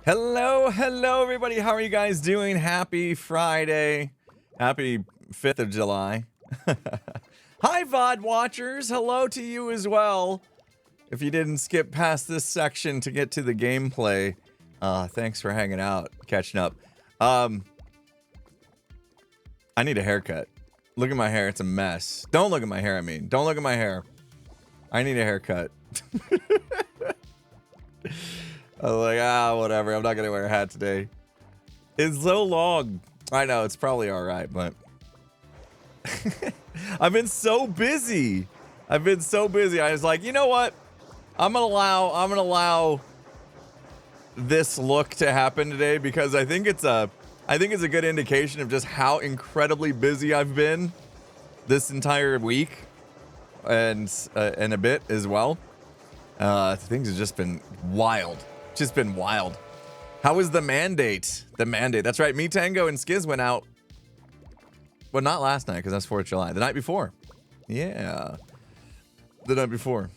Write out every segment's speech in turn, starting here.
Hello, everybody. How are you guys doing? Happy Friday. Happy 5th of July. Hi, VOD watchers. Hello to you as well. If you didn't skip past this section to get to the gameplay, thanks for hanging out, catching up. I need a haircut. Look at my hair. It's a mess. Don't look at my hair, I mean. Don't look at my hair. I need a haircut. I was like, whatever. I'm not going to wear a hat today. It's so long. I know, it's probably all right, but... I've been so busy. I was like, you know what? I'm gonna allow this look to happen today because I think it's a good indication of just how incredibly busy I've been this entire week and a bit as well. Things have just been wild. Just been wild. How was the mandate? The mandate. That's right. Me, Tango, and Skiz went out. Well, not last night because that's 4th of July. The night before. Yeah. The night before.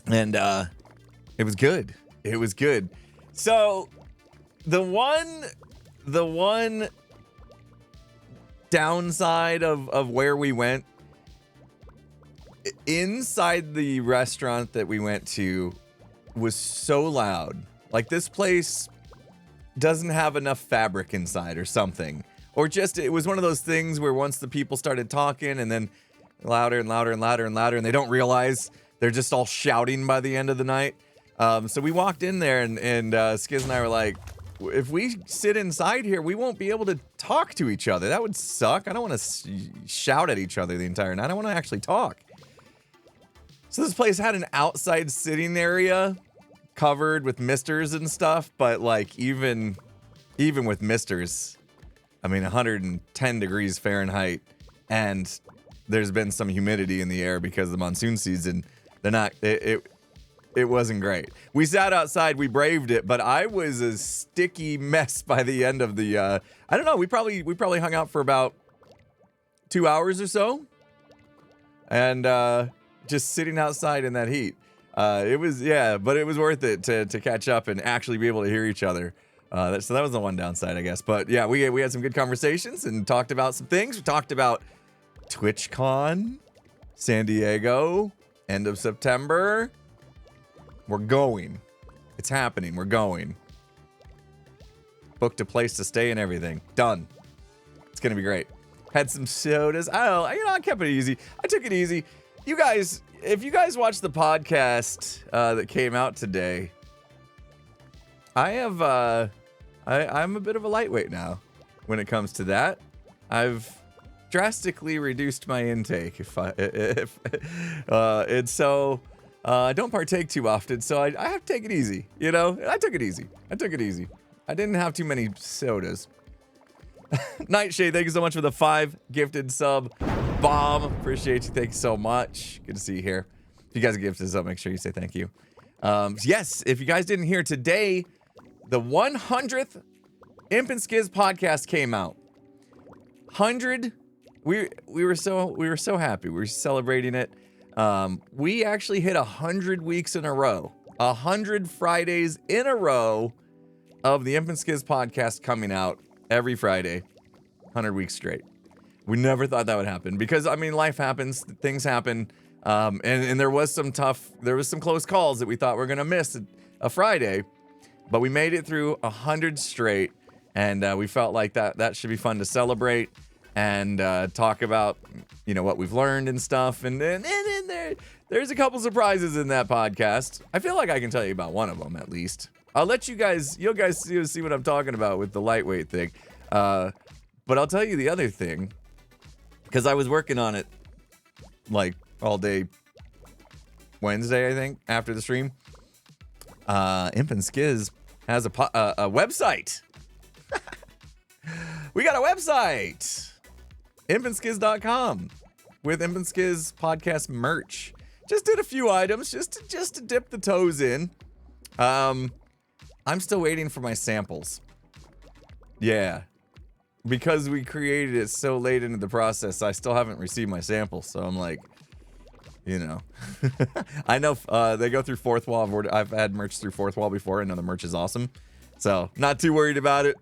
And it was good. It was good. So the one downside of where we went, inside the restaurant that we went to was so loud. Like, this place doesn't have enough fabric inside or something. Or just, it was one of those things where once the people started talking and then louder and louder and louder and louder, and they don't realize they're just all shouting by the end of the night. So we walked in there and Skiz and I were like, if we sit inside here, we won't be able to talk to each other. That would suck. I don't want to shout at each other the entire night. I want to actually talk. So this place had an outside sitting area covered with misters and stuff, but like even with misters, I mean 110 degrees Fahrenheit, and there's been some humidity in the air because of the monsoon season. It wasn't great. We sat outside, we braved it, but I was a sticky mess by the end of the I don't know, we probably hung out for about 2 hours or so. And just sitting outside in that heat. But it was worth it to catch up and actually be able to hear each other. So that was the one downside, I guess. But yeah, we had some good conversations and talked about some things. We talked about TwitchCon, San Diego, end of September. We're going. It's happening. We're going. Booked a place to stay and everything. Done. It's gonna be great. Had some sodas. I kept it easy. I took it easy. You guys, if you guys watched the podcast that came out today, I'm a bit of a lightweight now when it comes to that. I've drastically reduced my intake and so I don't partake too often, so I have to take it easy, you know? I took it easy. I didn't have too many sodas. Nightshade, thank you so much for the 5 gifted sub. Bomb, appreciate you. Thank you so much. Good to see you here. If you guys are gifted sub, make sure you say thank you. Yes, if you guys didn't hear today, the 100th Imp and Skiz podcast came out. 100. We were so happy. We were celebrating it. We actually hit 100 weeks in a row. 100 Fridays in a row of the Imp and Skiz podcast coming out every Friday. 100 weeks straight. We never thought that would happen because, I mean, life happens, things happen, and there was some close calls that we thought we were gonna miss a Friday, but we made it through 100 straight, and we felt like that should be fun to celebrate and talk about, you know, what we've learned and stuff, and there's a couple surprises in that podcast. I feel like I can tell you about one of them at least. I'll let you guys see what I'm talking about with the lightweight thing, but I'll tell you the other thing. Because I was working on it, like, all day Wednesday, I think, after the stream. Imp and Skiz has a website. We got a website. impandskiz.com with Imp and Skiz podcast merch. Just did a few items just to dip the toes in. I'm still waiting for my samples. Yeah. Because we created it so late into the process, I still haven't received my samples. So I'm like, You know. I know they go through fourth wall. I've had merch through fourth wall before. I know the merch is awesome. So, not too worried about it.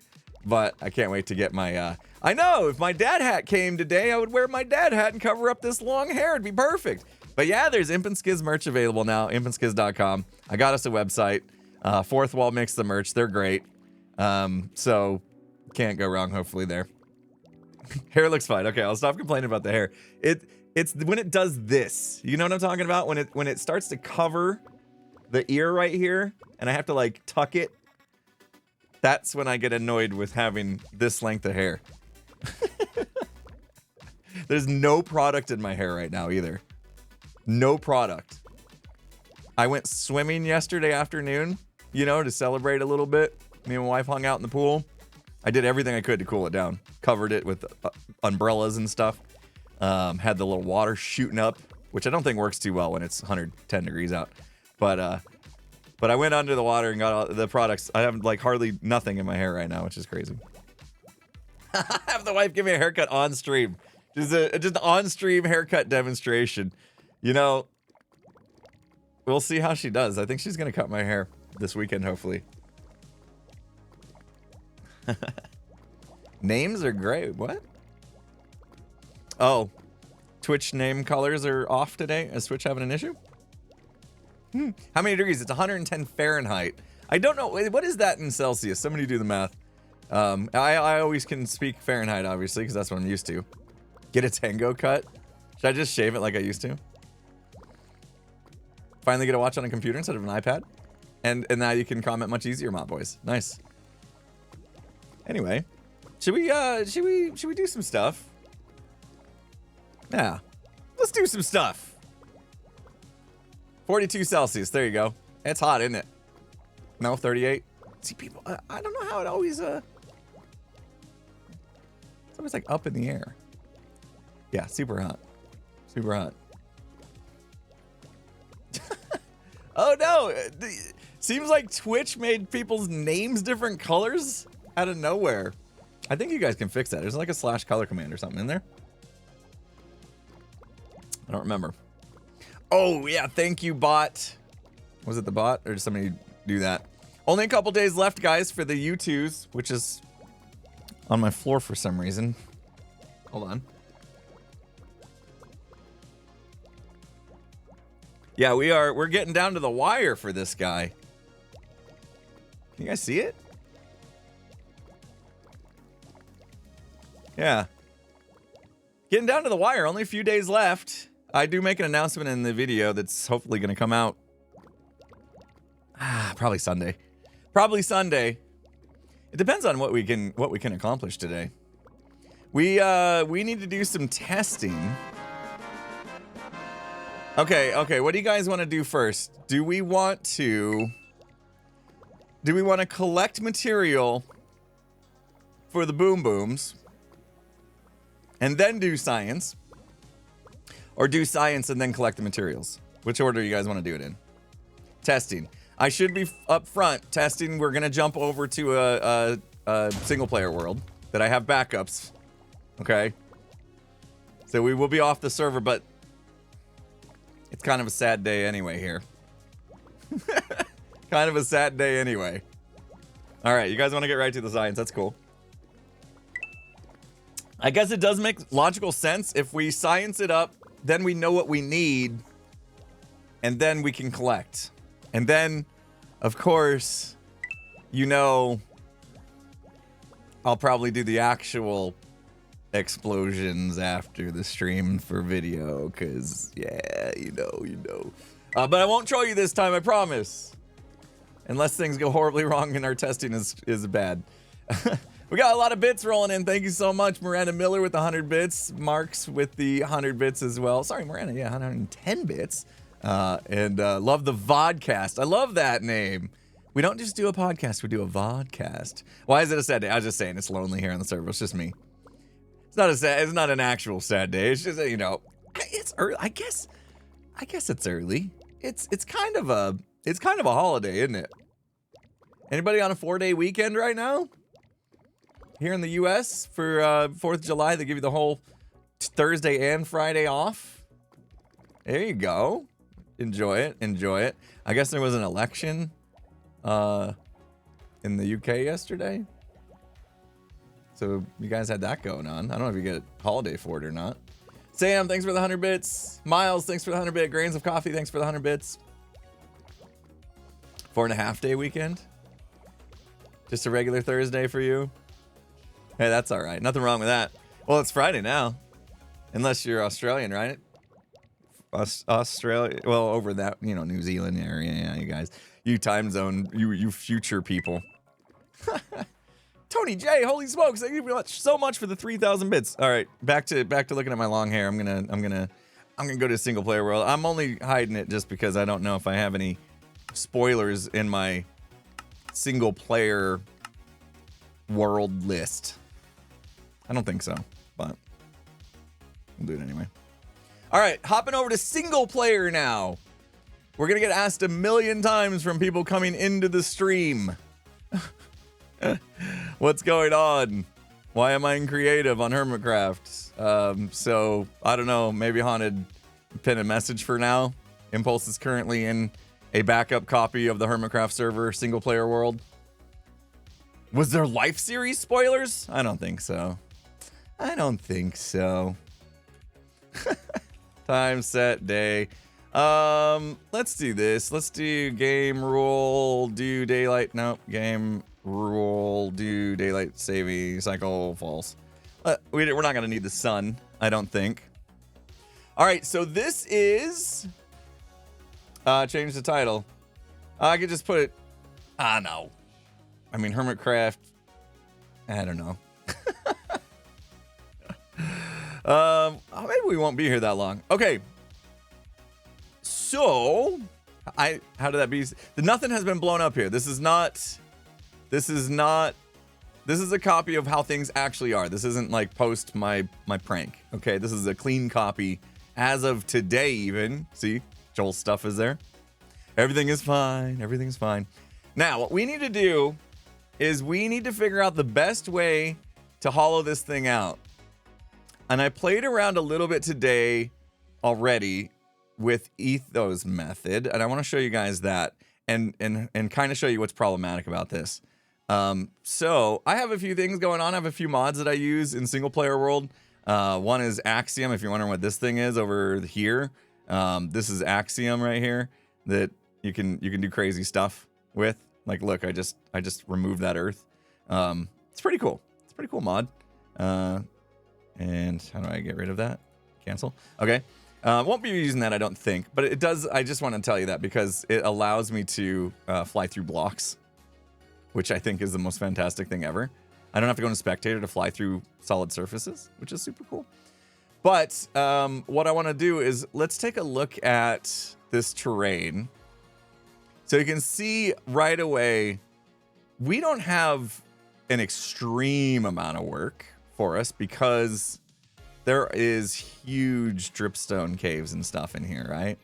But I can't wait to get my... I know, if my dad hat came today, I would wear my dad hat and cover up this long hair. It'd be perfect. But yeah, there's Imp and Skiz merch available now. impandskiz.com. I got us a website. Fourth Wall makes the merch. They're great. So, can't go wrong, hopefully, there. Hair looks fine. Okay, I'll stop complaining about the hair. It's when it does this. You know what I'm talking about? When it starts to cover the ear right here, and I have to, like, tuck it. That's when I get annoyed with having this length of hair. There's no product in my hair right now either. No product. I went swimming yesterday afternoon, you know, to celebrate a little bit. Me and my wife hung out in the pool. I did everything I could to cool it down. Covered it with umbrellas and stuff. Had the little water shooting up, which I don't think works too well when it's 110 degrees out. But I went under the water and got all the products. I have like hardly nothing in my hair right now, which is crazy. Have the wife give me a haircut on stream. Just an on-stream haircut demonstration. You know, we'll see how she does. I think she's going to cut my hair this weekend, hopefully. Names are great. What? Oh, Twitch name colors are off today. Is Twitch having an issue? How many degrees? It's 110 Fahrenheit. I don't know. What is that in Celsius? Somebody do the math. I always can speak Fahrenheit, obviously, because that's what I'm used to. Get a tango cut? Should I just shave it like I used to? Finally get to watch on a computer instead of an iPad? And now you can comment much easier, Mott Boys. Nice. Anyway, should we do some stuff? Yeah. Let's do some stuff. 42 Celsius. There you go. It's hot, isn't it? No, 38. See, people, I don't know how it always, it's always like up in the air. Yeah, super hot. Super hot. Oh no. Seems like Twitch made people's names different colors out of nowhere. I think you guys can fix that. There's like a / color command or something in there. I don't remember. Oh, yeah. Thank you, bot. Was it the bot or did somebody do that? Only a couple days left, guys, for the U2s, which is on my floor for some reason. Hold on. Yeah, we're getting down to the wire for this guy. Can you guys see it? Yeah. Getting down to the wire. Only a few days left. I do make an announcement in the video that's hopefully going to come out. Probably Sunday. Probably Sunday. It depends on what we can accomplish today. We need to do some testing. Okay, what do you guys want to do first? Do we want to collect material for the boom booms and then do science? Or do science and then collect the materials? Which order you guys want to do it in? Testing. I should be up front. Testing, we're going to jump over to a single player world that I have backups. Okay? So we will be off the server, but it's kind of a sad day anyway here. Kind of a sad day anyway. All right, you guys want to get right to the science. That's cool. I guess it does make logical sense. If we science it up, then we know what we need, and then we can collect. And then, of course, you know, I'll probably do the actual explosions after the stream for video, because, yeah, you know. But I won't troll you this time, I promise. Unless things go horribly wrong and our testing is bad. We got a lot of bits rolling in. Thank you so much, Miranda Miller with the 100 bits. Marks with the 100 bits as well. Sorry, Miranda. Yeah, 110 bits. And love the vodcast. I love that name. We don't just do a podcast. We do a vodcast. Why is it a sad day? I was just saying it's lonely here on the server. It's just me. It's not a sad. It's not an actual sad day. It's just, you know, it's early. I guess it's early. It's kind of a holiday, isn't it? Anybody on a 4-day weekend right now? Here in the U.S. for 4th of July, they give you the whole Thursday and Friday off. There you go. Enjoy it. Enjoy it. I guess there was an election in the UK yesterday. So you guys had that going on. I don't know if you get a holiday for it or not. Sam, thanks for the 100 bits. Miles, thanks for the 100 bits. Grains of Coffee, thanks for the 100 bits. 4.5 day weekend. Just a regular Thursday for you. Hey, that's all right. Nothing wrong with that. Well, it's Friday now. Unless you're Australian, right? Australia, well, over that, you know, New Zealand area, yeah, you guys. You time zone, you future people. Tony J, holy smokes, thank you so much for the 3,000 bits. All right, back to looking at my long hair. I'm gonna go to single player world. I'm only hiding it just because I don't know if I have any spoilers in my single player world list. I don't think so, but we'll do it anyway. All right, hopping over to single player now. We're gonna get asked 1 million times from people coming into the stream. What's going on? Why am I in creative on Hermitcraft? So I don't know, maybe Haunted pin a message for now. Impulse is currently in a backup copy of the Hermitcraft server single player world. Was there Life series spoilers? I don't think so. I don't think so. Time, set, day. Let's do this. Let's do game rule, do daylight. Nope, game rule, do daylight saving cycle, false. We're not gonna need the sun, I don't think. All right, so this is change the title. I could just put it. No. I mean, Hermitcraft. I don't know. Maybe we won't be here that long. Okay. So, how did that be? Nothing has been blown up here. This is a copy of how things actually are. This isn't like post my prank. Okay, this is a clean copy as of today even. See, Joel's stuff is there. Everything is fine. Everything's fine. Now, what we need to do is we need to figure out the best way to hollow this thing out. And I played around a little bit today already with Ethos method, and I want to show you guys that and kind of show you what's problematic about this. So I have a few things going on. I have a few mods that I use in single player world. One is Axiom. If you're wondering what this thing is over here, this is Axiom right here that you can do crazy stuff with. Like, look, I just removed that earth. It's pretty cool. It's a pretty cool mod. And how do I get rid of that? Cancel. Okay. Won't be using that, I don't think, but it does. I just want to tell you that because it allows me to fly through blocks, which I think is the most fantastic thing ever. I don't have to go into spectator to fly through solid surfaces, which is super cool. But what I want to do is let's take a look at this terrain. So you can see right away, we don't have an extreme amount of work for us because there is huge dripstone caves and stuff in here, right?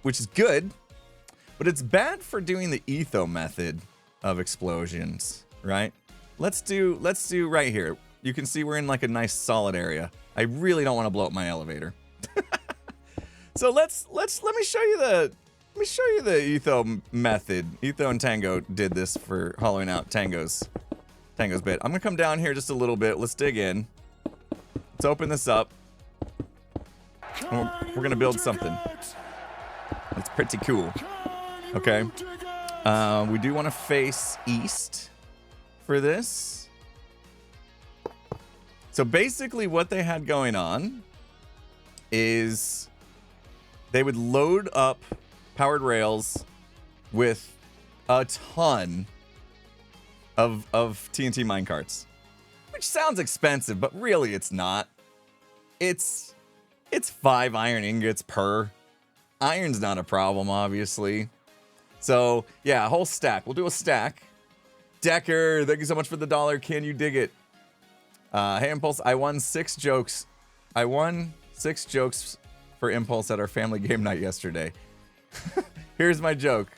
Which is good, but it's bad for doing the etho method of explosions, right? Let's do right here. You can see we're in like a nice solid area. I really don't want to blow up my elevator. So let me show you the etho method. Etho and Tango did this for hollowing out Tango's bit. I'm gonna come down here just a little bit. Let's dig in. Let's open this up. We're gonna build something. That's pretty cool. Okay. We do want to face east for this. So basically what they had going on is they would load up powered rails with a ton of TNT minecarts, which sounds expensive, but really it's not. It's 5 iron ingots per. Iron's not a problem, obviously. So yeah, a whole stack. We'll do a stack. Decker, thank you so much for the $1. Can you dig it? Hey Impulse, I won 6 jokes. I won 6 jokes for Impulse at our family game night yesterday. Here's my joke.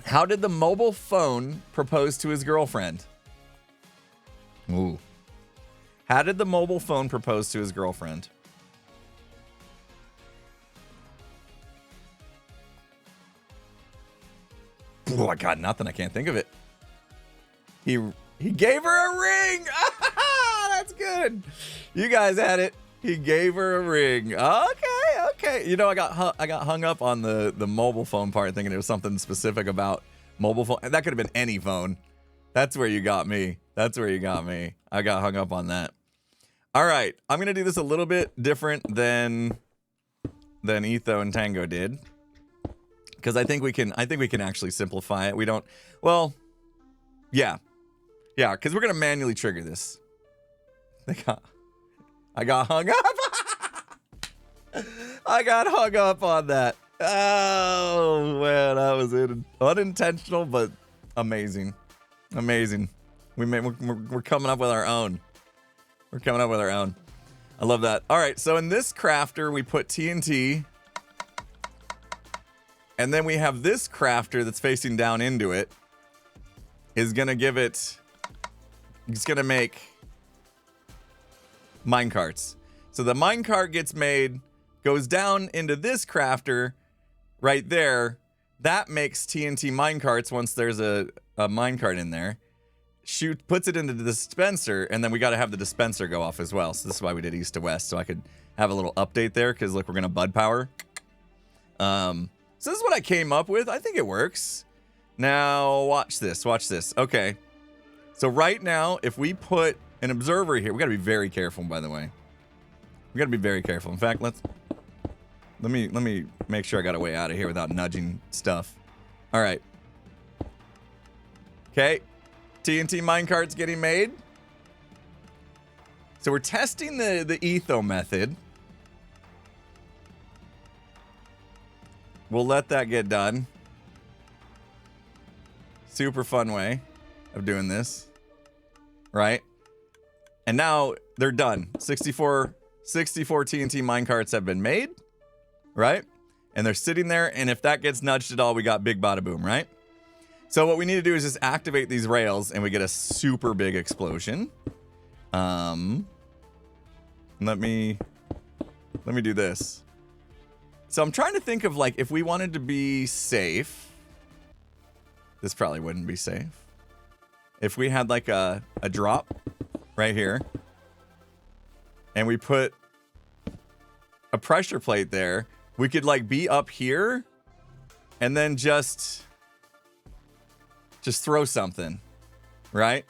How did the mobile phone propose to his girlfriend? Ooh. How did the mobile phone propose to his girlfriend? Oh, I got nothing. I can't think of it. He gave her a ring. That's good. You guys had it. He gave her a ring. Okay. You know, I got hung up on the mobile phone part, thinking it was something specific about mobile phone. That could have been any phone. That's where you got me. I got hung up on that. All right, I'm gonna do this a little bit different than Etho and Tango did, because I think we can actually simplify it. We don't. Well, yeah, because we're gonna manually trigger this. I got hung up. I got hung up on that. Oh man, that was unintentional, but amazing. We're coming up with our own. I love that. All right, so in this crafter, we put TNT. And then we have this crafter that's facing down into it. Is going to give it... It's going to make minecarts. So the minecart gets made, goes down into this crafter right there. That makes TNT minecarts once there's a minecart in there. Puts it into the dispenser, and then we got to have the dispenser go off as well. So this is why we did east to west, so I could have a little update there, because look, we're gonna bud power. So this is what I came up with. I think it works. Now watch this. Okay, so right now, if we put an observer here, we got to be very careful. By the way, we got to be very careful. In fact, let me make sure I got a way out of here without nudging stuff. All right. Okay. TNT minecart's getting made. So we're testing the Etho method. We'll let that get done. Super fun way of doing this. Right? And now they're done. 64 TNT minecarts have been made. Right? And they're sitting there, and if that gets nudged at all, we got big bada boom, right? So what we need to do is just activate these rails, and we get a super big explosion. Let me do this. So I'm trying to think of, like, if we wanted to be safe. This probably wouldn't be safe. If we had like a drop right here, and we put a pressure plate there, we could like be up here and then just throw something, right?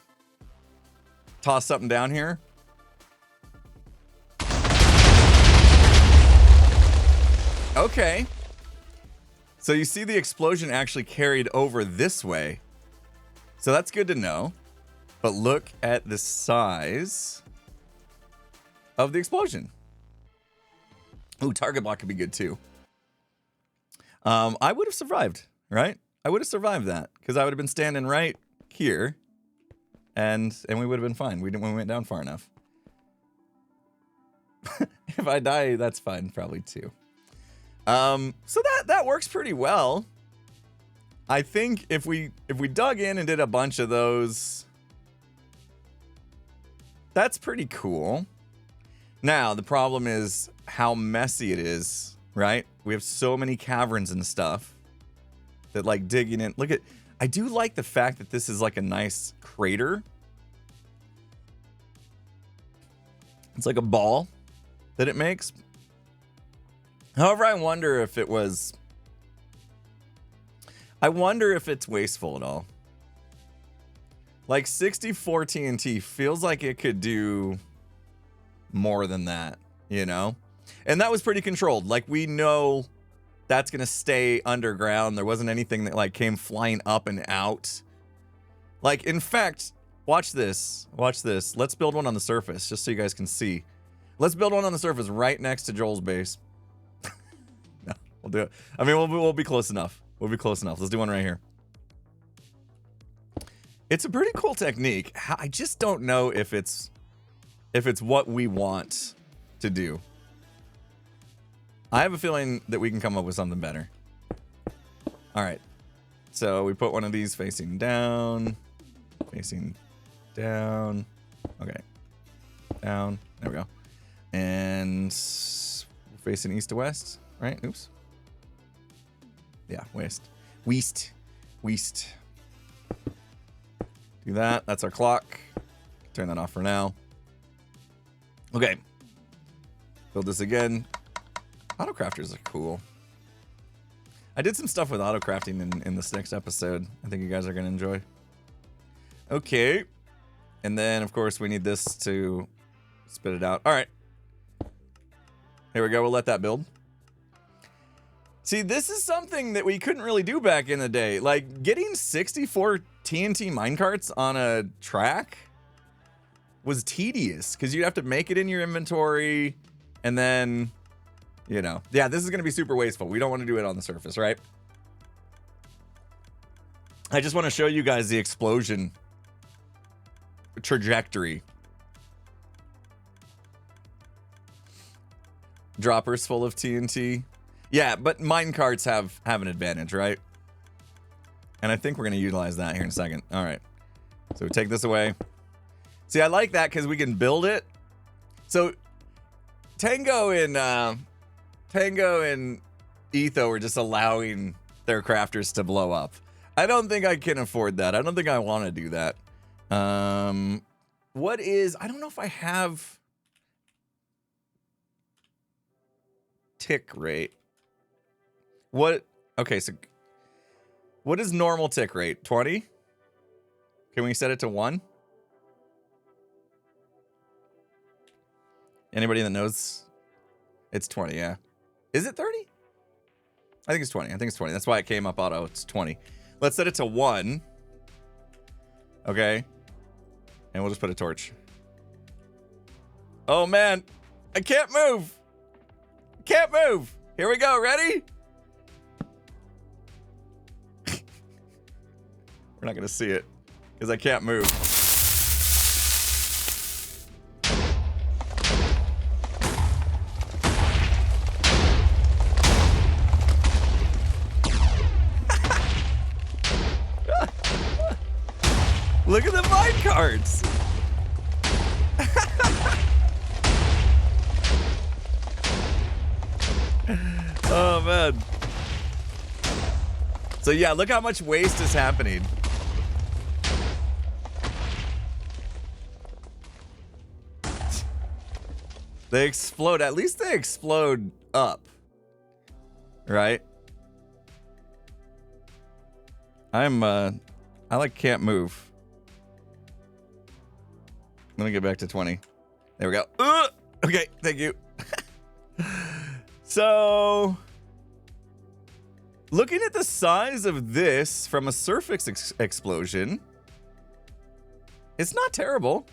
Toss something down here. Okay. So you see the explosion actually carried over this way. So that's good to know. But look at the size of the explosion. Ooh, target block could be good too. I would have survived, right? I would have survived that because I would have been standing right here, and we would have been fine. We went down far enough. If I die, that's fine, probably too. So that works pretty well. I think if we dug in and did a bunch of those, that's pretty cool. Now the problem is how messy it is, right? We have so many caverns and stuff. That like digging in. Look at, I do like the fact that this is like a nice crater. It's like a ball that it makes. However, I wonder if it's wasteful at all. Like 64 TNT feels like it could do more than that, you know? And that was pretty controlled. Like we know that's going to stay underground. There wasn't anything that like came flying up and out. Like, in fact, watch this. Let's build one on the surface just so you guys can see. Let's build one on the surface right next to Joel's base. No, we'll do it. I mean, we'll be close enough. Let's do one right here. It's a pretty cool technique. I just don't know if it's what we want to do. I have a feeling that we can come up with something better. All right. So we put one of these facing down. Okay. down. There we go. And facing east to west, right? Oops. Yeah, west. West. Do that. That's our clock. Turn that off for now. Okay. Build this again. Autocrafters are cool. I did some stuff with autocrafting in this next episode. I think you guys are going to enjoy. Okay. And then, of course, we need this to spit it out. All right. Here we go. We'll let that build. See, this is something that we couldn't really do back in the day. Like, getting 64 TNT minecarts on a track was tedious because you'd have to make it in your inventory and then, you know. Yeah, this is going to be super wasteful. We don't want to do it on the surface, right? I just want to show you guys the explosion trajectory. Droppers full of TNT. Yeah, but minecarts have an advantage, right? And I think we're going to utilize that here in a second. All right. So we take this away. See, I like that because we can build it. So Tango and Etho are just allowing their crafters to blow up. I don't think I can afford that. I don't think I want to do that. What is... I don't know if I have... tick rate. What? Okay, so what is normal tick rate? 20? Can we set it to 1? Anybody that knows? It's 20, yeah. Is it 30? I think it's 20. I think it's 20. That's why it came up auto. It's 20. Let's set it to 1. Okay. And we'll just put a torch. Oh, man. I can't move. Can't move. Here we go. Ready? We're not going to see it because I can't move. Look at the mine carts. Oh, man. So, yeah, look how much waste is happening. They explode. At least they explode up. Right? I like can't move. Let me get back to 20. There we go. Okay, thank you. So, looking at the size of this from a surface explosion, it's not terrible.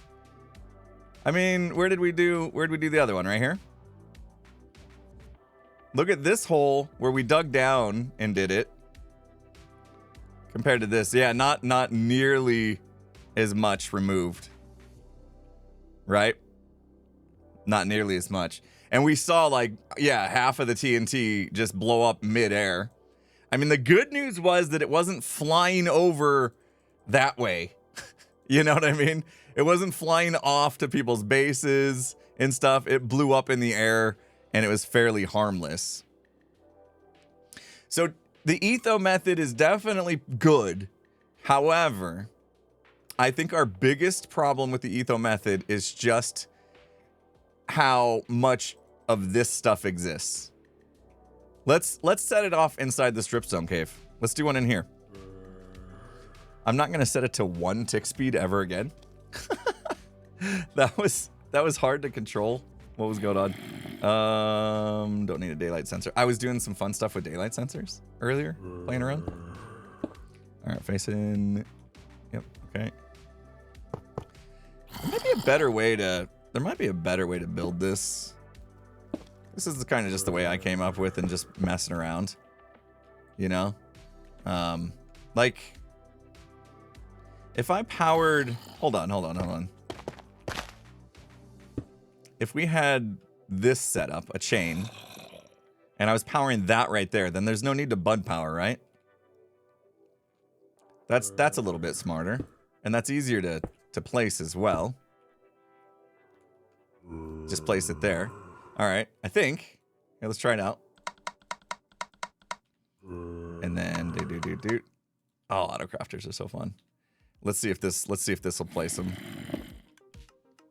I mean, where'd we do the other one? Right here? Look at this hole where we dug down and did it. Compared to this. Yeah, not nearly as much removed. Right? Not nearly as much. And we saw, like, yeah, half of the TNT just blow up midair. I mean, the good news was that it wasn't flying over that way. You know what I mean? It wasn't flying off to people's bases and stuff. It blew up in the air, and it was fairly harmless. So the Etho method is definitely good. However, I think our biggest problem with the Etho method is just how much of this stuff exists. Let's set it off inside the Stripstone cave. Let's do one in here. I'm not gonna set it to 1 tick speed ever again. That was hard to control. What was going on? Don't need a daylight sensor. I was doing some fun stuff with daylight sensors earlier, playing around. All right, facing. Yep. Okay. There might be a better way to build this. This is kind of just the way I came up with and just messing around, you know? Like, if I powered, hold on. If we had this setup, a chain, and I was powering that right there, then there's no need to bud power, right? That's a little bit smarter, and that's easier to place as well. Just place it there. All right, I think. Here, let's try it out. And then do. Oh, auto crafters are so fun. Let's see if this will place them.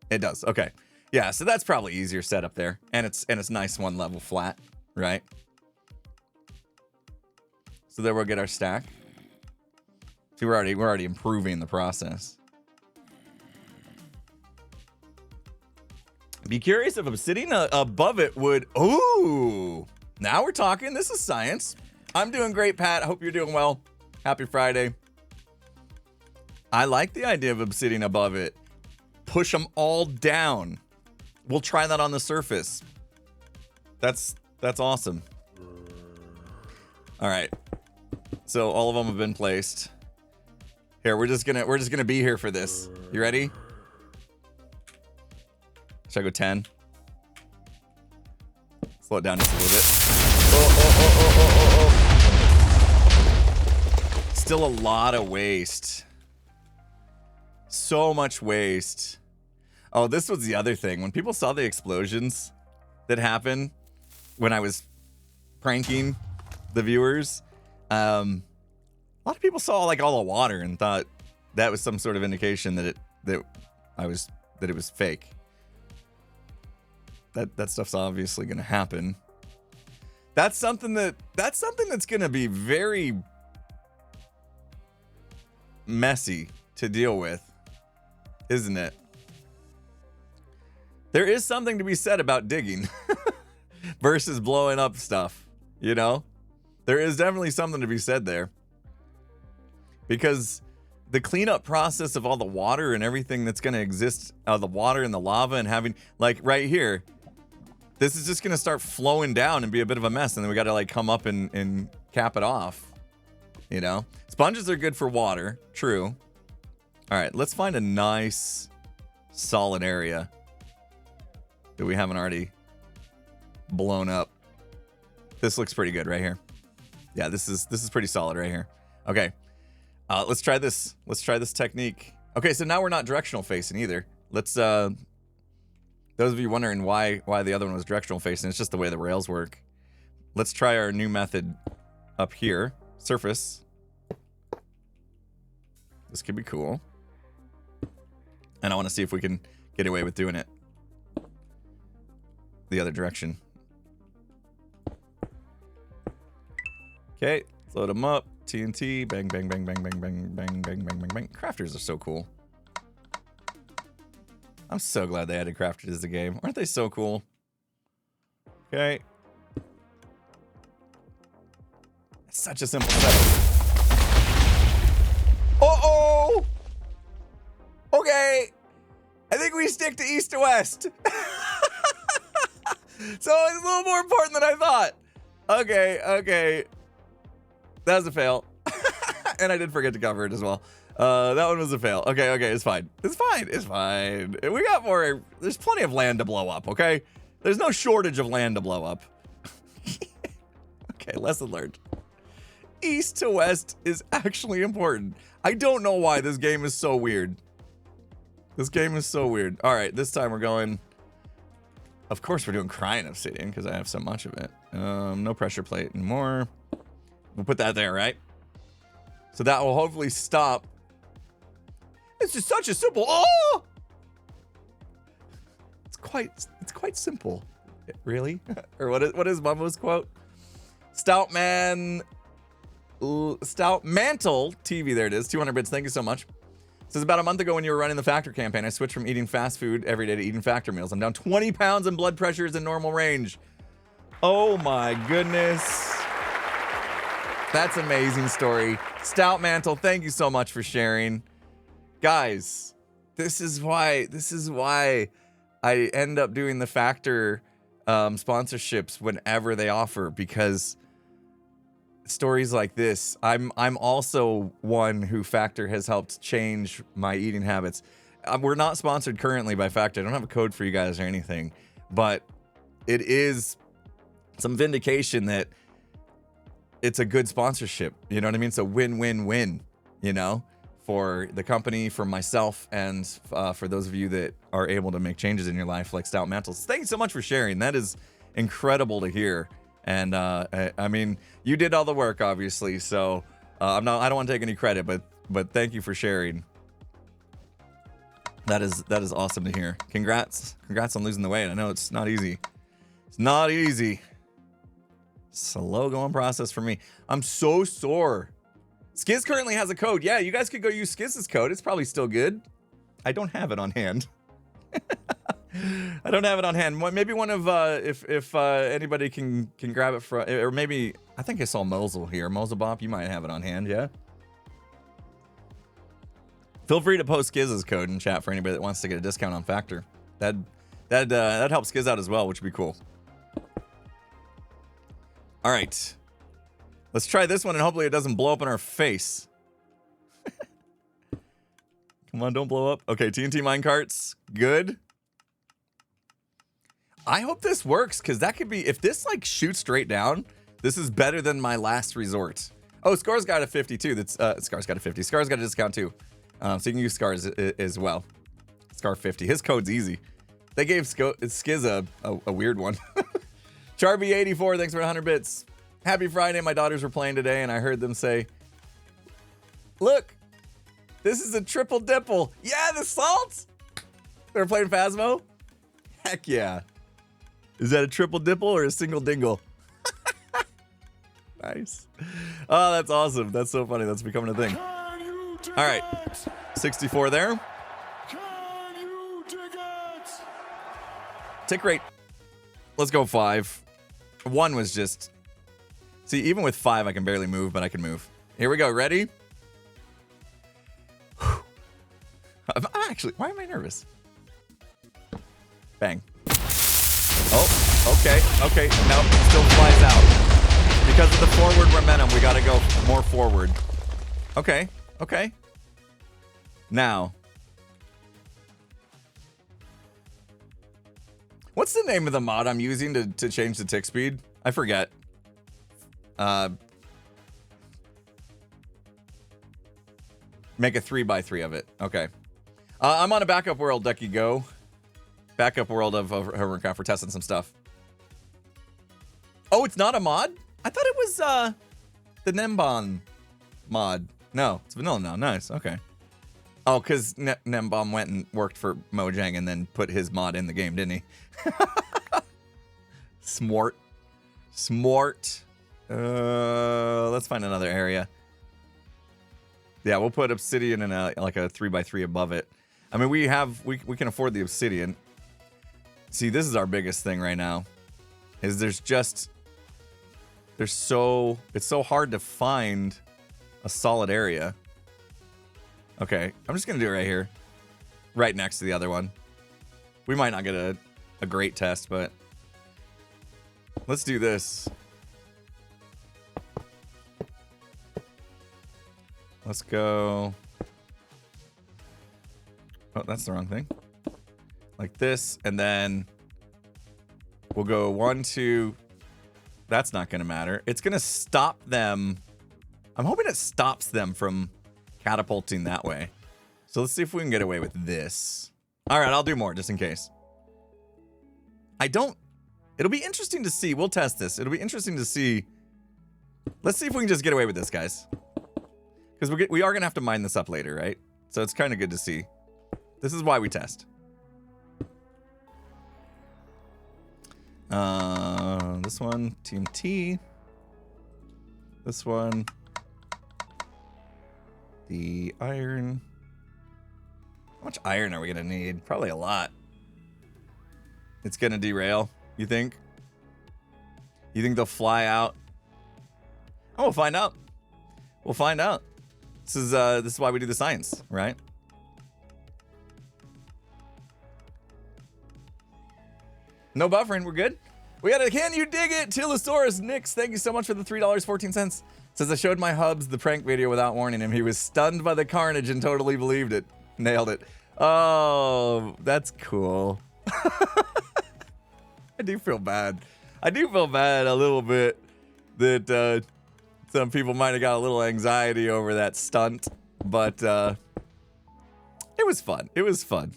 It does. Okay. Yeah, so that's probably easier setup there. And it's nice one level flat, right? So there we'll get our stack. See, we're already improving the process. Be curious if obsidian above it would. Ooh, now we're talking. This is science. I'm doing great, Pat. I hope you're doing well. Happy Friday. I like the idea of obsidian above it. Push them all down. We'll try that on the surface. That's awesome. All right. So all of them have been placed. Here, we're just gonna be here for this. You ready? Should I go 10? Slow it down just a little bit. Oh. Still a lot of waste. So much waste. Oh, this was the other thing. When people saw the explosions that happened when I was pranking the viewers, a lot of people saw like all the water and thought that was some sort of indication that it was fake. That stuff's obviously gonna happen. That's something that's gonna be very messy to deal with, isn't it? There is something to be said about digging versus blowing up stuff, you know? There is definitely something to be said there. Because the cleanup process of all the water and everything that's going to exist, the water and the lava and having, like right here, this is just going to start flowing down and be a bit of a mess. And then we got to like come up and cap it off, you know? Sponges are good for water, true. All right, let's find a nice solid area that we haven't already blown up. This looks pretty good right here. Yeah, this is pretty solid right here. Okay. Let's try this. Let's try this technique. Okay, so now we're not directional facing either. Let's those of you wondering why the other one was directional facing, it's just the way the rails work. Let's try our new method up here. Surface. This could be cool. And I want to see if we can get away with doing it the other direction. Okay, let's load them up. TNT, bang, bang, bang, bang, bang, bang, bang, bang, bang, bang, bang. Crafters are so cool. I'm so glad they added crafters as the game. Aren't they so cool? Okay. It's such a simple setup. Uh-oh! Okay. I think we stick to east to west. So it's a little more important than I thought. Okay. That was a fail. And I did forget to cover it as well. That one was a fail. Okay, it's fine. It's fine. We got more. There's plenty of land to blow up, okay? There's no shortage of land to blow up. Okay, lesson learned. East to west is actually important. I don't know why this game is so weird. This game is so weird. All right, this time we're going... Of course we're doing crying obsidian because I have so much of it. No pressure plate anymore. We'll put that there, right? So that will hopefully stop. This is such a simple. Oh! It's quite simple. Really? Or what is Mumbo's quote? Stout Mantle TV, there it is. 200 bits. Thank you so much. Says about a month ago when you were running the Factor campaign, I switched from eating fast food every day to eating Factor meals. I'm down 20 pounds and blood pressure is in normal range. Oh my goodness. That's an amazing story. Stout Mantle, thank you so much for sharing. Guys, this is why I end up doing the Factor sponsorships whenever they offer, because stories like this, I'm also one who Factor has helped change my eating habits. We're not sponsored currently by Factor. I don't have a code for you guys or anything, but it is some vindication that it's a good sponsorship. You know what I mean? So win-win-win, you know, for the company, for myself, and for those of you that are able to make changes in your life, like Stout Mantles. Thank you so much for sharing. That is incredible to hear. And I mean, you did all the work, obviously. So I don't want to take any credit, but thank you for sharing. That is awesome to hear. Congrats on losing the weight. I know it's not easy. It's not easy. Slow going process for me. I'm so sore. Skiz currently has a code. Yeah, you guys could go use Skiz's code. It's probably still good. I don't have it on hand. I don't have it on hand. Maybe one of if anybody can grab it for, or maybe I think I saw Mosul here. Moselbop, you might have it on hand. Yeah. Feel free to post Skiz's code in chat for anybody that wants to get a discount on Factor. That helps Skiz out as well, which would be cool. All right. Let's try this one and hopefully it doesn't blow up in our face. Come on, don't blow up. Okay, TNT minecarts. Good. I hope this works, because that could be, if this like shoots straight down, this is better than my last resort. Oh, Scar's got a 50 too. That's Scar's got a 50. Scar's got a discount too. So you can use Scar's as well. Scar 50. His code's easy. They gave Skiz a weird one. Charby84, thanks for 100 bits. Happy Friday. My daughters were playing today, and I heard them say, look, this is a triple dipple. Yeah, the salt. They're playing Phasmo? Heck yeah. Is that a triple dipple or a single dingle? Nice. Oh, that's awesome. That's so funny. That's becoming a thing. All right. 64 there. Tick rate. Let's go 5. 1 was just... See, even with 5, I can barely move, but I can move. Here we go. Ready? I'm actually... Why am I nervous? Bang. Oh, okay. Okay. No, still flies out. Because of the forward momentum, we got to go more forward. Okay. Okay. Now. What's the name of the mod I'm using to change the tick speed? I forget. Make a 3x3 of it. Okay. I'm on a backup world, Ducky Go. Backup world of Hermitcraft. We're testing some stuff. Oh, it's not a mod? I thought it was the Nembon mod. No, it's vanilla now. Nice. Okay. Oh, because Nembon went and worked for Mojang and then put his mod in the game, didn't he? Smart. Smart. Let's find another area. Yeah, we'll put obsidian in like a 3x3 above it. I mean, we can afford the obsidian. See, this is our biggest thing right now. Is it's so hard to find a solid area. Okay, I'm just gonna do it right here. Right next to the other one. We might not get a great test, but let's do this. Let's go. Oh, that's the wrong thing. Like this, and then we'll go 1, 2. That's not gonna matter. It's gonna stop them. I'm hoping it stops them from catapulting that way. So let's see if we can get away with this. All right, I'll do more just in case. It'll be interesting to see. We'll test this. It'll be interesting to see. Let's see if we can just get away with this, guys. Because we are going to have to mine this up later, right? So it's kind of good to see. This is why we test. This one, TNT. This one. The iron. How much iron are we going to need? Probably a lot. It's going to derail, you think? You think they'll fly out? Oh, we'll find out. We'll find out. This is why we do the science, right? No buffering, we're good. We got a Can You Dig It? Tilosaurus Nix, thank you so much for the $3.14. Says I showed my hubs the prank video without warning him. He was stunned by the carnage and totally believed it. Nailed it. Oh, that's cool. I do feel bad. I do feel bad a little bit that some people might have got a little anxiety over that stunt. But it was fun. It was fun.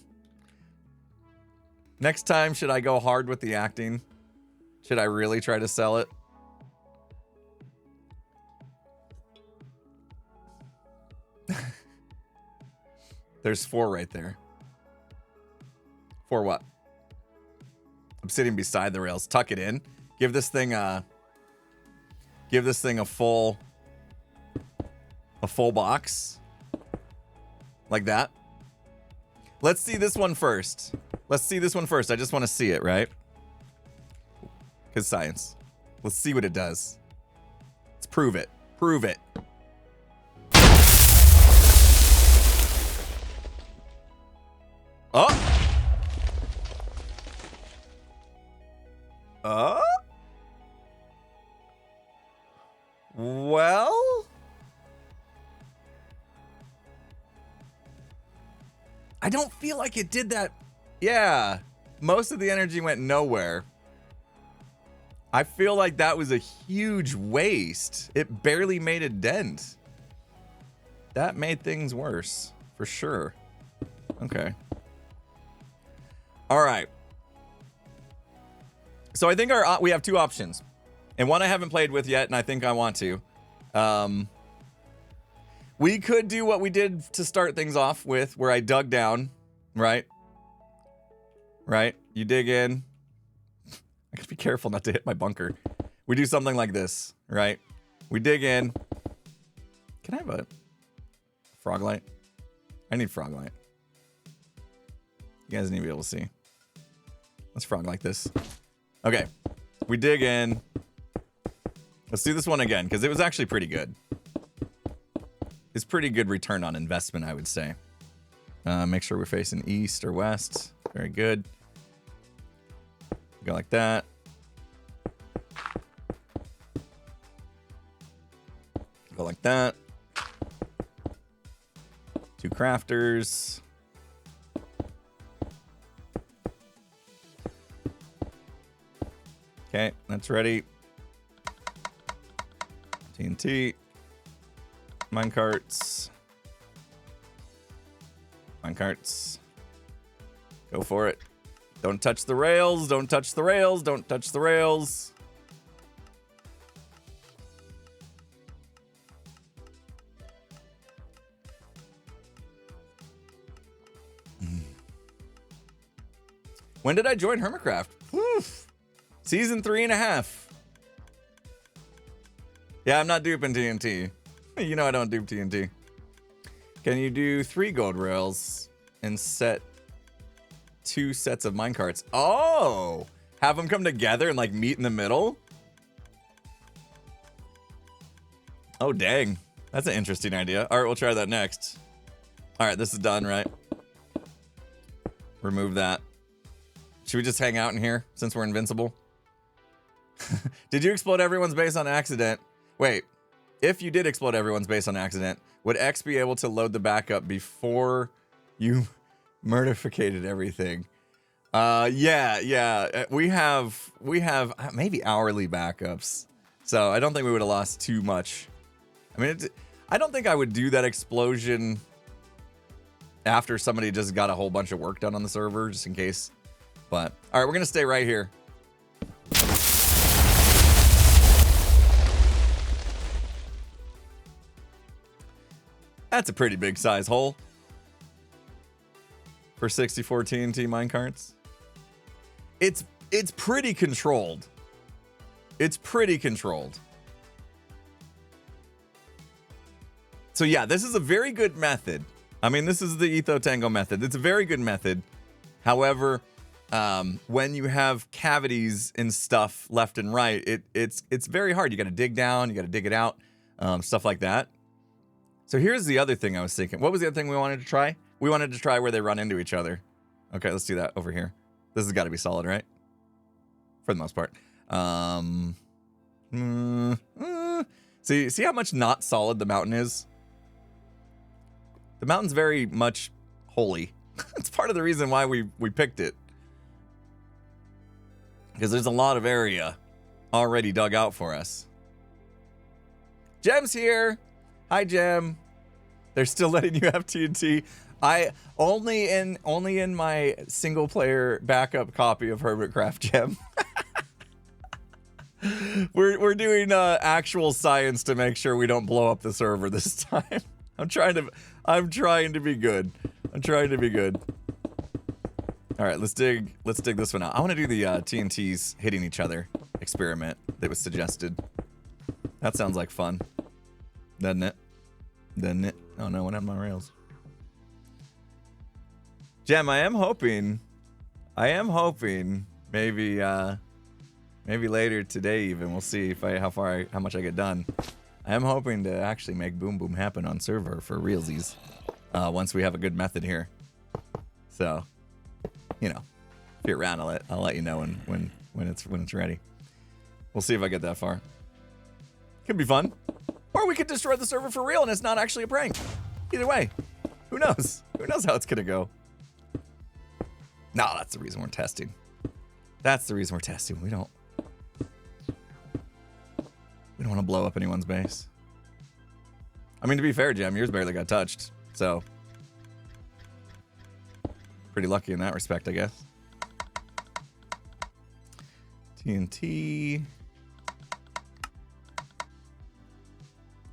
Next time, should I go hard with the acting? Should I really try to sell it? There's 4 right there. 4 what? I'm sitting beside the rails. Tuck it in. Give this thing a full box. Like that. Let's see this one first. Let's see this one first. I just want to see it, right? Because science. Let's see what it does. Let's prove it. Prove it. Oh! Well? I don't feel like it did that. Yeah. Most of the energy went nowhere. I feel like that was a huge waste. It barely made a dent. That made things worse, for sure. Okay. All right. So I think we have 2 options. And one I haven't played with yet, and I think I want to. We could do what we did to start things off with, where I dug down, right? Right? You dig in. I gotta be careful not to hit my bunker. We do something like this, right? We dig in. Can I have a frog light? I need frog light. You guys need to be able to see. Let's frog like this. Okay. We dig in. Let's do this one again, because it was actually pretty good. It's pretty good return on investment, I would say. Make sure we're facing east or west. Very good. Go like that. Go like that. 2 crafters. Okay, that's ready. TNT. Minecarts. Minecarts. Go for it. Don't touch the rails. Don't touch the rails. Don't touch the rails. When did I join Hermitcraft? Oof. Season 3.5. Yeah, I'm not duping TNT. You know I don't dupe TNT. Can you do 3 gold rails and set 2 sets of minecarts? Oh! Have them come together and like meet in the middle? Oh, dang. That's an interesting idea. All right, we'll try that next. All right, this is done, right? Remove that. Should we just hang out in here since we're invincible? Did you explode everyone's base on accident? Wait, if you did explode everyone's base on accident, would X be able to load the backup before you murdificated everything? Yeah. We have maybe hourly backups. So I don't think we would have lost too much. I mean, I don't think I would do that explosion after somebody just got a whole bunch of work done on the server, just in case. But, all right, we're going to stay right here. That's a pretty big size hole for 64 TNT minecarts. It's pretty controlled. It's pretty controlled. So yeah, this is a very good method. I mean, this is the Etho Tango method. It's a very good method. However, when you have cavities and stuff left and right, it's very hard. You got to dig down, you got to dig it out, stuff like that. So here's the other thing I was thinking. What was the other thing we wanted to try? We wanted to try where they run into each other. Okay, let's do that over here. This has got to be solid, right? For the most part. See how much not solid the mountain is? The mountain's very much holy. It's part of the reason why we picked it. Because there's a lot of area already dug out for us. Gem's here. Hi, Gem. They're still letting you have TNT. I only in my single player backup copy of Hermitcraft Gem. We're doing actual science to make sure we don't blow up the server this time. I'm trying to be good. I'm trying to be good. All right, let's dig this one out. I want to do the TNTs hitting each other experiment that was suggested. That sounds like fun, doesn't it? Doesn't it? Oh no, what happened to my rails? Gem, I am hoping maybe later today even, we'll see if how much I get done. I am hoping to actually make Boom Boom happen on server for realsies once we have a good method here. So, you know, if you're around, I'll let you know when it's ready. We'll see if I get that far. Could be fun. Or we could destroy the server for real and it's not actually a prank. Either way, who knows? Who knows how it's gonna go? No, that's the reason we're testing. That's the reason we're testing. We don't want to blow up anyone's base. I mean, to be fair, Gem, yours barely got touched, so pretty lucky in that respect, I guess. TNT.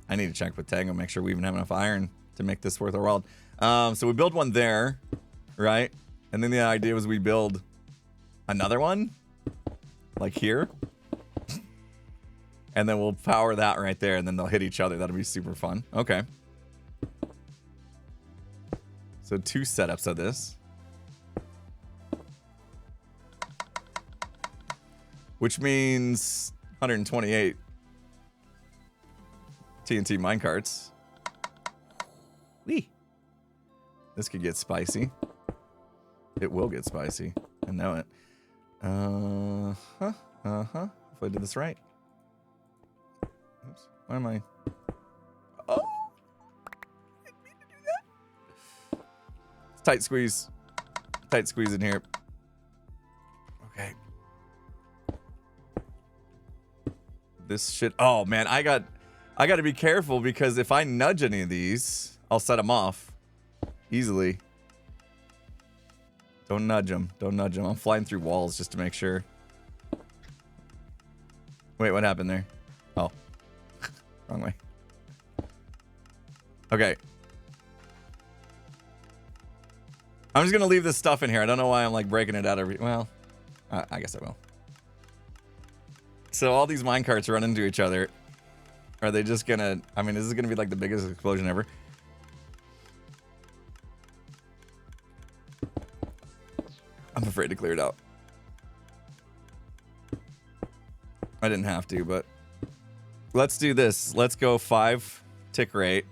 I need to check with Tango, make sure we even have enough iron to make this worth our while. So we build one there, right? And then the idea was we build another one, like here. And then we'll power that right there, and then they'll hit each other. That'll be super fun. Okay. So 2 setups of this. Which means 128 TNT minecarts. Whee! This could get spicy. It will get spicy. I know it. If I did this right. Oops. Why am I? Oh! I didn't mean to do that. It's tight squeeze. Tight squeeze in here. Okay. This shit. Oh man, I got to be careful because if I nudge any of these, I'll set them off easily. Don't nudge them. Don't nudge them. I'm flying through walls just to make sure. Wait, what happened there? Oh. Wrong way. Okay. I'm just going to leave this stuff in here. I don't know why I'm like breaking it out every... Well, I guess I will. So all these minecarts run into each other. Are they just going to... I mean, is this going to be like the biggest explosion ever? I'm afraid to clear it out. I didn't have to, but let's do this. Let's go 5 tick rate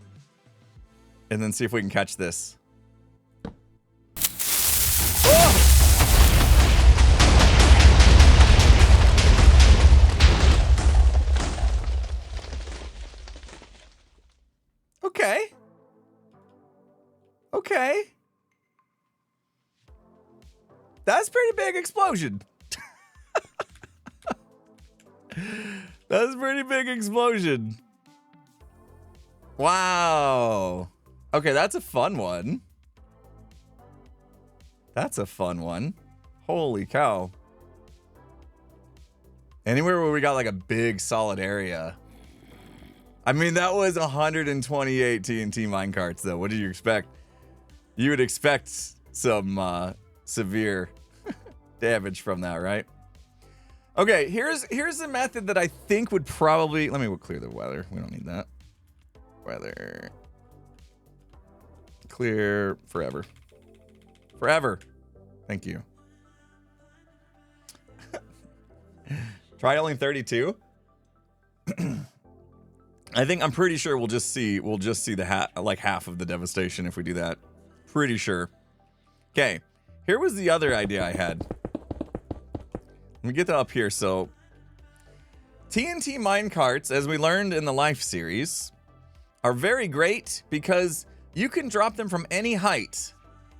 and then see if we can catch this. Oh! Okay. Okay. That's a pretty big explosion. That's a pretty big explosion. Wow. Okay, that's a fun one. That's a fun one. Holy cow. Anywhere where we got like a big solid area. I mean, that was 128 TNT minecarts though. What did you expect? You would expect some severe damage from that, right? Okay, here's the method that I think would probably... Let me clear the weather. We don't need that. Weather. Clear forever. Forever. Thank you. Try only 32. I'm pretty sure we'll just see the like half of the devastation if we do that. Pretty sure. Okay. Here was the other idea I had. Let me get that up here. So, TNT minecarts, as we learned in the Life series, are very great because you can drop them from any height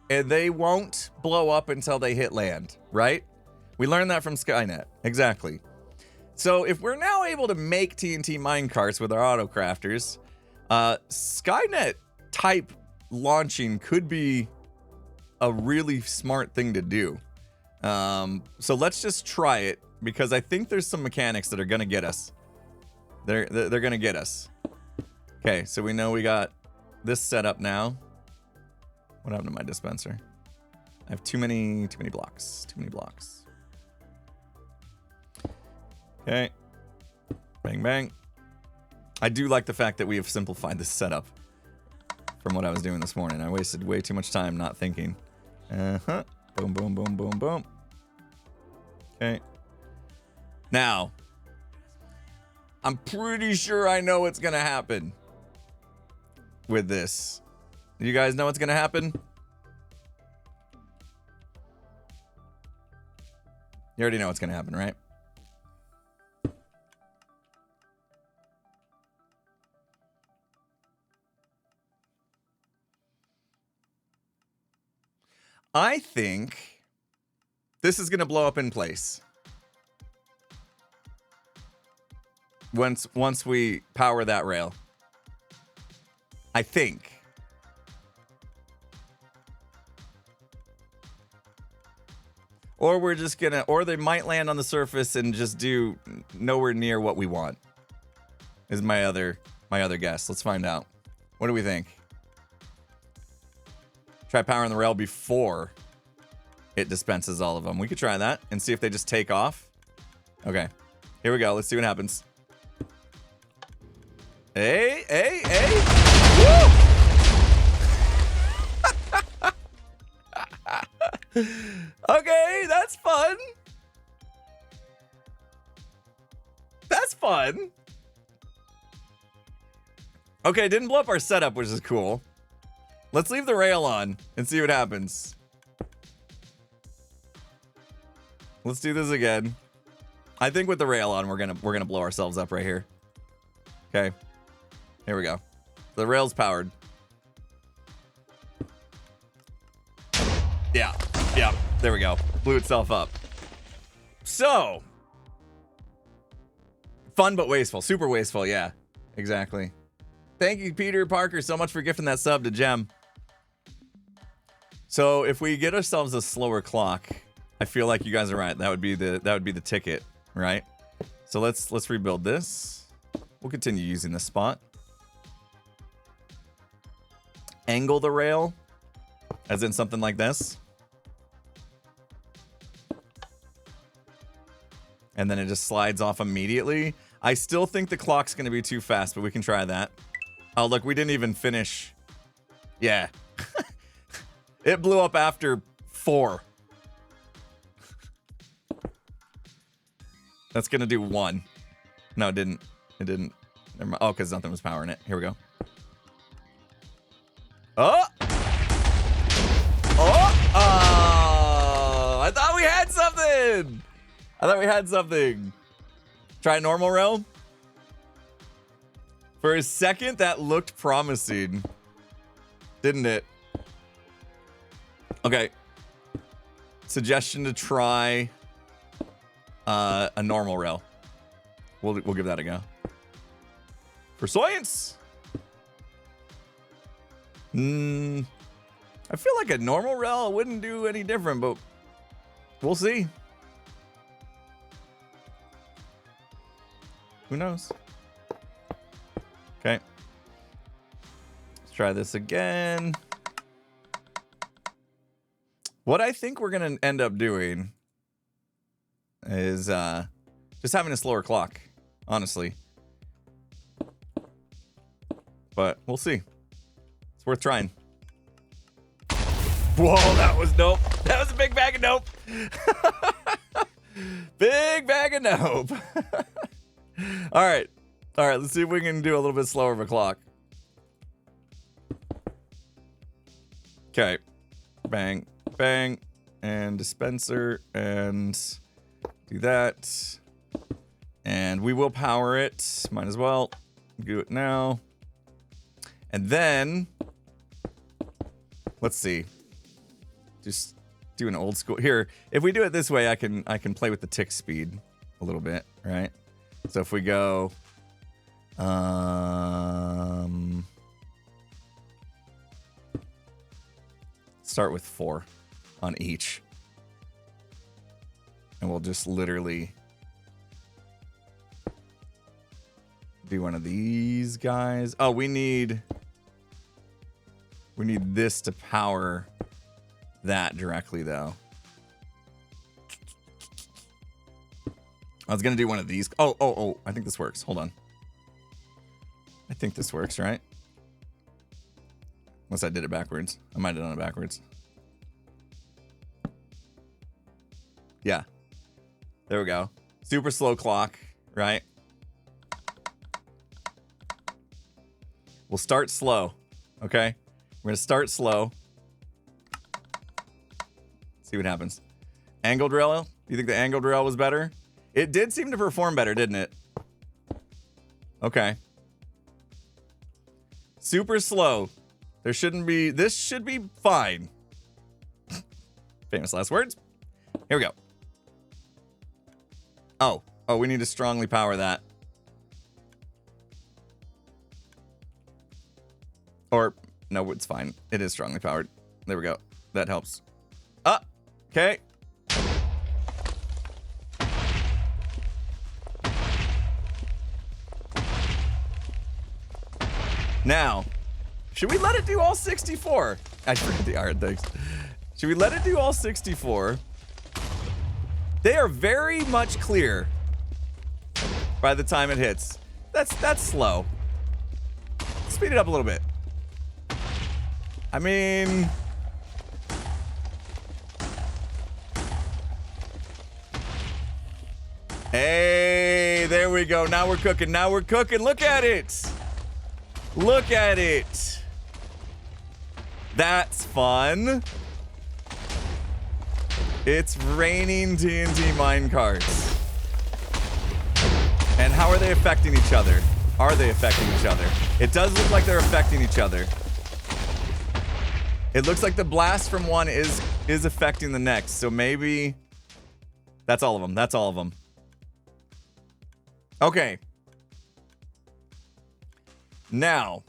and they won't blow up until they hit land, right? We learned that from Skynet. Exactly. So, if we're now able to make TNT minecarts with our autocrafters, Skynet type launching could be a really smart thing to do. So let's just try it, because I think there's some mechanics that are gonna get us. They're gonna get us. Okay, so we know we got this set up now. What happened to my dispenser? I have too many blocks. Too many blocks. Okay. Bang, bang. I do like the fact that we have simplified this setup from what I was doing this morning. I wasted way too much time not thinking. Uh-huh. Boom, boom, boom, boom, boom. Okay. Now, I'm pretty sure I know what's going to happen with this. You guys know what's going to happen? You already know what's going to happen, right? I think this is going to blow up in place. Once we power that rail. I think. Or we're just gonna, or they might land on the surface and just do nowhere near what we want. Is my other guess. Let's find out. What do we think? Try powering the rail before it dispenses all of them. We could try that and see if they just take off. Okay, here we go. Let's see what happens. Hey, hey, hey! Woo! Okay, that's fun. That's fun. Okay, didn't blow up our setup, which is cool. Let's leave the rail on and see what happens. Let's do this again. I think with the rail on, we're gonna blow ourselves up right here. Okay, here we go. The rail's powered. Yeah, yeah. There we go. Blew itself up. So fun but wasteful. Super wasteful. Yeah, exactly. Thank you, Peter Parker, so much for gifting that sub to Gem. So if we get ourselves a slower clock, I feel like you guys are right. That would be the ticket, right? So let's rebuild this. We'll continue using this spot. Angle the rail, as in something like this. And then it just slides off immediately. I still think the clock's going to be too fast, but we can try that. Oh, look, we didn't even finish. Yeah. It blew up after 4. That's going to do 1. No, it didn't. It didn't. Never mind. Oh, because nothing was powering it. Here we go. Oh! Oh! Oh! I thought we had something! I thought we had something. Try normal rail. For a second, that looked promising. Didn't it? Okay. Suggestion to try a normal rail. We'll give that a go. For science! I feel like a normal rail wouldn't do any different, but we'll see. Who knows? Okay. Let's try this again. What I think we're going to end up doing is just having a slower clock, honestly. But we'll see. It's worth trying. Whoa, that was nope. That was a big bag of nope. Big bag of nope. All right. All right, let's see if we can do a little bit slower of a clock. Okay. Bang, bang, and dispenser, and do that. And we will power it. Might as well do it now. And then, let's see. Just do an old school. Here, if we do it this way, I can play with the tick speed a little bit, right? So if we go, start with 4 on each. And we'll just literally do one of these guys. Oh, we need this to power that directly, though. I was going to do one of these. Oh, I think this works. Hold on. I think this works, right? Unless I did it backwards. I might have done it backwards. Yeah. There we go. Super slow clock, right? We'll start slow, okay? We're going to start slow. See what happens. Angled rail? You think the angled rail was better? It did seem to perform better, didn't it? Okay. Super slow. There shouldn't be... This should be fine. Famous last words. Here we go. Oh, we need to strongly power that. Or, no, it's fine. It is strongly powered. There we go. That helps. Okay. Now, should we let it do all 64? I forget the iron things. Should we let it do all 64? They are very much clear by the time it hits. That's slow. Speed it up a little bit. I mean... Hey, there we go. Now we're cooking. Now we're cooking. Look at it. Look at it. That's fun. It's raining TNT minecarts. And how are they affecting each other? Are they affecting each other? It does look like they're affecting each other. It looks like the blast from one is affecting the next. So maybe that's all of them. That's all of them. Okay. Now,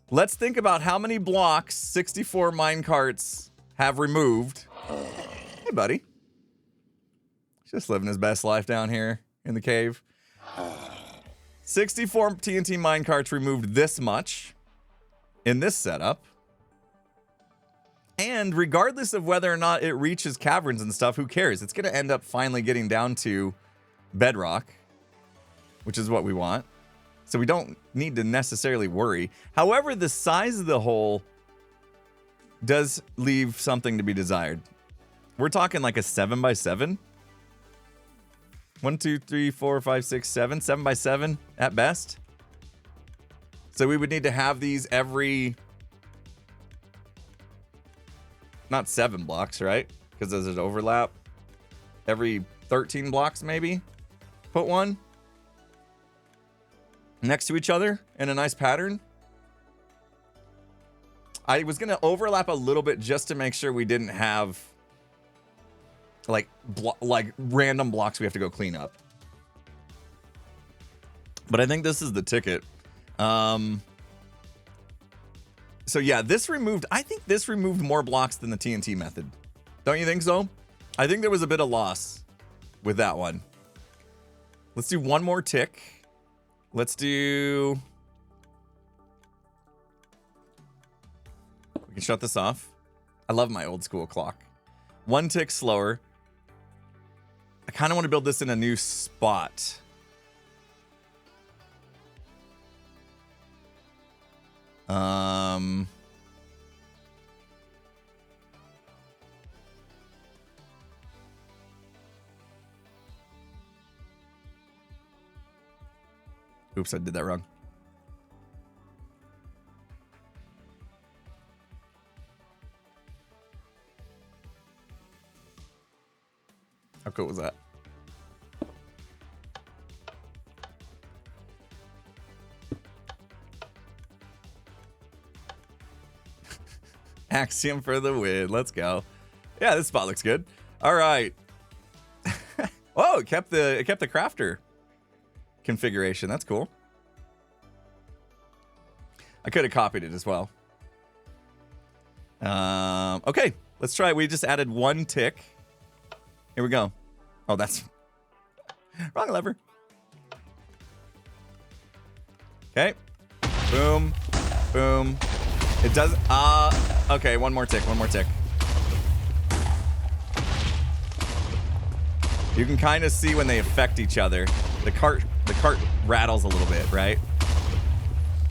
let's think about how many blocks 64 minecarts have removed. Hey, buddy. Just living his best life down here in the cave. 64 TNT minecarts removed this much in this setup. And regardless of whether or not it reaches caverns and stuff, who cares? It's going to end up finally getting down to bedrock, which is what we want. So we don't need to necessarily worry. However, the size of the hole does leave something to be desired. We're talking like a 7x7. 1, 2, 3, 4, 5, 6, 7. 7x7 at best. So we would need to have these every... Not 7 blocks, right? Because there's an overlap. Every 13 blocks, maybe? Put one next to each other in a nice pattern. I was going to overlap a little bit just to make sure we didn't have like random blocks we have to go clean up. But I think this is the ticket. So yeah, this removed, I think this removed more blocks than the TNT method. Don't you think so? I think there was a bit of loss with that one. Let's do one more tick. Let's do... We can shut this off. I love my old school clock. One tick slower. I kind of want to build this in a new spot. Oops, I did that wrong. How cool was that? Axiom for the win. Let's go. Yeah, this spot looks good. All right. Oh, it kept the crafter configuration. That's cool. I could have copied it as well. Okay, let's try. We just added 1 tick. Here we go. Oh, that's wrong lever. Okay. Boom. Boom. It does. Okay, 1 more tick. 1 more tick. You can kind of see when they affect each other. The cart rattles a little bit, right?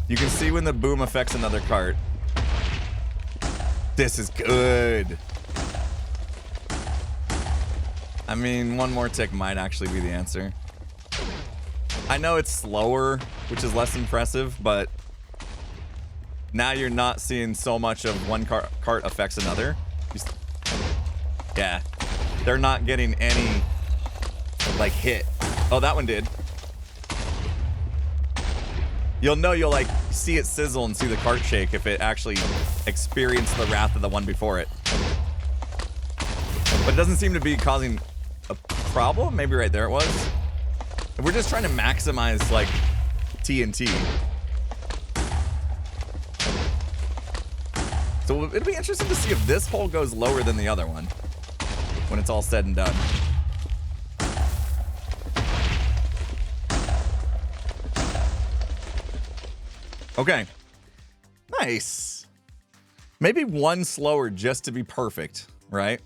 You can see when the boom affects another cart. This is good. I mean, 1 more tick might actually be the answer. I know it's slower, which is less impressive, but now you're not seeing so much of one cart affects another. Yeah, they're not getting any, like, hit. Oh, that one did. You'll know, you'll, like, see it sizzle and see the cart shake if it actually experienced the wrath of the one before it. But it doesn't seem to be causing a problem. Maybe right there it was. We're just trying to maximize, like, TNT. So it'll be interesting to see if this hole goes lower than the other one when it's all said and done. Okay. Nice. Maybe 1 slower just to be perfect, right?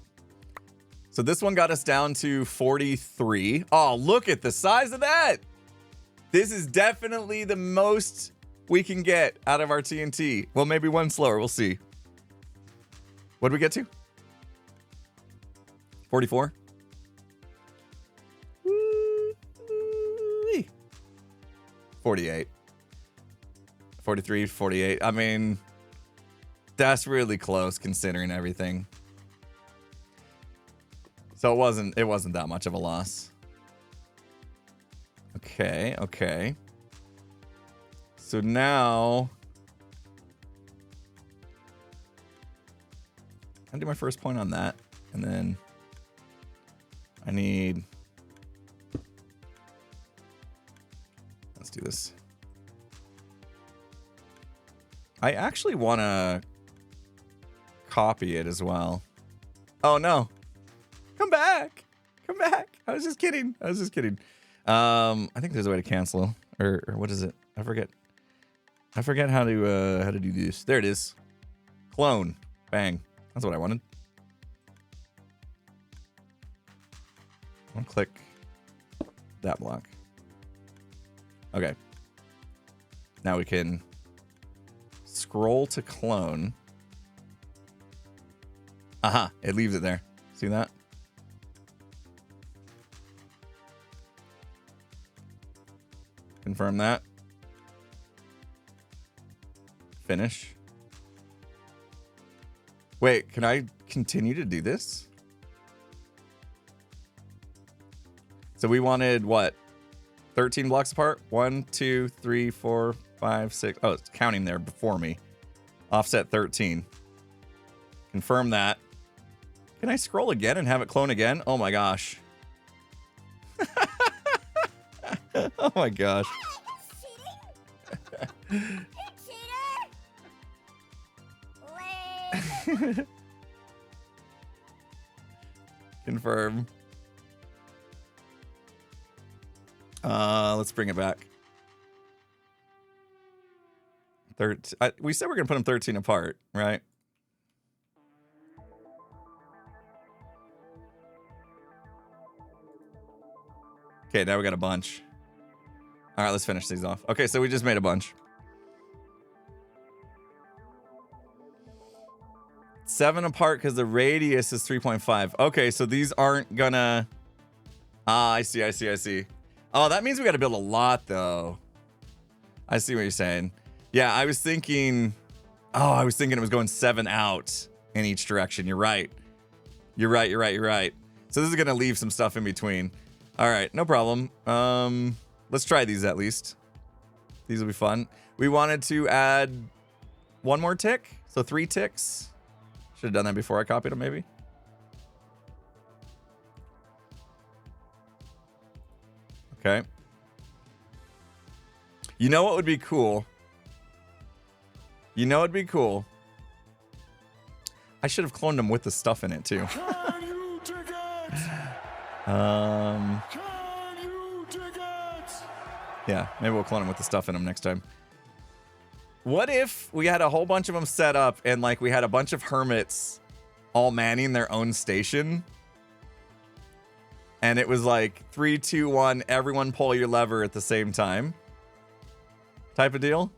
So this one got us down to 43. Oh, look at the size of that. This is definitely the most we can get out of our TNT. Well, maybe 1 slower. We'll see. What did we get to? 44? 48. 43, 48. I mean, that's really close considering everything. So it wasn't that much of a loss. Okay, okay. So now I'll do my first point on that, and then I need, let's do this. I actually want to copy it as well. Oh no. Come back. Come back. I was just kidding. I was just kidding. I think there's a way to cancel, or what is it? I forget. I forget how to do this. There it is. Clone. Bang. That's what I wanted. I'll click that block. Okay. Now we can scroll to clone. Aha, it leaves it there. See that? Confirm that. Finish. Wait, can I continue to do this? So we wanted what? 13 blocks apart? 1, 2, 3, 4, 5, 6. Oh, it's counting there before me. Offset 13. Confirm that. Can I scroll again and have it clone again? Oh my gosh. Oh my gosh. Confirm. Let's bring it back. We said we're gonna put them 13 apart, right? Okay, now we got a bunch. All right, let's finish these off. Okay, so we just made a bunch. 7 apart because the radius is 3.5. Okay, so these aren't gonna... Ah, I see, I see, I see. Oh, that means we gotta build a lot, though. I see what you're saying. Yeah, I was thinking... Oh, I was thinking it was going 7 out in each direction. You're right. You're right, you're right, you're right. So this is gonna leave some stuff in between. All right, no problem. Let's try these at least. These will be fun. We wanted to add 1 more tick, so 3 ticks. Should have done that before I copied them, maybe. Okay. You know what would be cool? You know what'd be cool? I should have cloned them with the stuff in it too. Can you dig it? Um, Can you dig it? yeah, maybe we'll clone them with the stuff in them next time. What if we had a whole bunch of them set up and like we had a bunch of hermits all manning their own station? And it was like 3, 2, 1, everyone pull your lever at the same time. Type of deal.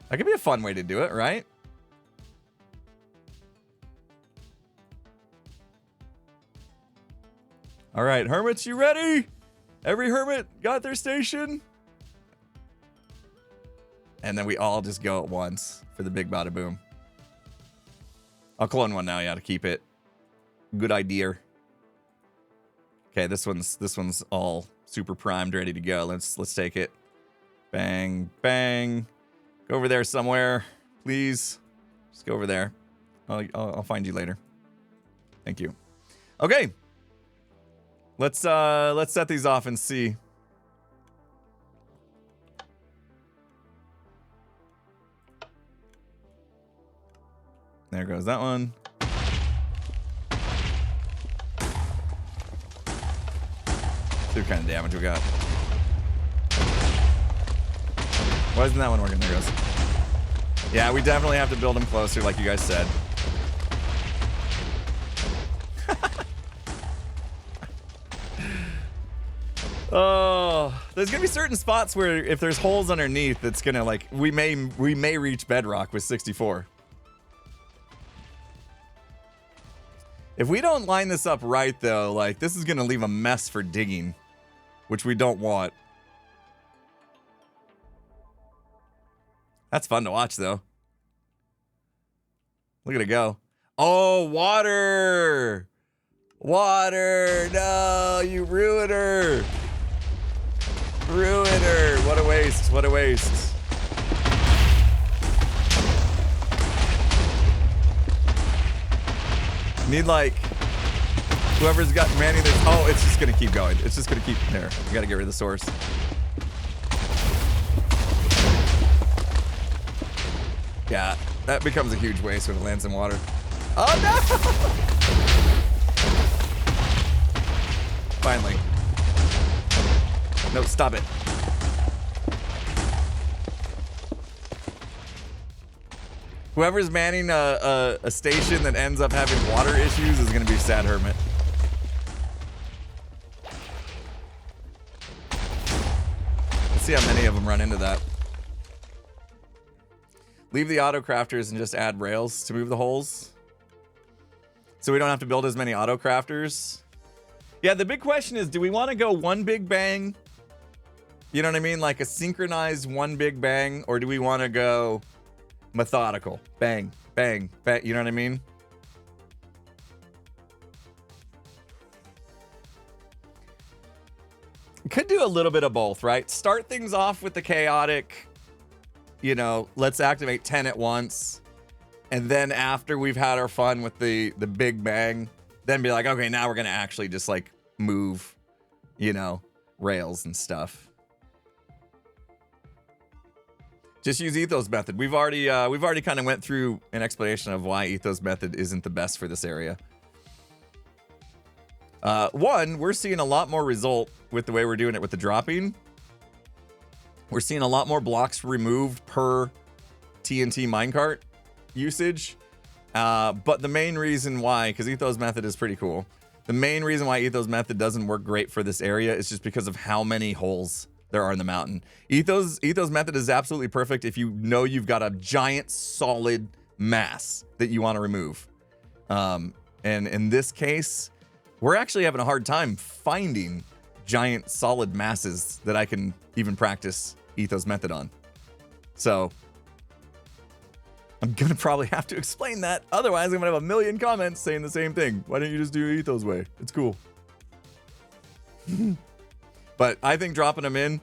That could be a fun way to do it, right? All right, hermits, you ready? Every hermit got their station? And then we all just go at once for the big bada boom. I'll clone one now, yeah, to keep it. Good idea. Okay, this one's all super primed, ready to go. Let's take it. Bang, bang. Go over there somewhere, please. Just go over there. I'll find you later. Thank you. Okay. Let's set these off and see. There goes that one. See what kind of damage we got. Why isn't that one working? There it goes. Yeah, we definitely have to build them closer, like you guys said. Oh, there's gonna be certain spots where if there's holes underneath, it's gonna like we may reach bedrock with 64. If we don't line this up right, though, like this is gonna leave a mess for digging, which we don't want. That's fun to watch, though. Look at it go. Oh, water! Water! No, you ruined her! Ruined her! What a waste, what a waste. Need like whoever's got manning this. Oh, it's just gonna keep going. It's just gonna keep there. You gotta get rid of the source. Yeah, that becomes a huge waste when it lands in water. Oh no! Finally. No, stop it. Whoever's manning a station that ends up having water issues is gonna be sad hermit. Let's see how many of them run into that. Leave the auto crafters and just add rails to move the holes. So we don't have to build as many auto crafters. Yeah, the big question is, do we want to go one big bang? You know what I mean? Like a synchronized one big bang, or do we want to go methodical? Bang, bang, bang. You know what I mean? Could do a little bit of both, right? Start things off with the chaotic, you know, let's activate 10 at once. And then after we've had our fun with the big bang, then be like, okay, now we're going to actually just like move, you know, rails and stuff. Just use Ethos method. We've already kind of went through an explanation of why Ethos method isn't the best for this area. One, we're seeing a lot more result with the way we're doing it with the dropping. We're seeing a lot more blocks removed per TNT minecart usage. But the main reason why, because Ethos method is pretty cool. The main reason why Ethos method doesn't work great for this area is just because of how many holes there are in the mountain. Ethos method is absolutely perfect if you know you've got a giant solid mass that you want to remove. And in this case, we're actually having a hard time finding giant solid masses that I can even practice Ethos method on. So I'm gonna probably have to explain that. Otherwise, I'm gonna have a million comments saying the same thing. Why don't you just do Ethos way? It's cool. But I think dropping them in,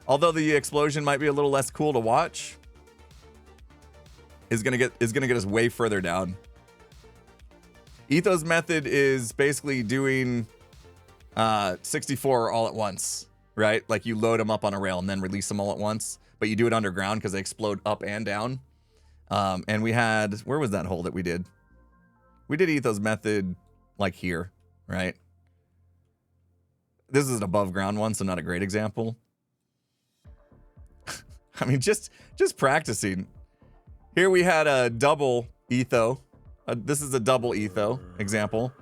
although the explosion might be a little less cool to watch, is gonna get us way further down. Ethos method is basically doing 64 all at once, right? Like you load them up on a rail and then release them all at once, but you do it underground because they explode up and down. And we had, where was that hole that we did? We did Ethos method like here, right? This is an above ground one, so not a great example. I mean, just practicing. Here we had a double etho. This is a double etho example.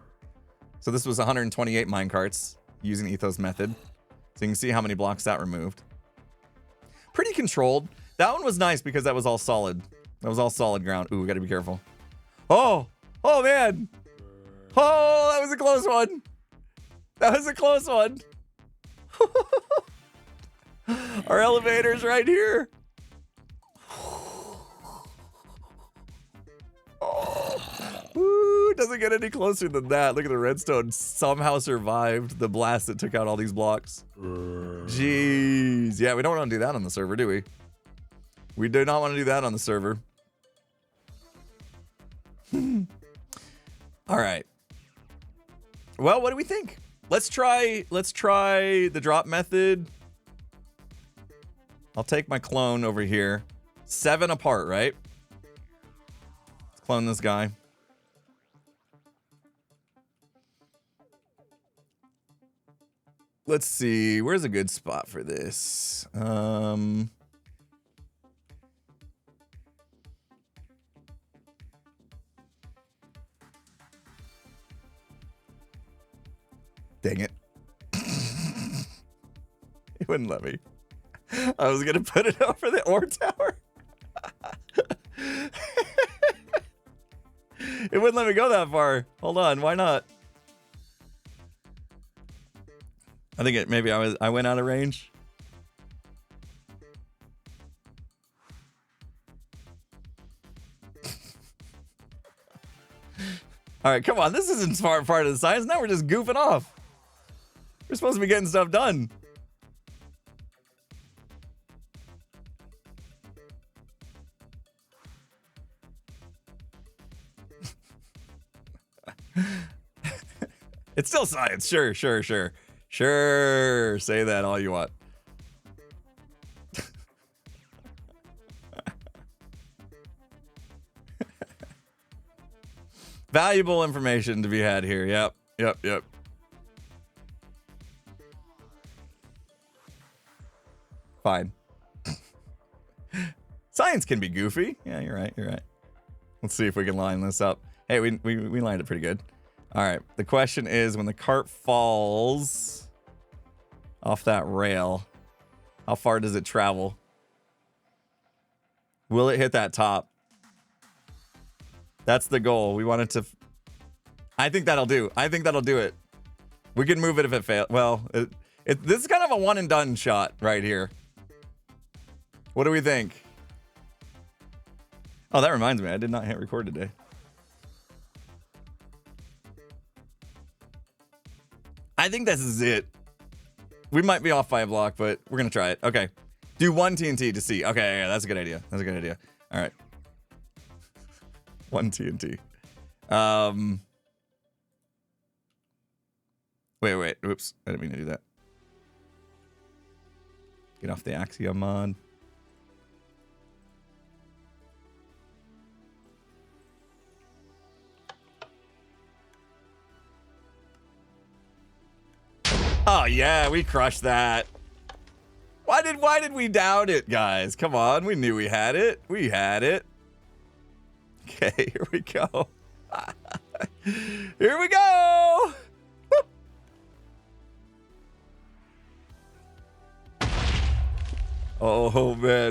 So this was 128 minecarts using Ethos method. So you can see how many blocks that removed. Pretty controlled. That one was nice because that was all solid. That was all solid ground. Ooh, we gotta be careful. Oh man. Oh, that was a close one. That was a close one. Our elevator's right here. Ooh, doesn't get any closer than that. Look at the redstone somehow survived the blast that took out all these blocks. Jeez. Yeah, we don't want to do that on the server, do we? We do not want to do that on the server. All right. Well, what do we think? Let's try the drop method. I'll take my clone over here. 7 apart, right? Let's clone this guy. Let's see. Where's a good spot for this? Dang it. It wouldn't let me. I was gonna put it over the ore tower. It wouldn't let me go that far. Hold on, why not? I think maybe I went out of range. All right, come on. This isn't part of the science. Now we're just goofing off. We're supposed to be getting stuff done. It's still science. Sure. Sure. Say that all you want. Valuable information to be had here. Yep. Fine. Science can be goofy. Yeah, you're right. Let's see if we can line this up. Hey, we lined it pretty good. All right. The question is, when the cart falls off that rail, how far does it travel? Will it hit that top? That's the goal. We want it to... I think that'll do. it. We can move it if it fails. Well, this is kind of a one and done shot right here. What do we think? Oh, that reminds me. I did not hit record today. I think this is it. We might be off by a block, but we're going to try it. Okay. Do 1 TNT to see. Okay, yeah, that's a good idea. All right. 1 TNT. Wait. Oops. I didn't mean to do that. Get off the Axiom mod. Oh yeah, we crushed that. Why did we doubt it, guys? Come on, we knew we had it. Okay, here we go. Here we go. Whoop. Oh man.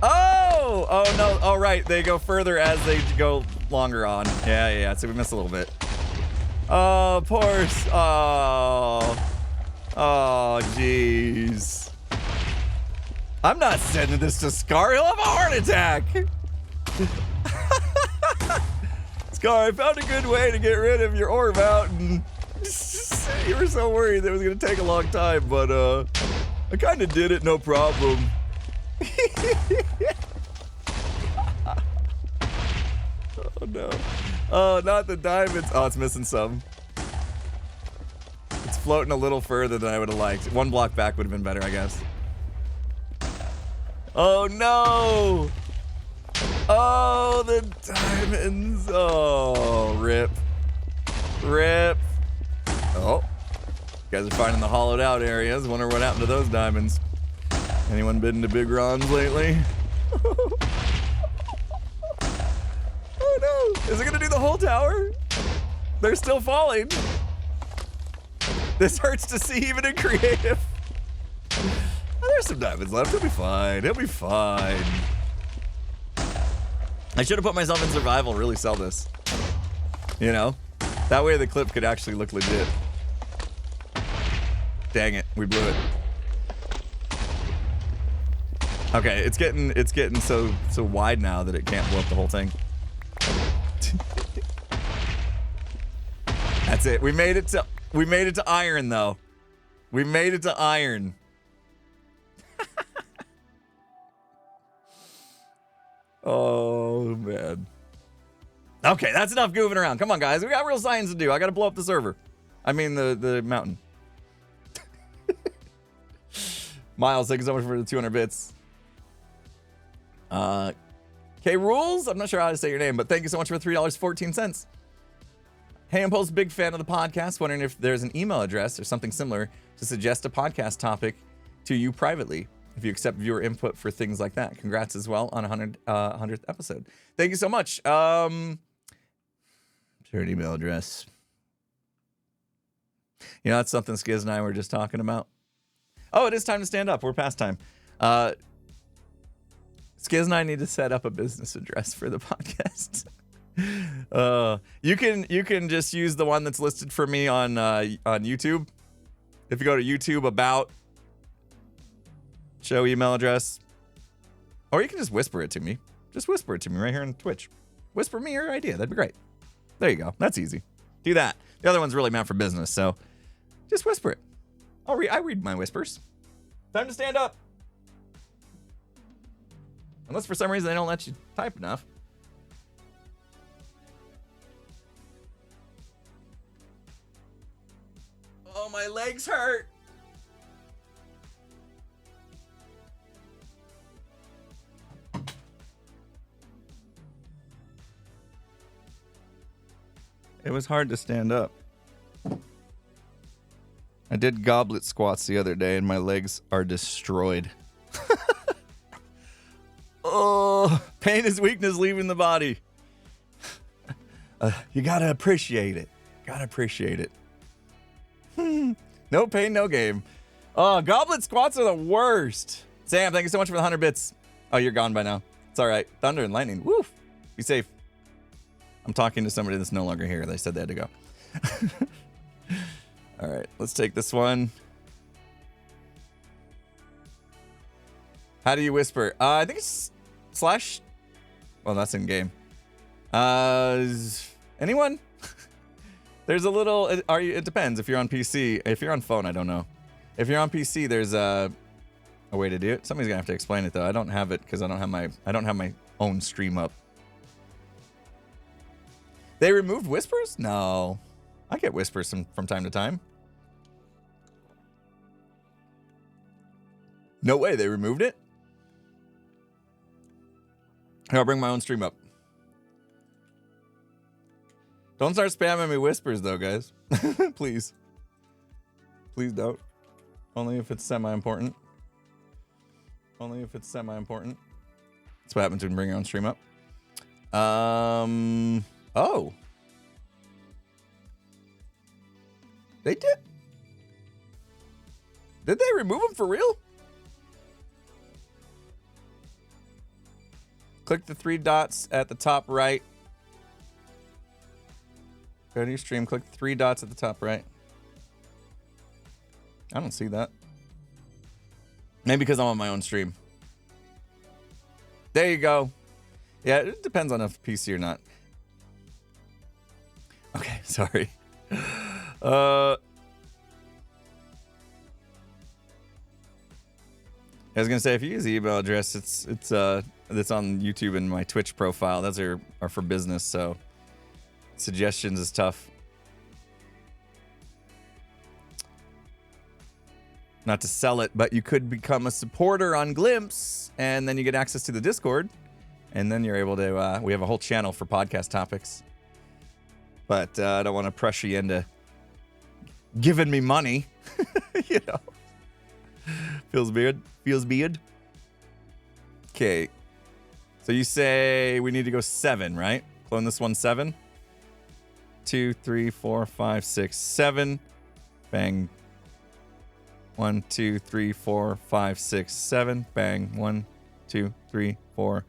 Oh no. Oh right, they go further as they go longer on. Yeah. So we missed a little bit. Oh, Porce. Oh, jeez. I'm not sending this to Scar. He'll have a heart attack. Scar, I found a good way to get rid of your orb out, and you were so worried that it was going to take a long time, but I kind of did it, no problem. Oh, no. Oh, not the diamonds. Oh, it's missing some. It's floating a little further than I would have liked. 1 block back would have been better, I guess. Oh, no. Oh, Oh, the diamonds. Oh, rip. Rip. Oh. You guys are finding the hollowed out areas. Wonder what happened to those diamonds. Anyone been to Big Ron's lately? Oh no. Is it gonna do the whole tower? They're still falling. This hurts to see even in creative. Oh, there's some diamonds left. He'll be fine. He'll be fine. I should have put myself in survival, really sell this. You know? That way the clip could actually look legit. Dang it, we blew it. Okay, it's getting so wide now that it can't blow up the whole thing. That's it. We made it to iron though. We made it to iron. Oh man. Okay, that's enough goofing around. Come on guys, we got real science to do. I gotta blow up the server. I mean the mountain. Miles, thank you so much for the 200 bits. K Rules, I'm not sure how to say your name, but thank you so much for $3.14. Hey, I'm Post, big fan of the podcast. Wondering if there's an email address or something similar to suggest a podcast topic to you privately, if you accept viewer input for things like that. Congrats as well on 100th episode. Thank you so much. Is there an email address? You know, that's something Skiz and I were just talking about. Oh, it is time to stand up. We're past time. Skiz and I need to set up a business address for the podcast. You can just use the one that's listed for me on YouTube. If you go to YouTube about show email address, or you can just whisper it to me. Just whisper it to me right here on Twitch. Whisper me your idea. That'd be great. There you go. That's easy. Do that. The other one's really meant for business, so just whisper it. I read my whispers. Time to stand up. Unless for some reason they don't let you type enough. Oh, my legs hurt. It was hard to stand up. I did goblet squats the other day and my legs are destroyed. Oh, pain is weakness leaving the body. You gotta appreciate it. Gotta appreciate it. No pain, no game. Oh, goblet squats are the worst. Sam, thank you so much for the 100 bits. Oh, you're gone by now. It's all right. Thunder and lightning. Woof. Be safe. I'm talking to somebody that's no longer here. They said they had to go. All right, let's take this one. How do you whisper? I think it's slash. Well, that's in game. Anyone? There's a little. It depends if you're on PC. If you're on phone, I don't know. If you're on PC, there's a way to do it. Somebody's gonna have to explain it though. I don't have it because I don't have my own stream up. They removed whispers? No, I get whispers from time to time. No way, they removed it? Here, I'll bring my own stream up. Don't start spamming me whispers though, guys. Please. Please don't. Only if it's semi-important. Only if it's semi-important. That's what happens when you bring your own stream up. Oh. They did? Did they remove them for real? Click the 3 dots at the top right. Go to your stream, click the 3 dots at the top right. I don't see that. Maybe because I'm on my own stream. There you go. Yeah, it depends on if PC or not. Okay, sorry. I was gonna say if you use the email address, it's on YouTube and my Twitch profile. Those are for business, so suggestions is tough. Not to sell it, but you could become a supporter on Glimpse, and then you get access to the Discord, And then you're able to, we have a whole channel for podcast topics. But I don't want to pressure you into giving me money. You know. Feels weird. Feels weird. Okay. So you say we need to go 7, right? Clone this one 7. 2, 3, 4, 5, 6, 7. Bang. 1, 2, 3, 4, 5, 6, 7. Bang. 1, 2, 3, 4,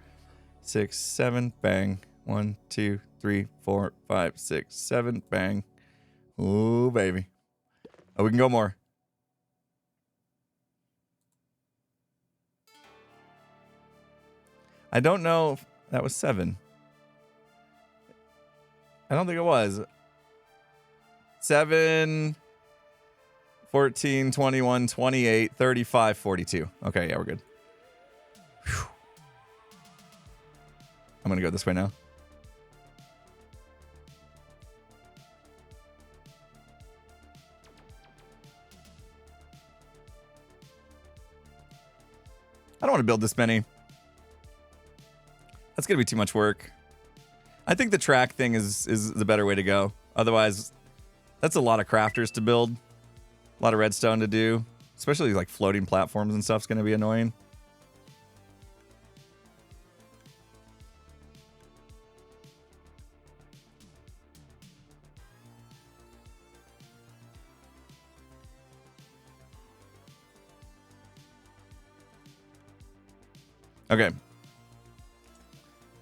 6, 7. Bang. 1, 2, 3, 4, 5, 6, 7. Bang. Ooh, baby. Oh, we can go more. I don't know if that was 7. I don't think it was. 7, 14, 21, 28, 35, 42. Okay, yeah, we're good. Whew. I'm going to go this way now. I don't want to build this many. That's going to be too much work. I think the track thing is the better way to go. Otherwise, that's a lot of crafters to build. A lot of redstone to do. Especially like floating platforms and stuff's going to be annoying. Okay.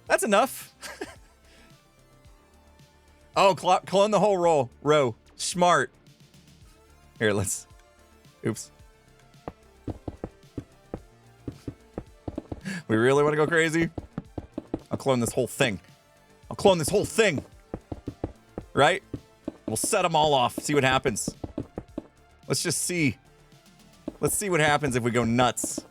That's enough. Oh, clone the whole row. Smart. Here, let's... Oops. We really want to go crazy? I'll clone this whole thing. I'll clone this whole thing. Right? We'll set them all off. See what happens. Let's just see. Let's see what happens if we go nuts.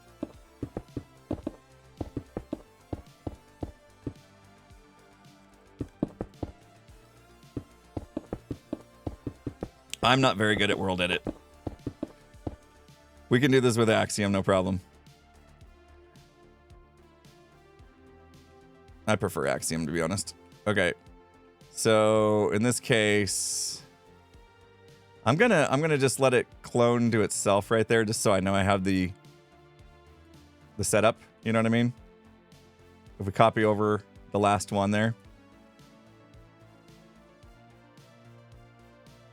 I'm not very good at world edit. We can do this with Axiom, no problem. I prefer Axiom, to be honest. Okay. So, in this case, I'm gonna just let it clone to itself right there, just so I know I have the setup. You know what I mean? If we copy over the last one there.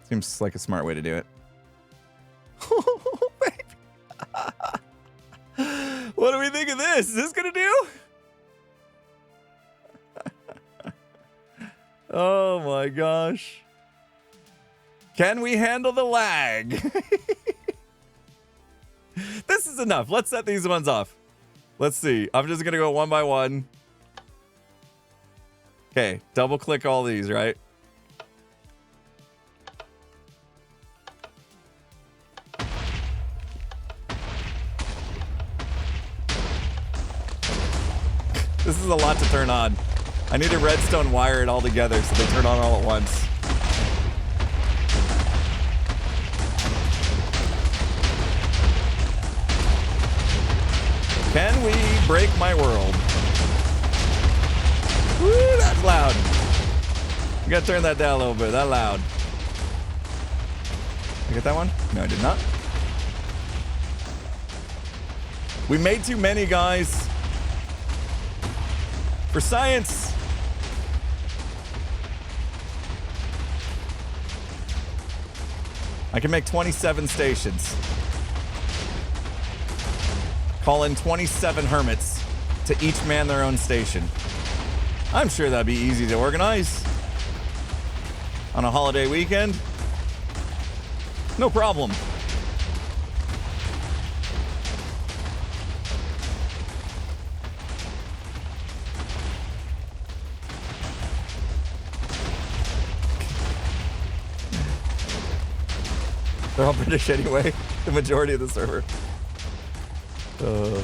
Seems like a smart way to do it. Oh, baby. What do we think of this? Is this gonna do? Oh my gosh. Can we handle the lag? This is enough. Let's set these ones off. Let's see. I'm just gonna go one by one. Okay, double click all these, right? This is a lot to turn on. I need to redstone wire it all together so they turn on all at once. Can we break my world? Woo, that's loud. You gotta turn that down a little bit. That loud. You get that one? No, I did not. We made too many, guys. For science. I can make 27 stations. Call in 27 hermits to each man their own station. I'm sure that'd be easy to organize. On a holiday weekend. No problem. They're all British anyway, the majority of the server. I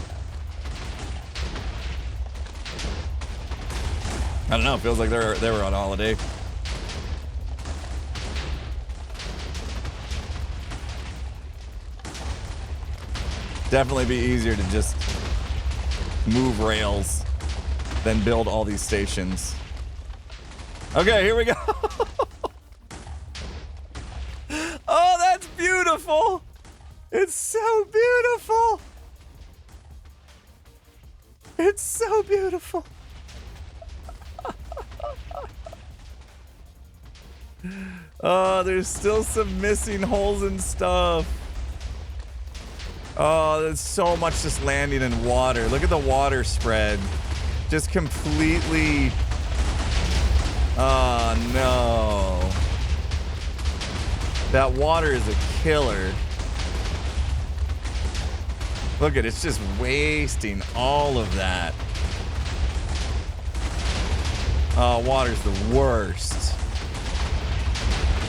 don't know, it feels like they were on holiday. Definitely be easier to just move rails then build all these stations. Okay, here we go. Oh, that's beautiful. It's so beautiful. It's so beautiful. Oh, there's still some missing holes and stuff. Oh, there's so much just landing in water. Look at the water spread. Just completely... Oh, no. That water is a killer. Look at it, it's just wasting all of that. Oh, water's the worst.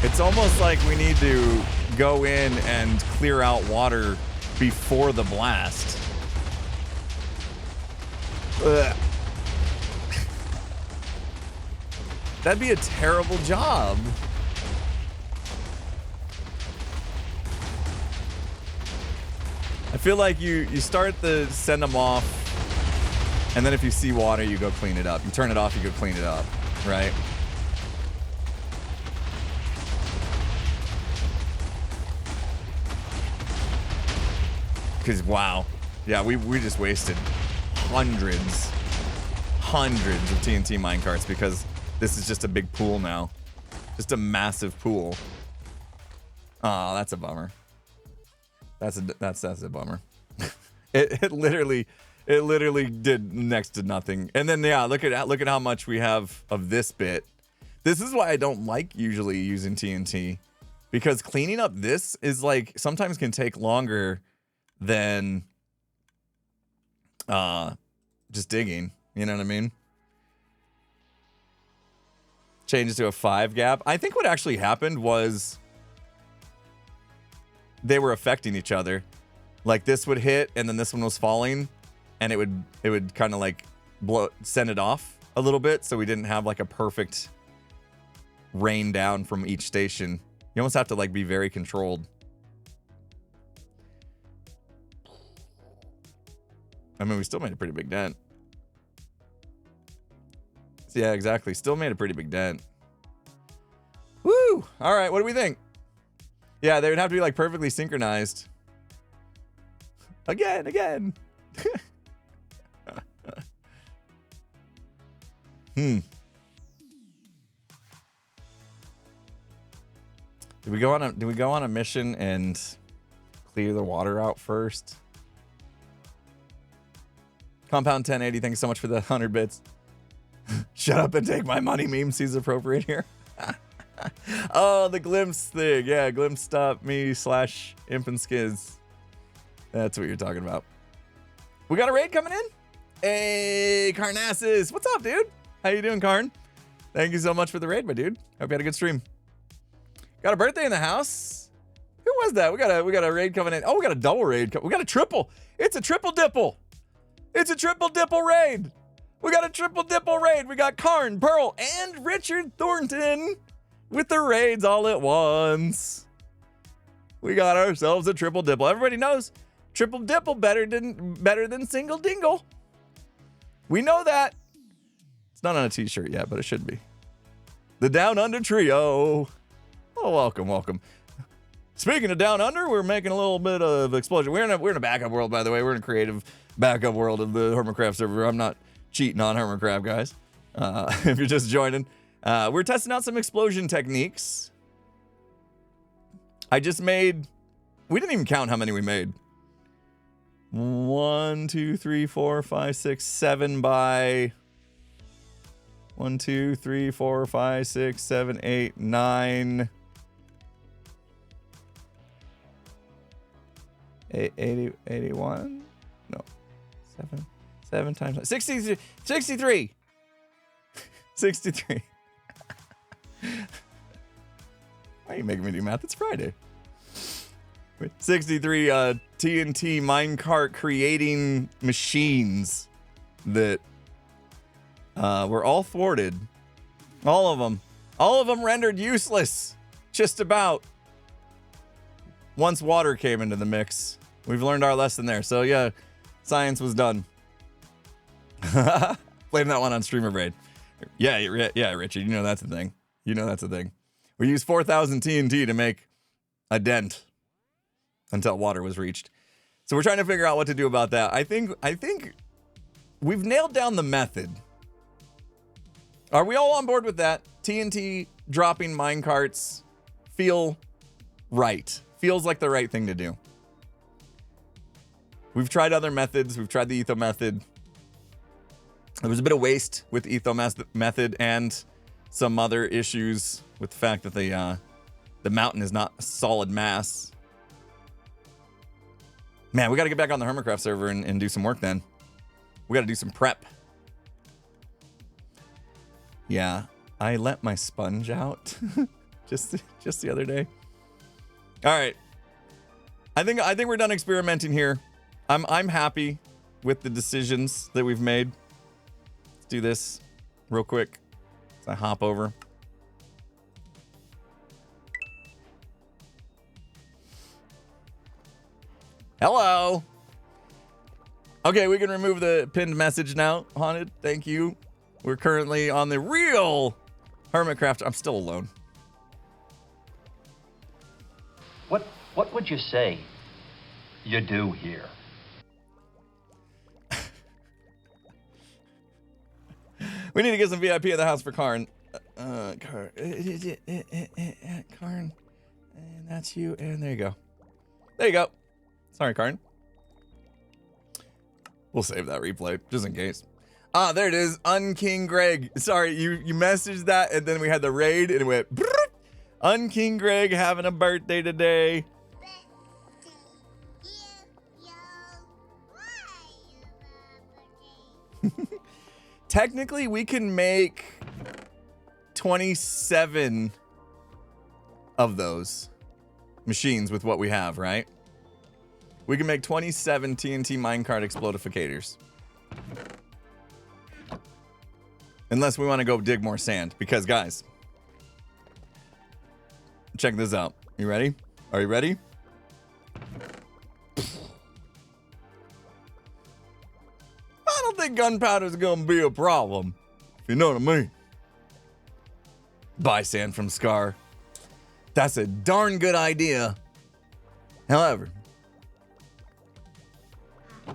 It's almost like we need to go in and clear out water before the blast. Ugh. That'd be a terrible job. I feel like you start to send them off, and then if you see water, you go clean it up. You turn it off, you go clean it up, right? Because, wow. Yeah, we just wasted hundreds of TNT minecarts because this is just a big pool now. Just a massive pool. Oh, that's a bummer. That's a bummer. it literally did next to nothing. And then yeah, look at how much we have of this bit. This is why I don't like usually using TNT, because cleaning up this is like sometimes can take longer than just digging. You know what I mean? Changes to a 5 gap. I think what actually happened was they were affecting each other. Like this would hit and then this one was falling, and it would kind of like send it off a little bit, so we didn't have like a perfect rain down from each station. You almost have to like be very controlled. I mean, we still made a pretty big dent. Yeah, exactly. Still made a pretty big dent. Woo! All right, what do we think? Yeah, they would have to be like perfectly synchronized. Again. Did we go on a mission and clear the water out first? Compound 1080, thank you so much for the 100 bits. Shut up and take my money meme seems appropriate here. Oh, the glimpse thing. Yeah, glimpse stop me / imp and skiz. That's what you're talking about. We got a raid coming in. Hey, Carnassus. What's up, dude? How you doing, Karn? Thank you so much for the raid, my dude. Hope you had a good stream. Got a birthday in the house. Who was that? We got a raid coming in. Oh, we got a double raid. We got a triple. It's a triple dipple. It's a triple dipple raid. We got a triple dipple raid. We got Karn, Pearl, and Richard Thornton with the raids all at once. We got ourselves a triple dipple. Everybody knows triple dipple better than single dingle. We know that. It's not on a t-shirt yet, but it should be. The Down Under Trio. Oh, welcome. Speaking of Down Under, we're making a little bit of explosion. We're in a backup world, by the way. We're in a creative backup world of the Hermitcraft server. I'm not cheating on Hermitcraft, guys. If you're just joining, we're testing out some explosion techniques. We didn't even count how many we made. 1, 2, 3, 4, 5, 6, 7 by 1, 2, 3, 4, 5, 6, 7, 8, 9. 81? No. 7 times 9. 63. 63. Why are you making me do math? It's Friday. 63 TNT minecart creating machines that were all thwarted. All of them rendered useless. Just about. Once water came into the mix. We've learned our lesson there. So yeah, science was done. Blame that one on Streamer Braid. Yeah, Richard. You know that's the thing. We used 4,000 TNT to make a dent until water was reached. So we're trying to figure out what to do about that. I think we've nailed down the method. Are we all on board with that? TNT dropping minecarts feel right. Feels like the right thing to do. We've tried other methods. We've tried the etho method. There was a bit of waste with the etho method and some other issues with the fact that the mountain is not a solid mass. Man, we got to get back on the Hermitcraft server and do some work then. We got to do some prep. Yeah, I let my sponge out just the other day. All right. I think we're done experimenting here. I'm happy with the decisions that we've made. Let's do this real quick as I hop over. Hello. Okay, we can remove the pinned message now, Haunted. Thank you. We're currently on the real Hermitcraft. I'm still alone. What would you say you do here? We need to get some VIP at the house for Karn. Karn. And that's you. And there you go. There you go. Sorry, Karn. We'll save that replay, just in case. Ah, there it is. Unking Greg. Sorry, you messaged that, and then we had the raid, and it went... Brrr. Unking Greg having a birthday today. Technically, we can make 27 of those machines with what we have, right? We can make 27 TNT minecart explodificators. Unless we want to go dig more sand. Because, guys, check this out. You ready? Are you ready? I don't think gunpowder's gonna be a problem. If you know what I mean. Buy sand from Scar. That's a darn good idea. However,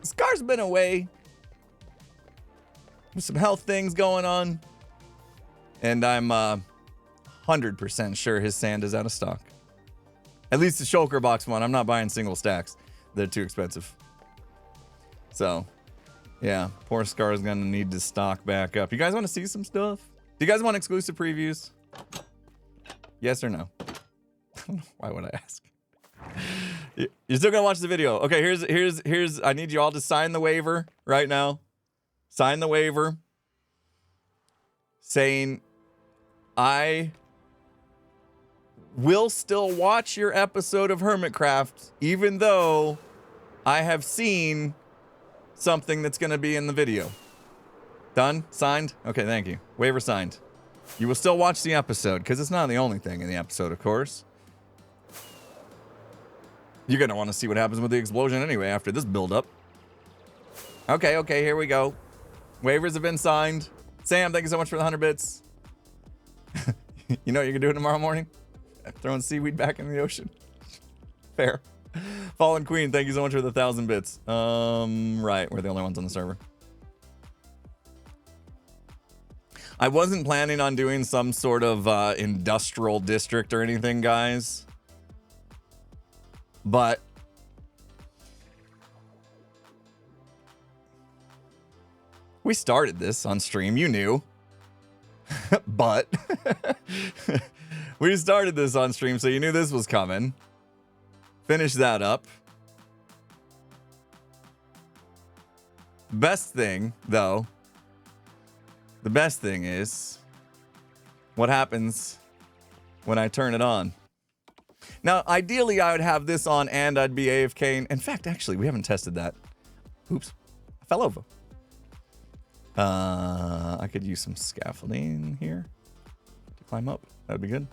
Scar's been away with some health things going on, and I'm 100% sure his sand is out of stock. At least the shulker box one. I'm not buying single stacks. They're too expensive. So, yeah, poor Scar's gonna need to stock back up. You guys want to see some stuff? Do you guys want exclusive previews? Yes or no? Why would I ask? You're still gonna watch the video. Okay, here's I need you all to sign the waiver right now. Sign the waiver saying I will still watch your episode of Hermitcraft even though I have seen something that's gonna be in the video. Done? Signed? Okay, thank you. Waiver signed. You will still watch the episode because it's not the only thing in the episode, of course. You're going to want to see what happens with the explosion anyway after this build-up. Okay, here we go. Waivers have been signed. Sam, thank you so much for the 100 bits. You know what you can do tomorrow morning? Throwing seaweed back in the ocean. Fair. Fallen Queen, thank you so much for the 1,000 bits. Right, we're the only ones on the server. I wasn't planning on doing some sort of industrial district or anything, guys. But we started this on stream, you knew. But we started this on stream, so you knew this was coming. Finish that up. Best thing, though, the best thing is what happens when I turn it on. Now, ideally, I would have this on and I'd be AFK. In fact, actually, we haven't tested that. Oops. I fell over. I could use some scaffolding here to climb up. That'd be good.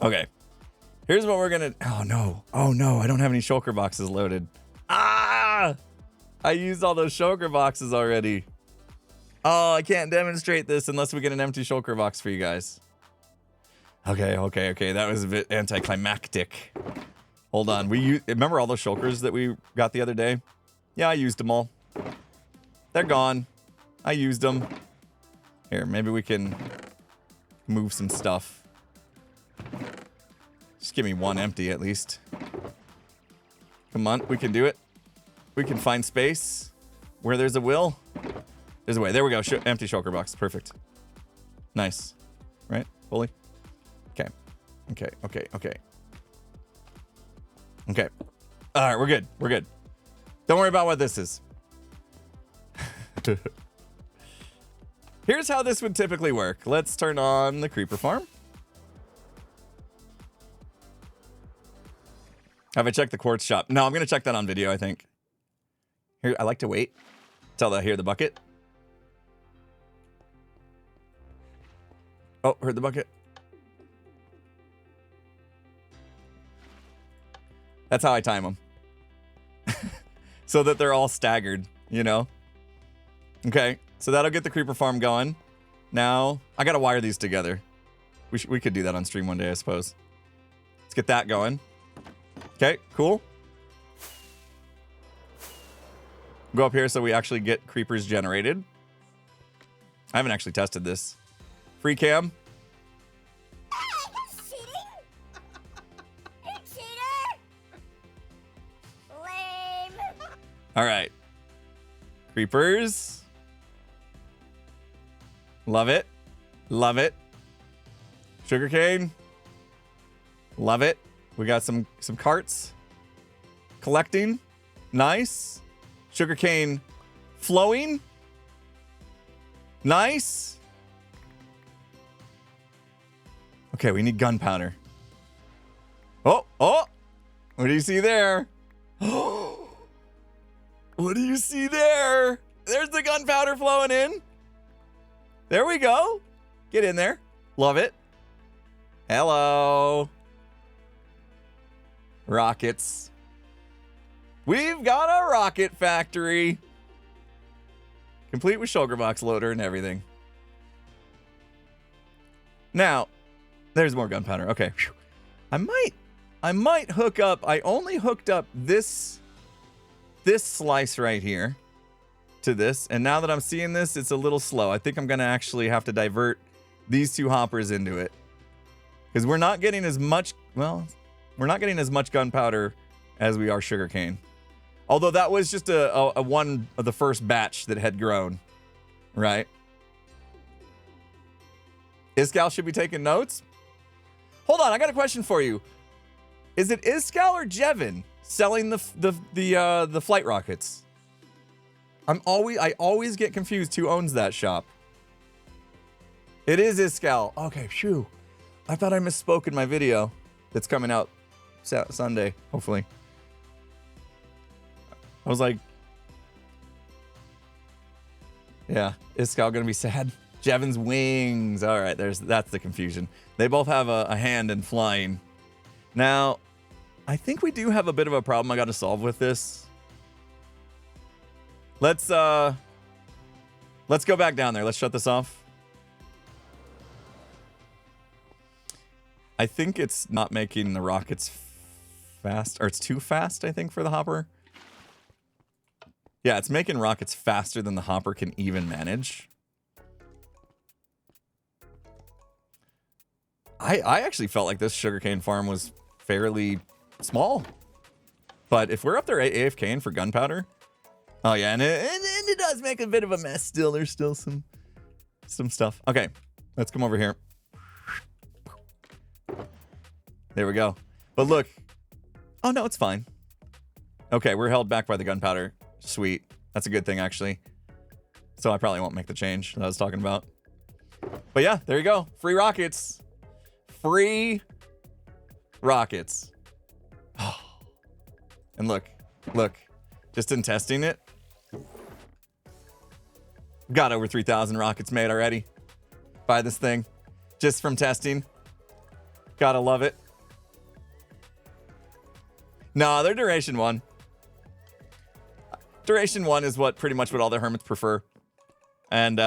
Okay. Here's what we're gonna... Oh, no. Oh, no. I don't have any shulker boxes loaded. Ah! I used all those shulker boxes already. Oh, I can't demonstrate this unless we get an empty shulker box for you guys. Okay. That was a bit anticlimactic. Hold on. Remember all those shulkers that we got the other day? Yeah, I used them all. They're gone. I used them. Here, maybe we can move some stuff. Just give me one empty at least. Come on, we can do it. We can find space where there's a will. There's a way. There we go. Empty shulker box. Perfect. Nice. Right? Fully? Okay. Okay. All right, we're good. We're good. Don't worry about what this is. Here's how this would typically work. Let's turn on the creeper farm. Have I checked the quartz shop? No, I'm going to check that on video, I think. Here, I like to wait till I hear the bucket. Oh, heard the bucket. That's how I time them. So that they're all staggered, you know? Okay, so that'll get the creeper farm going. Now, I gotta wire these together. We could do that on stream one day, I suppose. Let's get that going. Okay, cool. Go up here so we actually get creepers generated. I haven't actually tested this. Free cam. All right. Creepers. Love it. Love it. Sugarcane. Love it. We got some carts. Collecting. Nice. Sugarcane flowing. Nice. Okay, we need gunpowder. Oh. What do you see there? What do you see there? There's the gunpowder flowing in. There we go. Get in there. Love it. Hello. Rockets. We've got a rocket factory. Complete with shulker box loader and everything. Now, there's more gunpowder. Okay. Whew. I might hook up. I only hooked up this slice right here to this, and now that I'm seeing this, it's a little slow. I think I'm gonna actually have to divert these two hoppers into it, because we're not getting as much gunpowder as we are sugarcane. Although that was just a one of the first batch that had grown, right? Iskal should be taking notes. Hold on, I got a question for you. Is it Iskal or Jevin selling the flight rockets? I always get confused who owns that shop. It is Iskal. Okay, phew. I thought I misspoke in my video that's coming out Sunday, hopefully. I was like, yeah, Iskal gonna be sad. Jevin's wings. All right, that's the confusion. They both have a hand in flying. Now, I think we do have a bit of a problem I got to solve with this. Let's go back down there. Let's shut this off. I think it's not making the rockets fast, or it's too fast, I think, for the hopper. Yeah, it's making rockets faster than the hopper can even manage. I actually felt like this sugarcane farm was fairly small. But if we're up there AFKing for gunpowder... Oh yeah, and it does make a bit of a mess still. There's still some stuff. Okay, let's come over here. There we go. But look. Oh no, it's fine. Okay, we're held back by the gunpowder. Sweet. That's a good thing, actually. So I probably won't make the change that I was talking about. But yeah, there you go. Free rockets. Free rockets. And look. Just in testing it. Got over 3,000 rockets made already. By this thing. Just from testing. Gotta love it. Nah, they're duration 1. Duration 1 is pretty much what all the hermits prefer. And,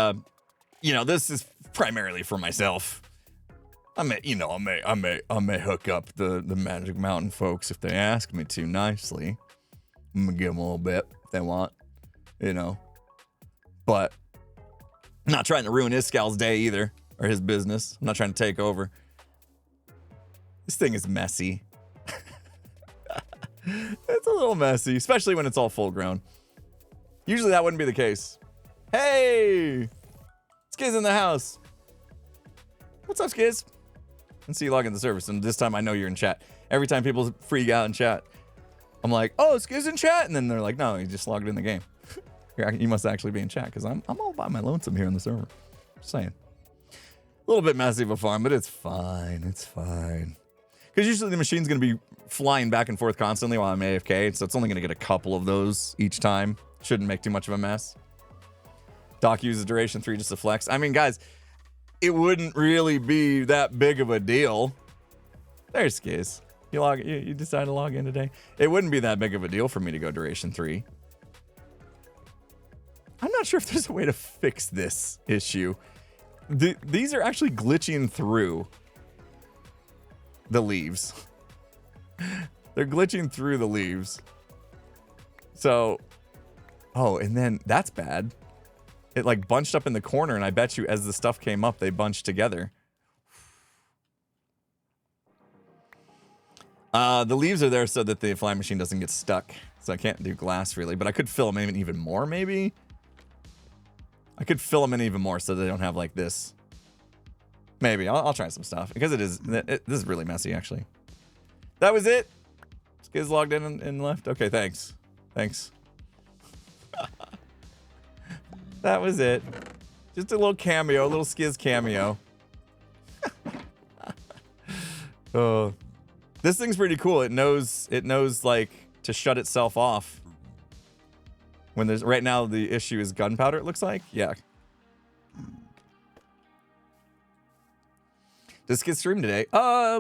you know, this is primarily for myself. I may hook up the Magic Mountain folks if they ask me to nicely. I'm gonna give them a little bit if they want, you know. But I'm not trying to ruin Iscal's day either, or his business. I'm not trying to take over. This thing is messy. It's a little messy, especially when it's all full grown. Usually that wouldn't be the case. Hey! Skiz in the house. What's up, Skiz? Let's see you log in the service, and this time I know you're in chat. Every time people freak out in chat, I'm like, oh, Skiz in chat? And then they're like, no, you just logged in the game. You must actually be in chat, because I'm all by my lonesome here on the server. Just saying. A little bit messy of a farm, but it's fine. It's fine. Because usually the machine's going to be flying back and forth constantly while I'm AFK, so it's only going to get a couple of those each time. Shouldn't make too much of a mess. Doc uses duration 3 just to flex. I mean, guys, it wouldn't really be that big of a deal. There's Skiz. You decided to log in today. It wouldn't be that big of a deal for me to go duration 3. I'm not sure if there's a way to fix this issue. These are actually glitching through the leaves. They're glitching through the leaves. So, oh, and then that's bad. It like bunched up in the corner, and I bet you as the stuff came up, they bunched together. The leaves are there so that the flying machine doesn't get stuck. So I can't do glass really, but I could fill them in even more maybe. I could fill them in even more so they don't have like this. Maybe. I'll try some stuff because this is really messy actually. That was it. Skiz logged in and left. Okay, thanks. Thanks. That was it. Just a little cameo, a little Skiz cameo. Oh, this thing's pretty cool. It knows like to shut itself off. When there's right now the issue is gunpowder, it looks like. Yeah. Does Skiz stream today? I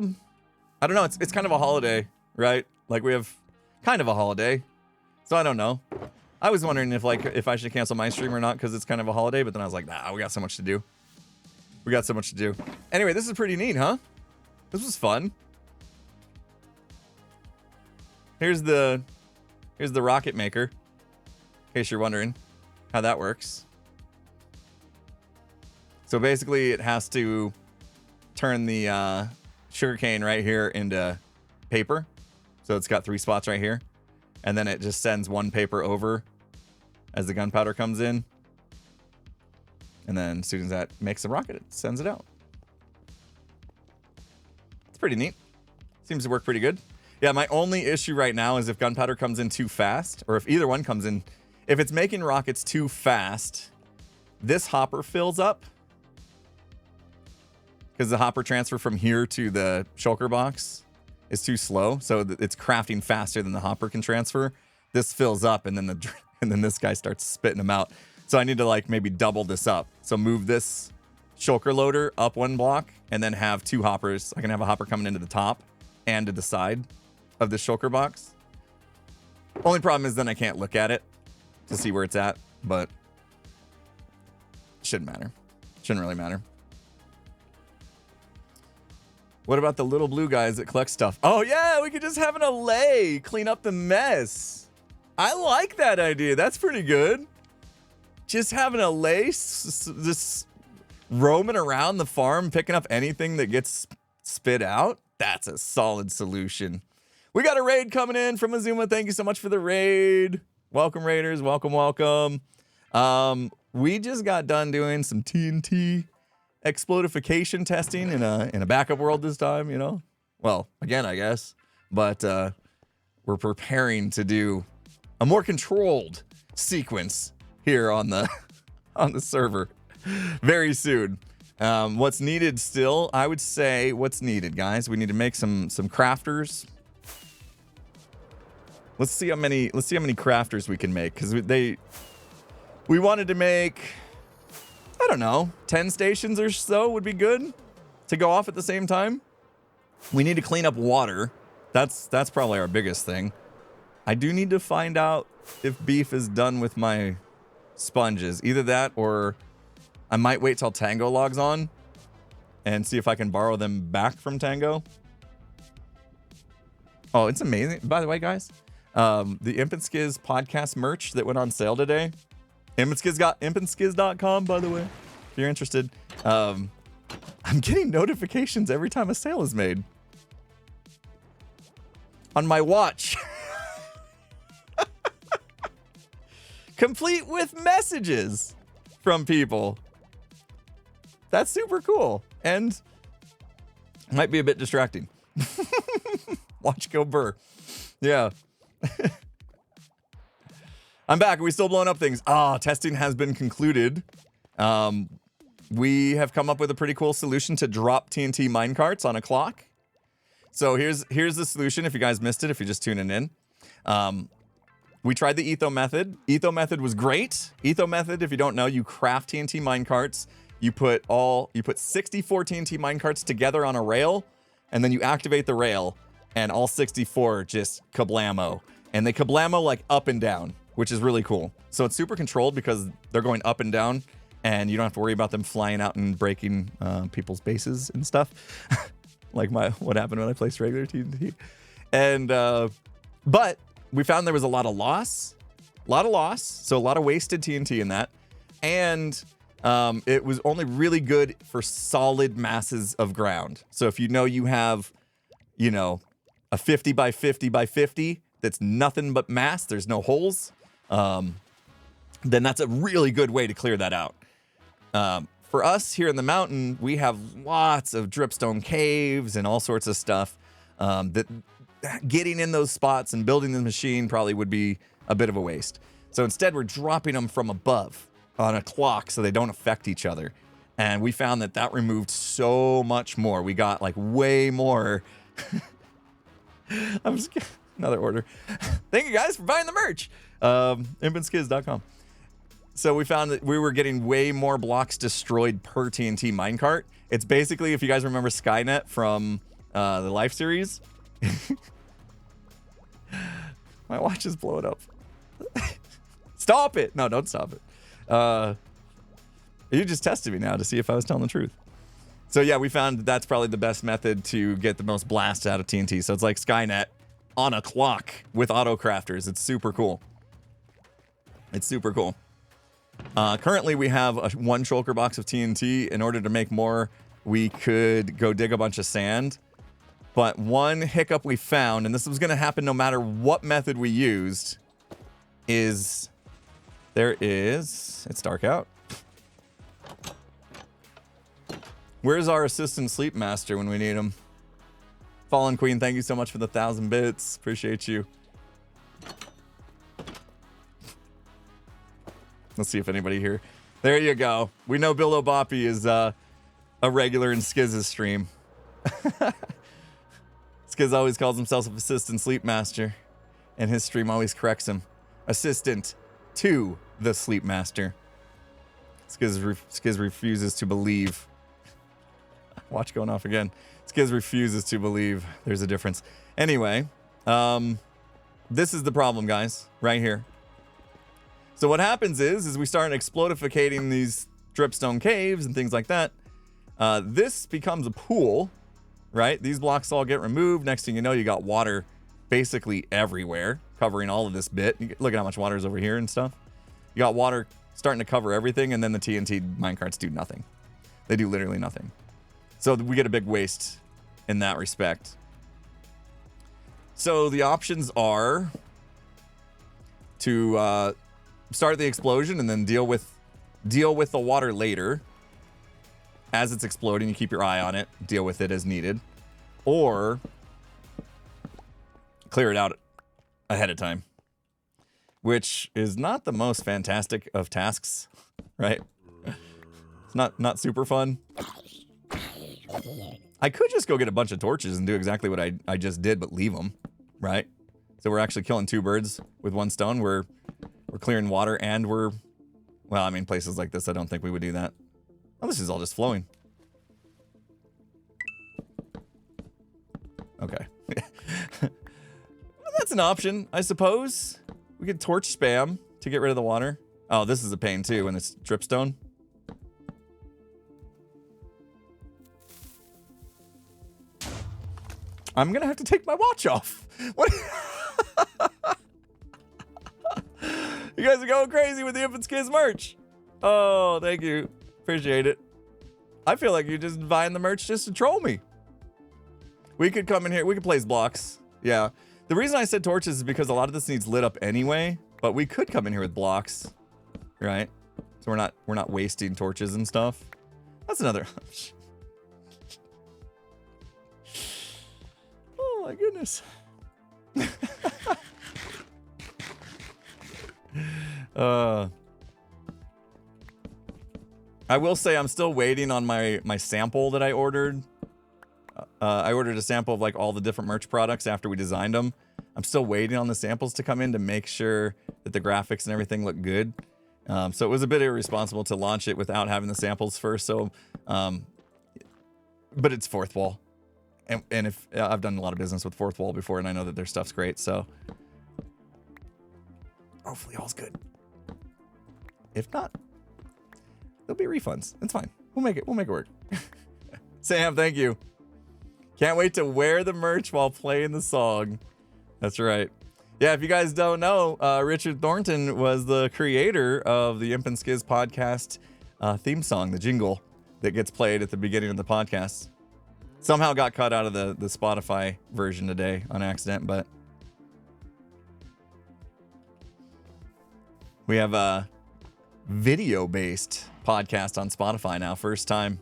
don't know. It's kind of a holiday, right? Like we have kind of a holiday. So I don't know. I was wondering if I should cancel my stream or not because it's kind of a holiday, but then I was like, nah, we got so much to do. We got so much to do. Anyway, this is pretty neat, huh? This was fun. Here's the rocket maker. In case you're wondering how that works. So basically it has to turn the sugarcane right here into paper. So it's got 3 spots right here. And then it just sends 1 paper over as the gunpowder comes in. And then as soon as that makes the rocket, it sends it out. It's pretty neat. Seems to work pretty good. Yeah, my only issue right now is if gunpowder comes in too fast, or if either one comes in. If it's making rockets too fast, this hopper fills up. Because the hopper transfer from here to the shulker box is too slow. So it's crafting faster than the hopper can transfer. This fills up and then this guy starts spitting them out. So I need to like maybe double this up. So move this shulker loader up 1 block and then have 2 hoppers. I can have a hopper coming into the top and to the side of the shulker box. Only problem is then I can't look at it to see where it's at, but shouldn't matter. Shouldn't really matter. What about the little blue guys that collect stuff? Oh yeah, we could just have an allay, clean up the mess. I like that idea. That's pretty good. Just having a allay, just roaming around the farm, picking up anything that gets spit out. That's a solid solution. We got a raid coming in from Azuma. Thank you so much for the raid. Welcome, raiders. Welcome, welcome. We just got done doing some TNT explodification testing in a backup world this time, you know? Well, again, I guess. But we're preparing to do a more controlled sequence here on the server very soon. What's needed still, I would say what's needed, guys. We need to make some crafters. Let's see how many crafters we can make, because we wanted to make, I don't know, 10 stations or so would be good to go off at the same time. We need to clean up water. That's probably our biggest thing. I do need to find out if beef is done with my sponges. Either that or I might wait till Tango logs on and see if I can borrow them back from Tango. Oh, it's amazing. By the way, guys, the Imp and Skiz podcast merch that went on sale today. impandskiz.com, by the way, if you're interested. I'm getting notifications every time a sale is made. On my watch. Complete with messages from people. That's super cool. And might be a bit distracting. Watch go burr. Yeah. I'm back. Are we still blowing up things? Testing has been concluded. We have come up with a pretty cool solution to drop TNT minecarts on a clock. So here's the solution if you guys missed it, if you're just tuning in. We tried the Etho method. Etho method was great. Etho method, if you don't know, you craft TNT minecarts. You put 64 TNT minecarts together on a rail, and then you activate the rail, and all 64 just kablamo. And they kablamo like up and down, which is really cool. So it's super controlled because they're going up and down, and you don't have to worry about them flying out and breaking people's bases and stuff. Like what happened when I placed regular TNT. And but we found there was a lot of loss. So a lot of wasted TNT in that. And it was only really good for solid masses of ground. So if you have, a 50 by 50 by 50 that's nothing but mass, there's no holes, then that's a really good way to clear that out. For us here in the mountain, we have lots of dripstone caves and all sorts of stuff that getting in those spots and building the machine probably would be a bit of a waste. So instead, we're dropping them from above on a clock so they don't affect each other. And we found that removed so much more. We got like way more. Another order. Thank you guys for buying the merch. impandskiz.com. So we found that we were getting way more blocks destroyed per TNT minecart. It's basically, if you guys remember Skynet from the Life series. My watch is blowing up. Stop it. No, don't stop it. You just tested me now to see if I was telling the truth. So yeah, we found that's probably the best method to get the most blasts out of TNT. So it's like Skynet on a clock with auto crafters. It's super cool. It's super cool. Currently, we have one shulker box of TNT. In order to make more, we could go dig a bunch of sand. But one hiccup we found, and this was going to happen no matter what method we used, is it's dark out. Where's our assistant sleep master when we need him? Fallen Queen, thank you so much for the 1,000 bits. Appreciate you. Let's see if anybody here. There you go. We know Bill O'Boppy is a regular in Skiz's stream. Skiz always calls himself assistant sleep master, and his stream always corrects him. Assistant to the sleep master. Skiz refuses to believe. Watch going off again. Skiz refuses to believe there's a difference. Anyway, this is the problem, guys, right here. So what happens is we start explodificating these dripstone caves and things like that. This becomes a pool, right? These blocks all get removed. Next thing you know, you got water basically everywhere, covering all of this bit. Look at how much water is over here and stuff. You got water starting to cover everything, and then the TNT minecarts do nothing. They do literally nothing. So we get a big waste in that respect. So the options are to start the explosion and then deal with the water later. As it's exploding, you keep your eye on it, deal with it as needed, or clear it out ahead of time, which is not the most fantastic of tasks, right? It's not super fun. I could just go get a bunch of torches and do exactly what I just did, but leave them, right? So we're actually killing two birds with one stone. We're clearing water, and places like this, I don't think we would do that. Oh, this is all just flowing. Okay. Well, that's an option, I suppose. We could torch spam to get rid of the water. Oh, this is a pain too when it's dripstone. I'm gonna have to take my watch off. What? You guys are going crazy with the Infant Skids merch. Oh, thank you. Appreciate it. I feel like you're just buying the merch just to troll me. We could come in here. We could place blocks. Yeah. The reason I said torches is because a lot of this needs lit up anyway. But we could come in here with blocks, right? So we're not wasting torches and stuff. That's another. Oh my goodness. I will say I'm still waiting on my sample that I ordered. I ordered a sample of like all the different merch products after we designed them. I'm still waiting on the samples to come in to make sure that the graphics and everything look good. So it was a bit irresponsible to launch it without having the samples first. So, but it's Fourth Wall. And if I've done a lot of business with Fourth Wall before, and I know that their stuff's great. So hopefully all's good. If not, there'll be refunds. It's fine. We'll make it work. Sam, thank you. Can't wait to wear the merch while playing the song. That's right. Yeah, if you guys don't know, Richard Thornton was the creator of the Imp and Skiz podcast theme song, the jingle that gets played at the beginning of the podcast. Somehow got cut out of the Spotify version today on accident, but we have a video-based podcast on Spotify now. First time.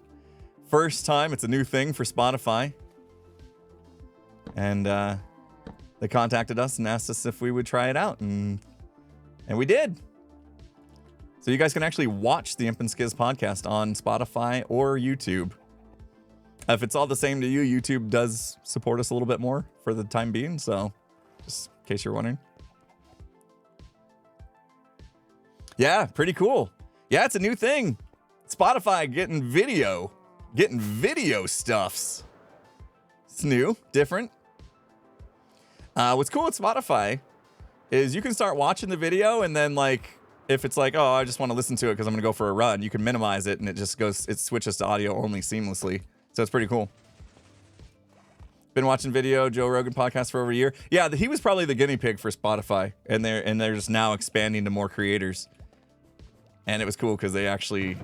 It's a new thing for Spotify. And they contacted us and asked us if we would try it out, and we did. So you guys can actually watch the Imp and Skiz podcast on Spotify or YouTube. If it's all the same to you, YouTube does support us a little bit more for the time being, so just in case you're wondering. Yeah, pretty cool. Yeah, it's a new thing. Spotify getting video stuffs. It's new, different. What's cool with Spotify is you can start watching the video, and then like if it's like, oh, I just want to listen to it because I'm gonna go for a run, you can minimize it and it switches to audio only seamlessly. So it's pretty cool. Been watching video Joe Rogan podcast for over a year. Yeah, he was probably the guinea pig for Spotify, and they're just now expanding to more creators. And it was cool because they actually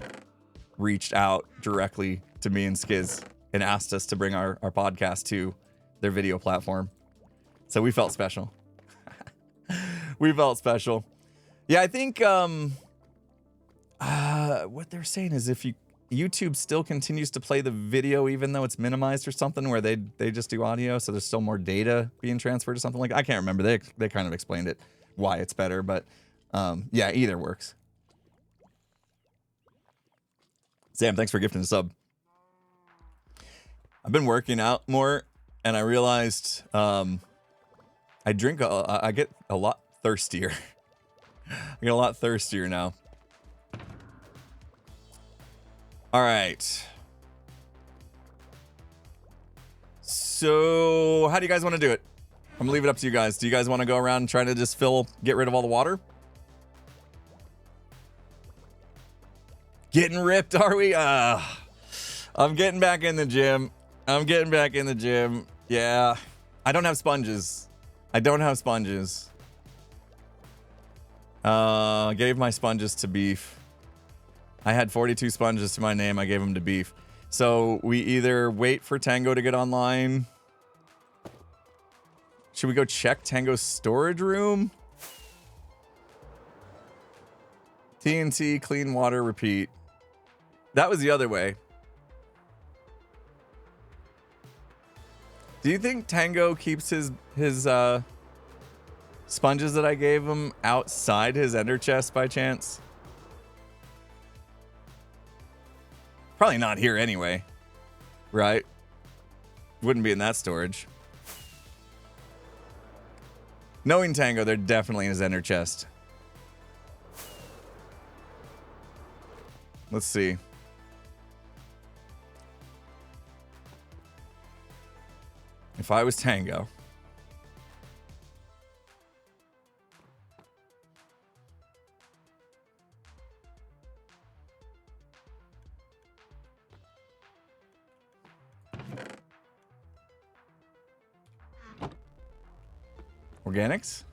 reached out directly to me and Skiz and asked us to bring our podcast to their video platform. So we felt special. We felt special. Yeah, I think what they're saying is if YouTube still continues to play the video even though it's minimized or something, where they just do audio, so there's still more data being transferred or something like that. I can't remember. They kind of explained it, why it's better, but yeah, either works. Sam, thanks for gifting a sub. I've been working out more, and I realized I get a lot thirstier. I get a lot thirstier now. All right. So, how do you guys want to do it? I'm gonna leave it up to you guys. Do you guys want to go around and try to just get rid of all the water? Getting ripped, are we? I'm getting back in the gym. Yeah. I don't have sponges. Gave my sponges to Beef. I had 42 sponges to my name. I gave them to Beef. So we either wait for Tango to get online. Should we go check Tango's storage room? TNT, clean water, repeat. That was the other way. Do you think Tango keeps his sponges that I gave him outside his ender chest by chance? Probably not here anyway, right? Wouldn't be in that storage. Knowing Tango, they're definitely in his ender chest. Let's see. If I was Tango, Organics?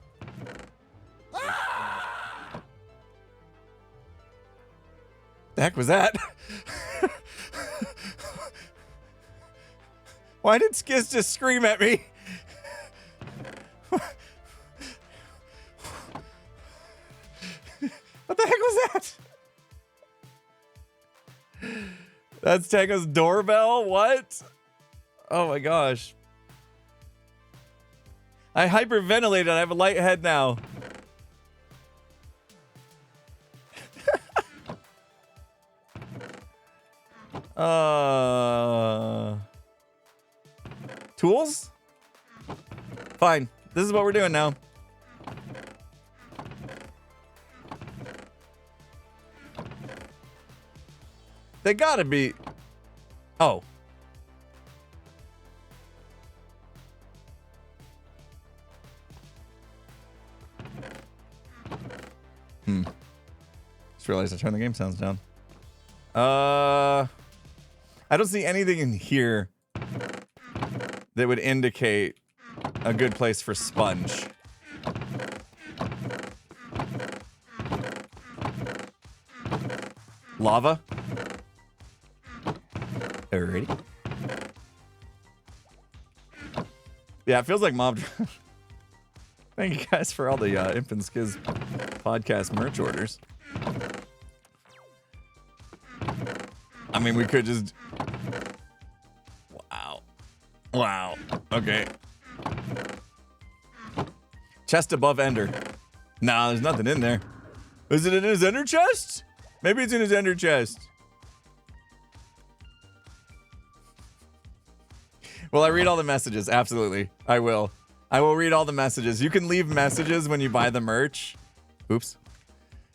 The heck was that? Why did Skiz just scream at me? What the heck was that? That's Tango's doorbell? What? Oh my gosh. I hyperventilated. I have a light head now. Tools? Fine. This is what we're doing now. They gotta be. Oh. Just realized I turned the game sounds down. I don't see anything in here that would indicate a good place for sponge. Lava? Alrighty. Yeah, it feels like mob. Thank you guys for all the Imp and Skiz podcast merch orders. I mean, we could just... Wow. Wow. Okay. Chest above Ender. Nah, there's nothing in there. Is it in his Ender chest? Maybe it's in his Ender chest. Will I read all the messages? Absolutely. I will. I will read all the messages. You can leave messages when you buy the merch. Oops.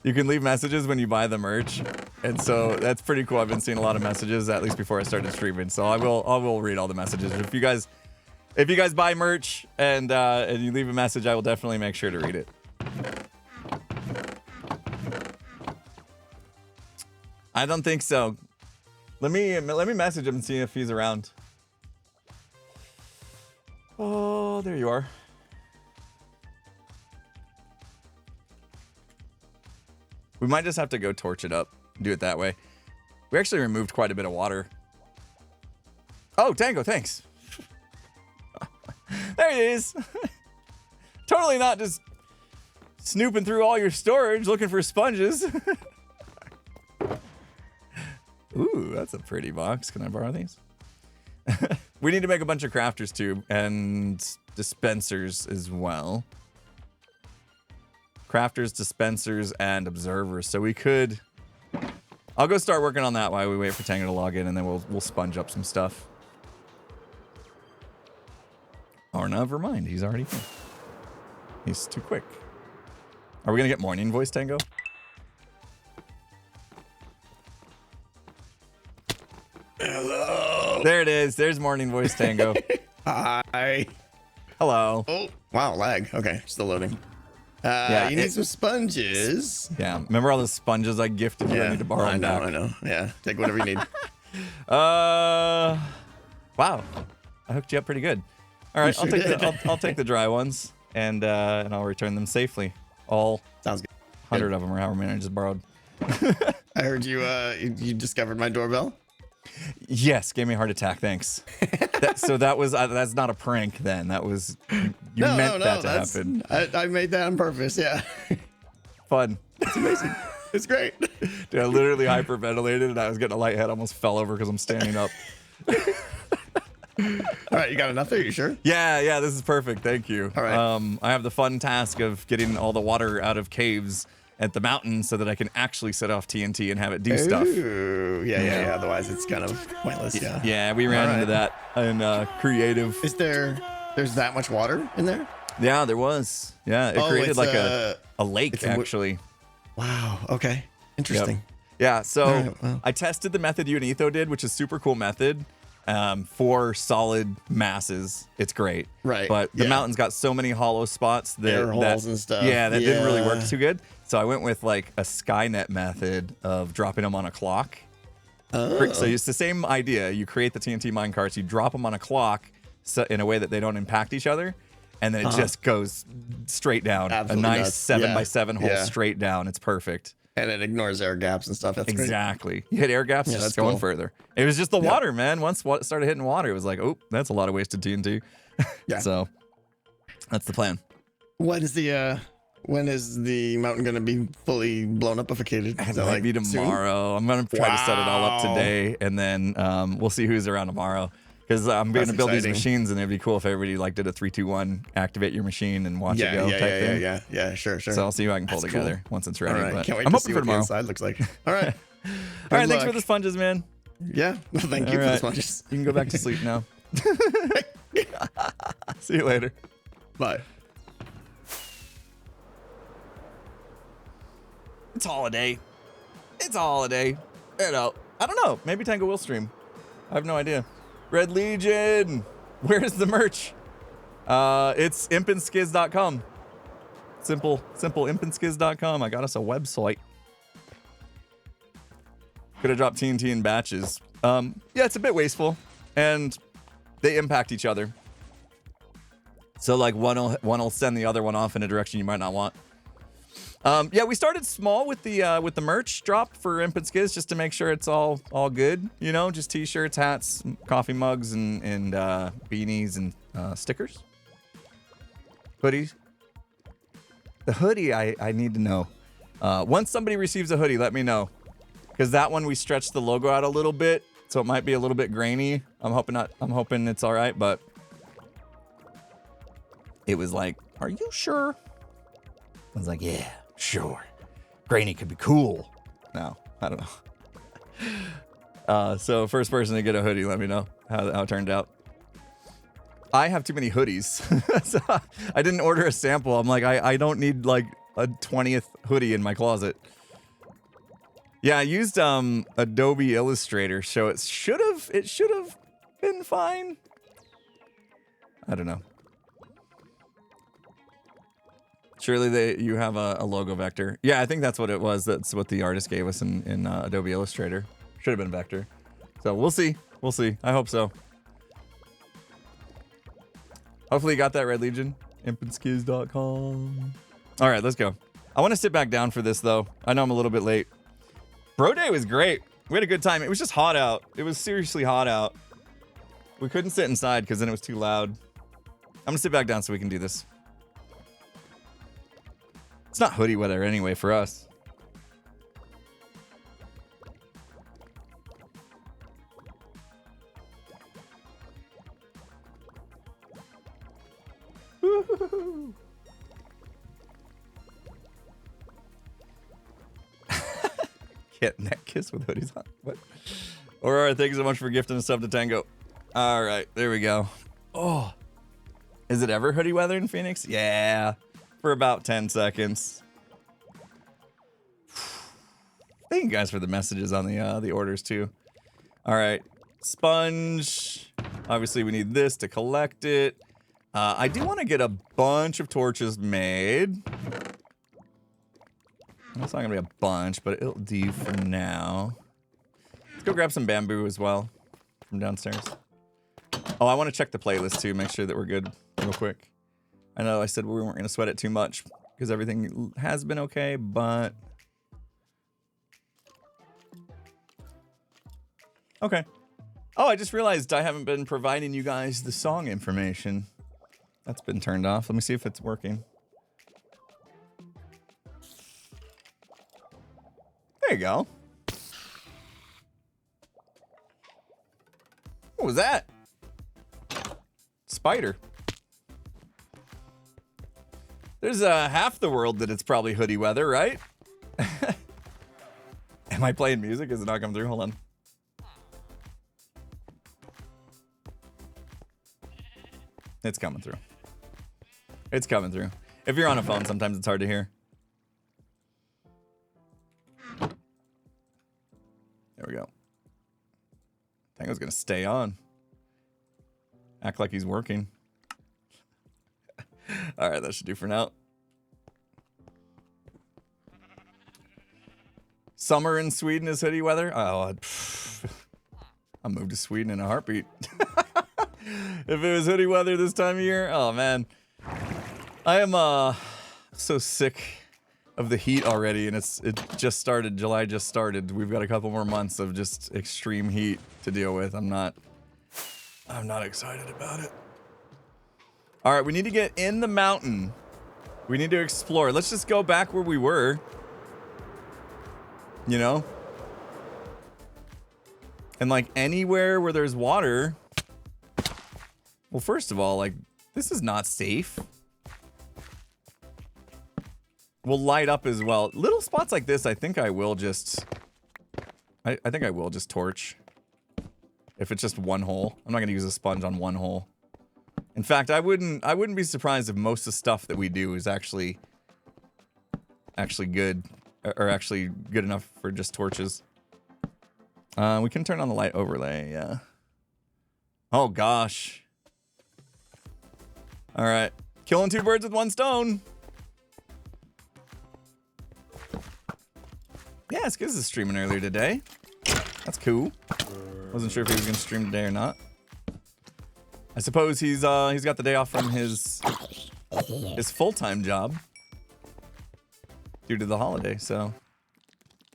You can leave messages when you buy the merch. And so that's pretty cool. I've been seeing a lot of messages, at least before I started streaming. So I will read all the messages. If you guys buy merch and you leave a message, I will definitely make sure to read it. I don't think so. Let me message him and see if he's around. Oh, there you are. We might just have to go torch it up. Do it that way. We actually removed quite a bit of water. Oh, Tango, thanks. There it is. Totally not just snooping through all your storage looking for sponges. Ooh, that's a pretty box. Can I borrow these? We need to make a bunch of crafters too, and dispensers as well. Crafters, dispensers, and observers. So we could... I'll go start working on that while we wait for Tango to log in, and then we'll sponge up some stuff. Or never mind, he's already here. He's too quick. Are we gonna get morning voice, Tango? Hello. There it is. There's morning voice, Tango. Hi. Hello. Oh, wow, lag. Okay, still loading. Yeah, you need some sponges. Yeah, remember all the sponges I gifted you? Yeah, I need to borrow I them know, back. I know. Yeah, take whatever you need. Wow. I hooked you up pretty good. All right, You sure did. I'll take the dry ones and I'll return them safely. All Sounds good. 100 of them, or however many I just borrowed. I heard you discovered my doorbell. Yes, gave me a heart attack. Thanks. So that was that's not a prank. Then that was you No, meant that to that's- happen. I made that on purpose. Yeah, Fun. it's amazing. It's great. Dude, I literally hyperventilated and I was getting a light head. Almost fell over because I'm standing up. All right, you got enough there? You sure? Yeah, this is perfect. Thank you. All right. I have the fun task of getting all the water out of caves at the mountain so that I can actually set off TNT and have it do stuff. Ooh, yeah. Otherwise, it's kind of pointless. Yeah. Yeah, we ran All into that in creative. Is there's that much water in there? Yeah, there was. Yeah, it created it's, like a lake, it's a actually. Wow. Okay. Interesting. Yeah, so All right, well. I tested the method you and Etho did, which is a super cool method for solid masses. It's great. Right, But the yeah. mountain's got so many hollow spots that... Air holes and stuff. Yeah, that didn't really work Yeah. too good. So I went with like a Skynet method of dropping them on a clock. Oh. So it's the same idea. You create the TNT minecarts, you drop them on a clock so in a way that they don't impact each other. and then it just goes straight down. Absolutely a nice nuts. 7 by 7 hole straight down. It's perfect. And it ignores air gaps and stuff. That's Exactly. You hit air gaps, Yeah, just that's going cool. further. It was just the water, man. Once it started hitting water, it was like, oh, that's a lot of wasted TNT. Yeah. So that's the plan. When is the mountain going to be fully blown upificated? It Is that, might be soon? tomorrow. I'm going to try to set it all up Wow. today, and then we'll see who's around tomorrow. Because I'm going to That's build exciting. these machines, and it'd be cool if everybody like did a 3, 2, 1, activate your machine and watch it go type thing. Yeah, sure. So I'll see who I can pull That's together cool. once it's All ready. right, But can't wait I'm to hoping see for what the tomorrow. inside looks like. All right. All right, thanks for luck. the sponges, man. Yeah, well, thank you All for the right. sponges. You can go back to sleep now. See you later. Bye. It's holiday. It's a holiday. You know, I don't know. Maybe Tango will stream. I have no idea. Red Legion. Where's the merch? It's impandskiz.com. Simple impandskiz.com. I got us a website. Could have dropped TNT in batches. Yeah, it's a bit wasteful, and they impact each other. So like one'll send the other one off in a direction you might not want. Yeah, we started small with the merch drop for Imp and Skiz just to make sure it's all good. You know, just t-shirts, hats, coffee mugs, and beanies and stickers, hoodies. The hoodie, I need to know. Once somebody receives a hoodie, let me know, because that one we stretched the logo out a little bit, so it might be a little bit grainy. I'm hoping it's all right, but it was like, are you sure? I was like, yeah, sure. Grainy could be cool. No, I don't know. So first person to get a hoodie, let me know how it turned out. I have too many hoodies. So I didn't order a sample. I'm like, I don't need like a 20th hoodie in my closet. Yeah, I used Adobe Illustrator, so it should have been fine. I don't know. Surely you have a logo vector. Yeah, I think that's what it was. That's what the artist gave us in Adobe Illustrator. Should have been vector. So we'll see. We'll see. I hope so. Hopefully you got that, Red Legion. impandskiz.com. All right, let's go. I want to sit back down for this, though. I know I'm a little bit late. Bro Day was great. We had a good time. It was just hot out. It was seriously hot out. We couldn't sit inside because then it was too loud. I'm going to sit back down so we can do this. It's not hoodie weather anyway for us. Woo-hoo-hoo. Get neck kiss with hoodies on. What? Alright, thank you so much for gifting a sub to Tango. Alright, there we go. Oh. Is it ever hoodie weather in Phoenix? Yeah. For about 10 seconds. Thank you guys for the messages on the orders too. All right, sponge. Obviously, we need this to collect it. I do want to get a bunch of torches made. It's not gonna be a bunch, but it'll do for now. Let's go grab some bamboo as well from downstairs. Oh, I want to check the playlist too, make sure that we're good real quick. I know I said we weren't going to sweat it too much because everything has been okay, but... Okay. Oh, I just realized I haven't been providing you guys the song information. That's been turned off. Let me see if it's working. There you go. What was that? Spider. There's half the world that it's probably hoodie weather, right? Am I playing music? Is it not coming through? Hold on. It's coming through. It's coming through. If you're on a phone, sometimes it's hard to hear. There we go. Tango's gonna stay on. Act like he's working. All right, that should do for now. Summer in Sweden is hoodie weather. Oh, I'll move to Sweden in a heartbeat. If it was hoodie weather this time of year, oh man. I am so sick of the heat already, and it just started. July just started. We've got a couple more months of just extreme heat to deal with. I'm not excited about it. All right, we need to get in the mountain. We need to explore. Let's just go back where we were. You know? And like anywhere where there's water. Well, first of all, like this is not safe. We'll light up as well. Little spots like this, I think I will just... I think I will just torch. If it's just one hole. I'm not going to use a sponge on one hole. In fact, I wouldn't be surprised if most of the stuff that we do is actually good. Or actually good enough for just torches. We can turn on the light overlay, yeah. Oh, gosh. Alright. Killing 2 birds with 1 stone. Yeah, Skizz is streaming earlier today. That's cool. Wasn't sure if he was gonna stream today or not. I suppose he's got the day off from his full-time job due to the holiday, so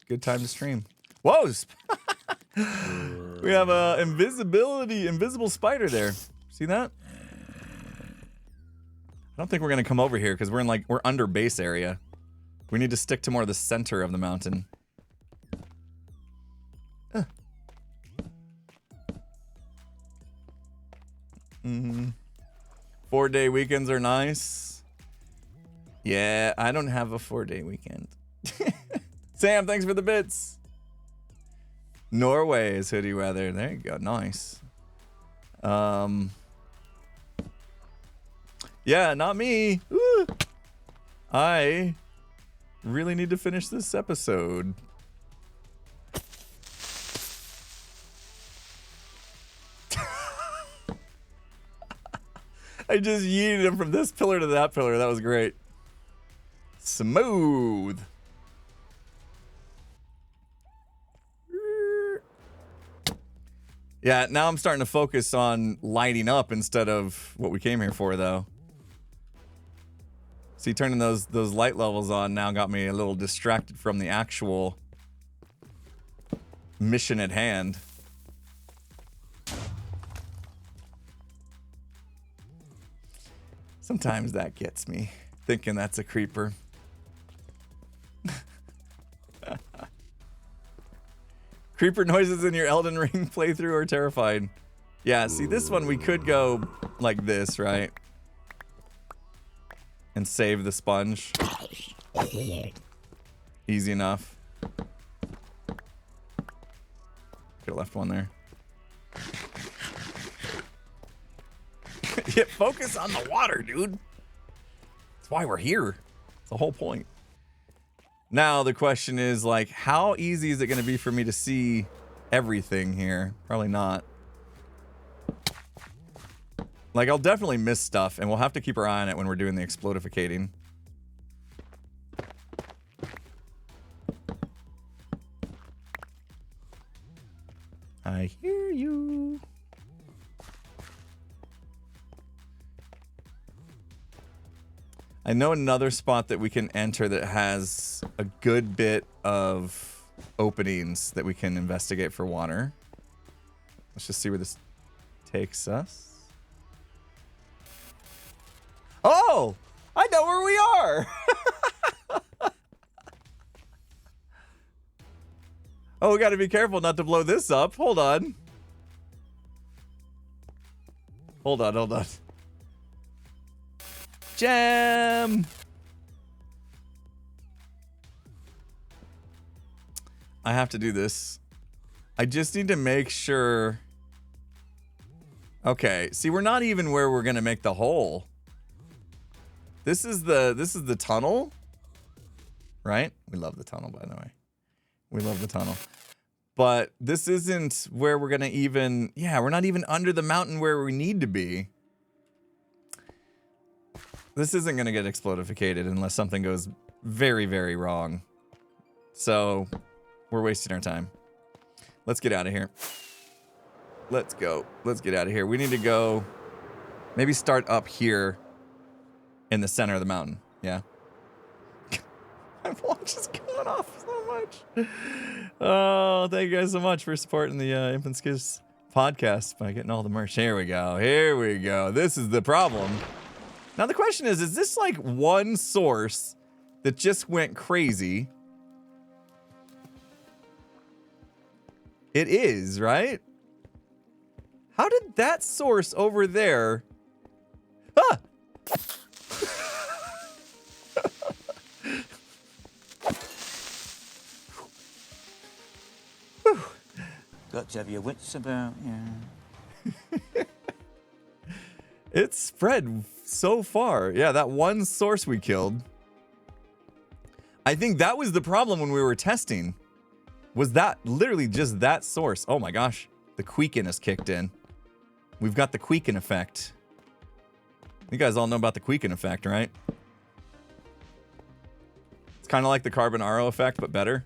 good time to stream. Whoa! We have a invisible spider there. See that? I don't think we're gonna come over here because we're under base area. We need to stick to more of the center of the mountain. 4-day weekends are nice. Yeah, I don't have a 4-day weekend. Sam, thanks for the bits. Norway is hoodie weather. There you go. Nice. Yeah, not me. Woo. I really need to finish this episode. I just yeeted him from this pillar to that pillar. That was great. Smooth. Yeah, now I'm starting to focus on lighting up instead of what we came here for, though. See, turning those light levels on now got me a little distracted from the actual mission at hand. Sometimes that gets me, thinking that's a creeper. Creeper noises in your Elden Ring playthrough are terrifying. Yeah, see, this one we could go like this, right? And save the sponge. Easy enough. Could have left one there. Yeah, focus on the water, dude. That's why we're here. That's the whole point. Now the question is, like, how easy is it going to be for me to see everything here? Probably not. Like, I'll definitely miss stuff, and we'll have to keep our eye on it when we're doing the explodificating. I hear you. I know another spot that we can enter that has a good bit of openings that we can investigate for water. Let's just see where this takes us. Oh! I know where we are! Oh, we gotta be careful not to blow this up. Hold on. Hold on. Jam! I have to do this. I just need to make sure. Okay, see, we're not even where we're gonna make the hole. This is the tunnel, right? We love the tunnel, by the way. We love the tunnel. But this isn't where we're gonna even, yeah, we're not even under the mountain where we need to be. This isn't gonna get explodificated unless something goes very, very wrong. So, we're wasting our time. Let's get out of here. Let's go. Let's get out of here. We need to go, maybe start up here in the center of the mountain. Yeah. My watch is going off so much. Oh, thank you guys so much for supporting the Infant Skiz podcast by getting all the merch. Here we go. Here we go. This is the problem. Now the question is this like one source that just went crazy? It is, right? How did that source over there... Ah! Got to have your wits about, yeah. It spread so far. Yeah, that one source we killed. I think that was the problem when we were testing. Was that literally just that source? Oh my gosh. The Queekin has kicked in. We've got the Queekin effect. You guys all know about the Queekin effect, right? It's kind of like the Carbonaro effect, but better.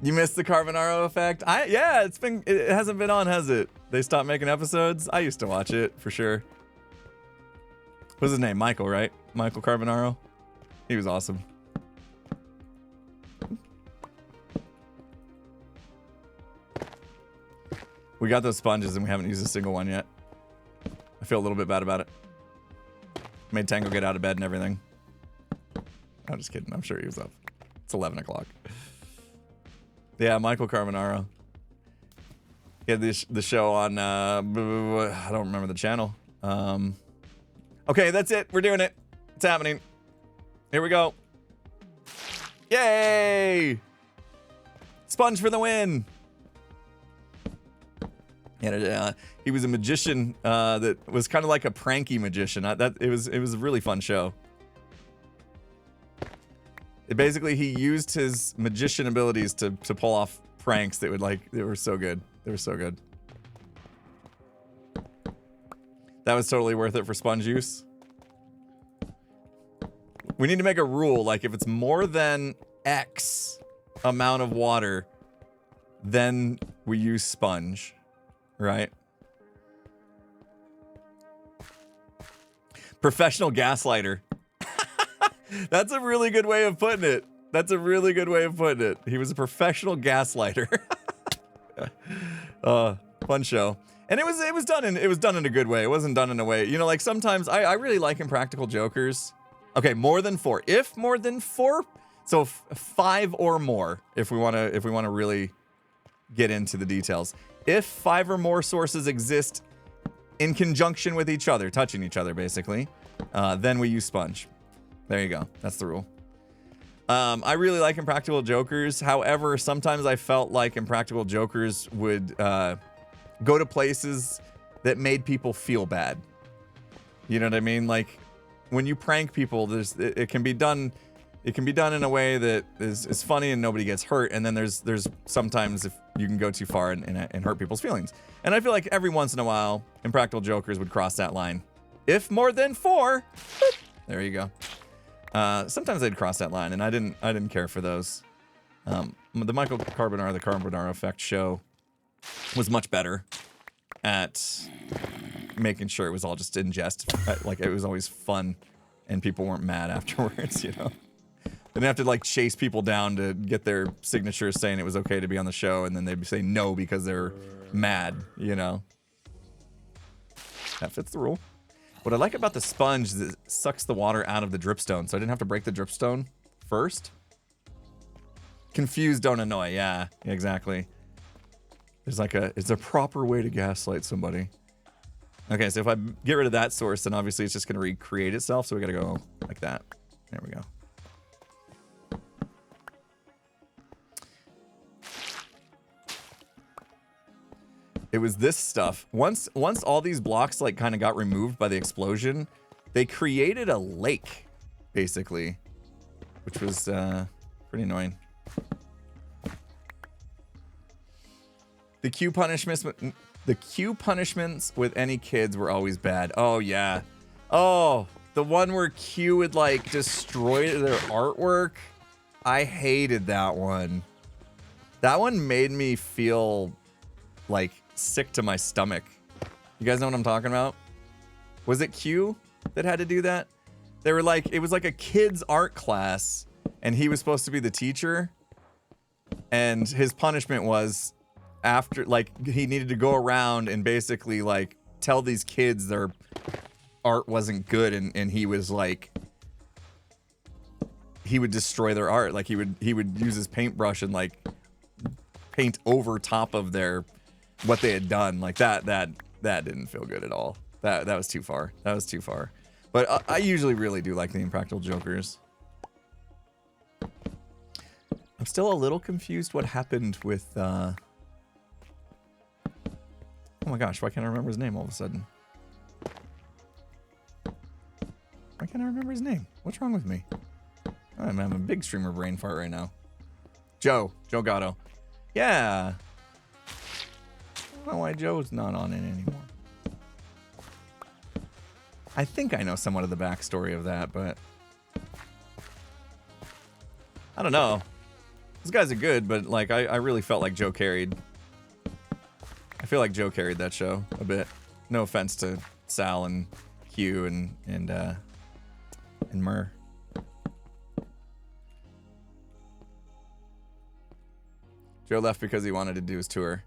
You missed the Carbonaro effect? Yeah, it hasn't been on, has it? They stopped making episodes? I used to watch it for sure. What's his name? Michael, right? Michael Carbonaro. He was awesome. We got those sponges and we haven't used a single one yet. I feel a little bit bad about it. Made Tango get out of bed and everything. I'm just kidding. I'm sure he was up. It's 11 o'clock. Yeah, Michael Carbonaro. He had the show on, I don't remember the channel. Okay, that's it. We're doing it. It's happening. Here we go. Yay! Sponge for the win. Yeah, he was a magician that was kind of like a pranky magician. It was a really fun show. Basically, he used his magician abilities to pull off pranks that they were so good. They were so good. That was totally worth it for sponge use. We need to make a rule, like if it's more than X amount of water, then we use sponge, right? Professional gaslighter. That's a really good way of putting it. That's a really good way of putting it. He was a professional gaslighter. Fun show. And it was done in a good way. It wasn't done in a way, like sometimes I really like Impractical Jokers. Okay, more than 4. If more than 4, so 5 or more if we want to really get into the details. If 5 or more sources exist in conjunction with each other, touching each other basically, then we use sponge. There you go. That's the rule. I really like Impractical Jokers. However, sometimes I felt like Impractical Jokers would go to places that made people feel bad. You know what I mean? Like when you prank people, it can be done in a way that is funny and nobody gets hurt. And then there's sometimes if you can go too far and hurt people's feelings. And I feel like every once in a while, Impractical Jokers would cross that line. If more than 4, there you go. Sometimes they'd cross that line, and I didn't care for those. The Michael Carbonaro, the Carbonaro Effect show was much better at making sure it was all just in jest. Like it was always fun, and people weren't mad afterwards. They didn't have to like chase people down to get their signatures saying it was okay to be on the show, and then they'd say no because they're mad. That fits the rule. What I like about the sponge is it sucks the water out of the dripstone, so I didn't have to break the dripstone first. Confuse, don't annoy. Yeah, exactly. It's a proper way to gaslight somebody. Okay, so if I get rid of that source, then obviously it's just going to recreate itself, so we got to go like that. There we go. It was this stuff. Once all these blocks like kind of got removed by the explosion, they created a lake, basically, which was pretty annoying. The Q punishments with any kids were always bad. Oh yeah. Oh, the one where Q would like destroy their artwork. I hated that one. That one made me feel like sick to my stomach. You guys know what I'm talking about? Was it Q that had to do that? They were like, it was like a kid's art class and he was supposed to be the teacher. And his punishment was after, like, he needed to go around and basically like tell these kids their art wasn't good, and he was like, he would destroy their art. Like he would use his paintbrush and like paint over top of their what they had done. Like that didn't feel good at all. That was too far. That was too far. But I usually really do like the Impractical Jokers. I'm still a little confused what happened with oh my gosh, why can't I remember his name all of a sudden? Why can't I remember his name? What's wrong with me? I'm having a big streamer brain fart right now. Joe Gatto. Yeah. I don't know why Joe's not on it anymore. I think I know somewhat of the backstory of that, but I don't know. Those guys are good, but like I really felt like Joe carried. I feel like Joe carried that show a bit. No offense to Sal and Q and Murr. Joe left because he wanted to do his tour.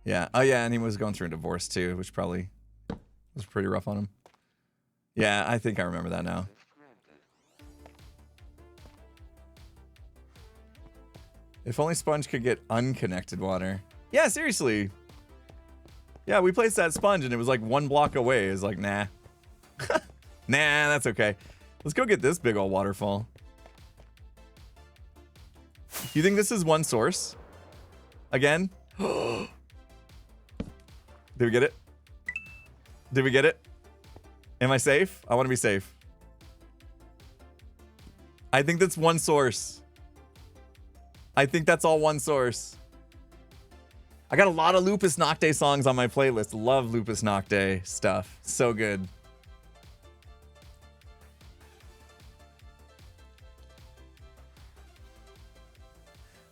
Yeah. Oh yeah, and he was going through a divorce too, which probably was pretty rough on him. Yeah, I think I remember that now. If only Sponge could get unconnected water. Yeah, seriously. Yeah, we placed that sponge and it was like 1 block away. It was like, nah. Nah, that's okay. Let's go get this big old waterfall. You think this is one source? Again? Did we get it? Did we get it? Am I safe? I want to be safe. I think that's one source. I think that's all one source. I got a lot of Lupus Nocte songs on my playlist. Love Lupus Nocte stuff. So good.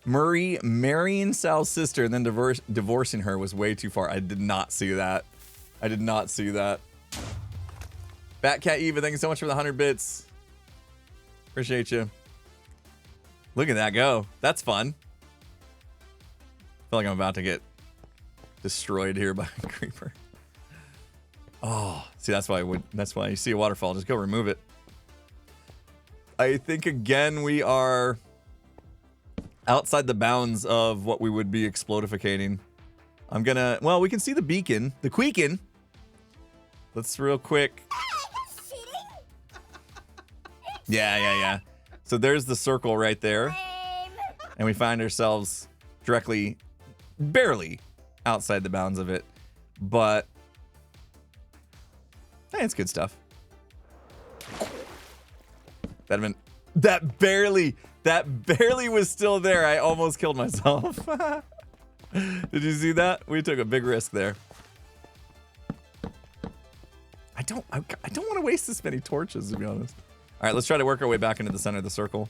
Murray marrying Sal's sister and then divorcing her was way too far. I did not see that. I did not see that. Batcat Eva, thank you so much for the 100 bits. Appreciate you. Look at that go. That's fun. I feel like I'm about to get destroyed here by a creeper. Oh, see, that's why you see a waterfall, just go remove it. I think again we are outside the bounds of what we would be explodificating. I'm gonna, well, we can see the beacon, the Queakin. Let's real quick. Yeah. So there's the circle right there. And we find ourselves directly, barely outside the bounds of it. But, hey, it's good stuff. That barely was still there. I almost killed myself. Did you see that? We took a big risk there. I don't want to waste this many torches, to be honest. All right, let's try to work our way back into the center of the circle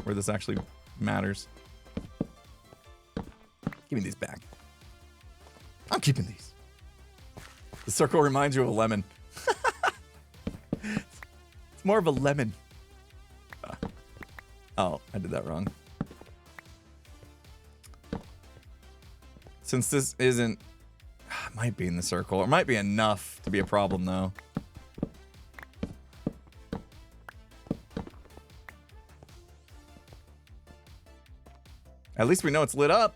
where this actually matters. Give me these back. I'm keeping these. The circle reminds you of a lemon. It's more of a lemon. Oh, I did that wrong. Since this isn't... It might be in the circle. It might be enough to be a problem, though. At least we know it's lit up.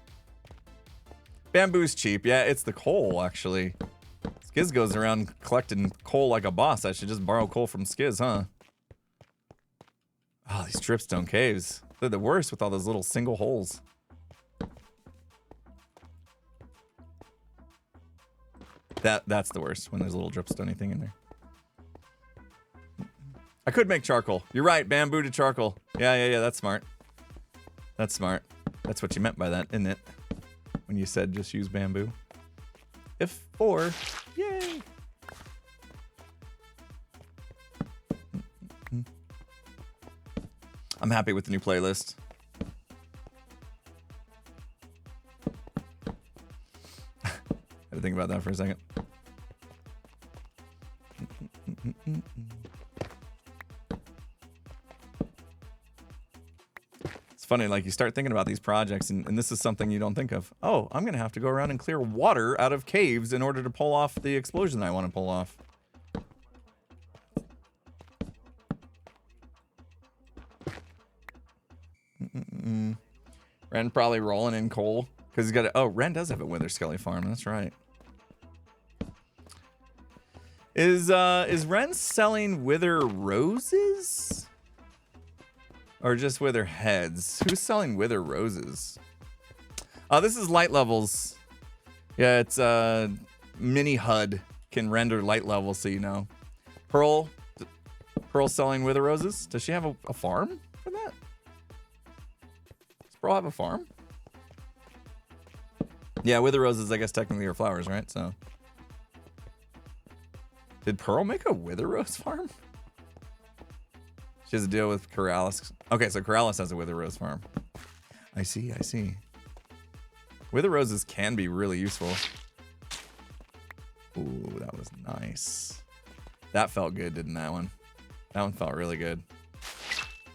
Bamboo's cheap. Yeah, it's the coal, actually. Skiz goes around collecting coal like a boss. I should just borrow coal from Skiz, huh? Oh, these dripstone caves. They're the worst with all those little single holes. That's the worst, when there's a little dripstone thing in there. I could make charcoal. You're right, bamboo to charcoal. Yeah, that's smart. That's smart. That's what you meant by that, isn't it? When you said just use bamboo. F4. Yay! I'm happy with the new playlist. to think about that for a second. It's funny, like you start thinking about these projects, and this is something you don't think of. Oh, I'm gonna have to go around and clear water out of caves in order to pull off the explosion I want to pull off. Ren probably rolling in coal because he's got a, oh, Ren does have a Wither Skelly farm. That's right. Is Ren selling Wither roses? Or just Wither heads? Who's selling Wither roses? Oh, this is light levels. Yeah, it's mini HUD can render light levels, so you know. Pearl selling Wither roses. Does she have a farm for that? Does Pearl have a farm? Yeah, Wither roses, I guess technically are flowers, right? So, did Pearl make a Wither rose farm? She has a deal with Corrales. Okay, so Corrales has a Wither Rose farm. I see, I see. Wither Roses can be really useful. Ooh, that was nice. That felt good, didn't that one? That one felt really good.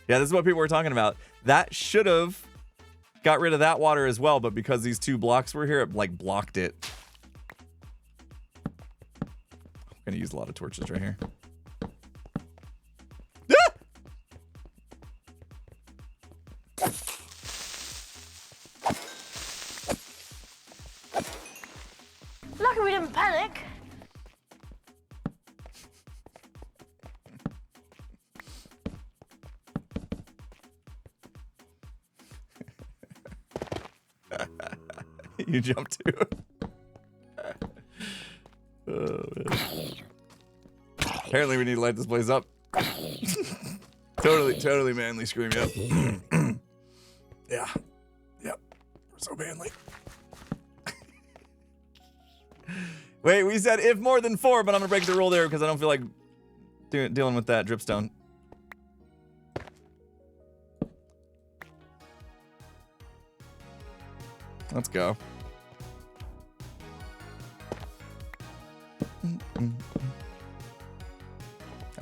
Yeah, this is what people were talking about. That should have got rid of that water as well, but because these two blocks were here, it like blocked it. I'm gonna use a lot of torches right here. Lucky we didn't panic. You jumped too. Oh, man. Apparently we need to light this place up. Totally manly scream, yep. Yeah. Yep. We're so manly. Wait, we said if more than 4, but I'm gonna break the rule there because I don't feel like dealing with that dripstone. Let's go.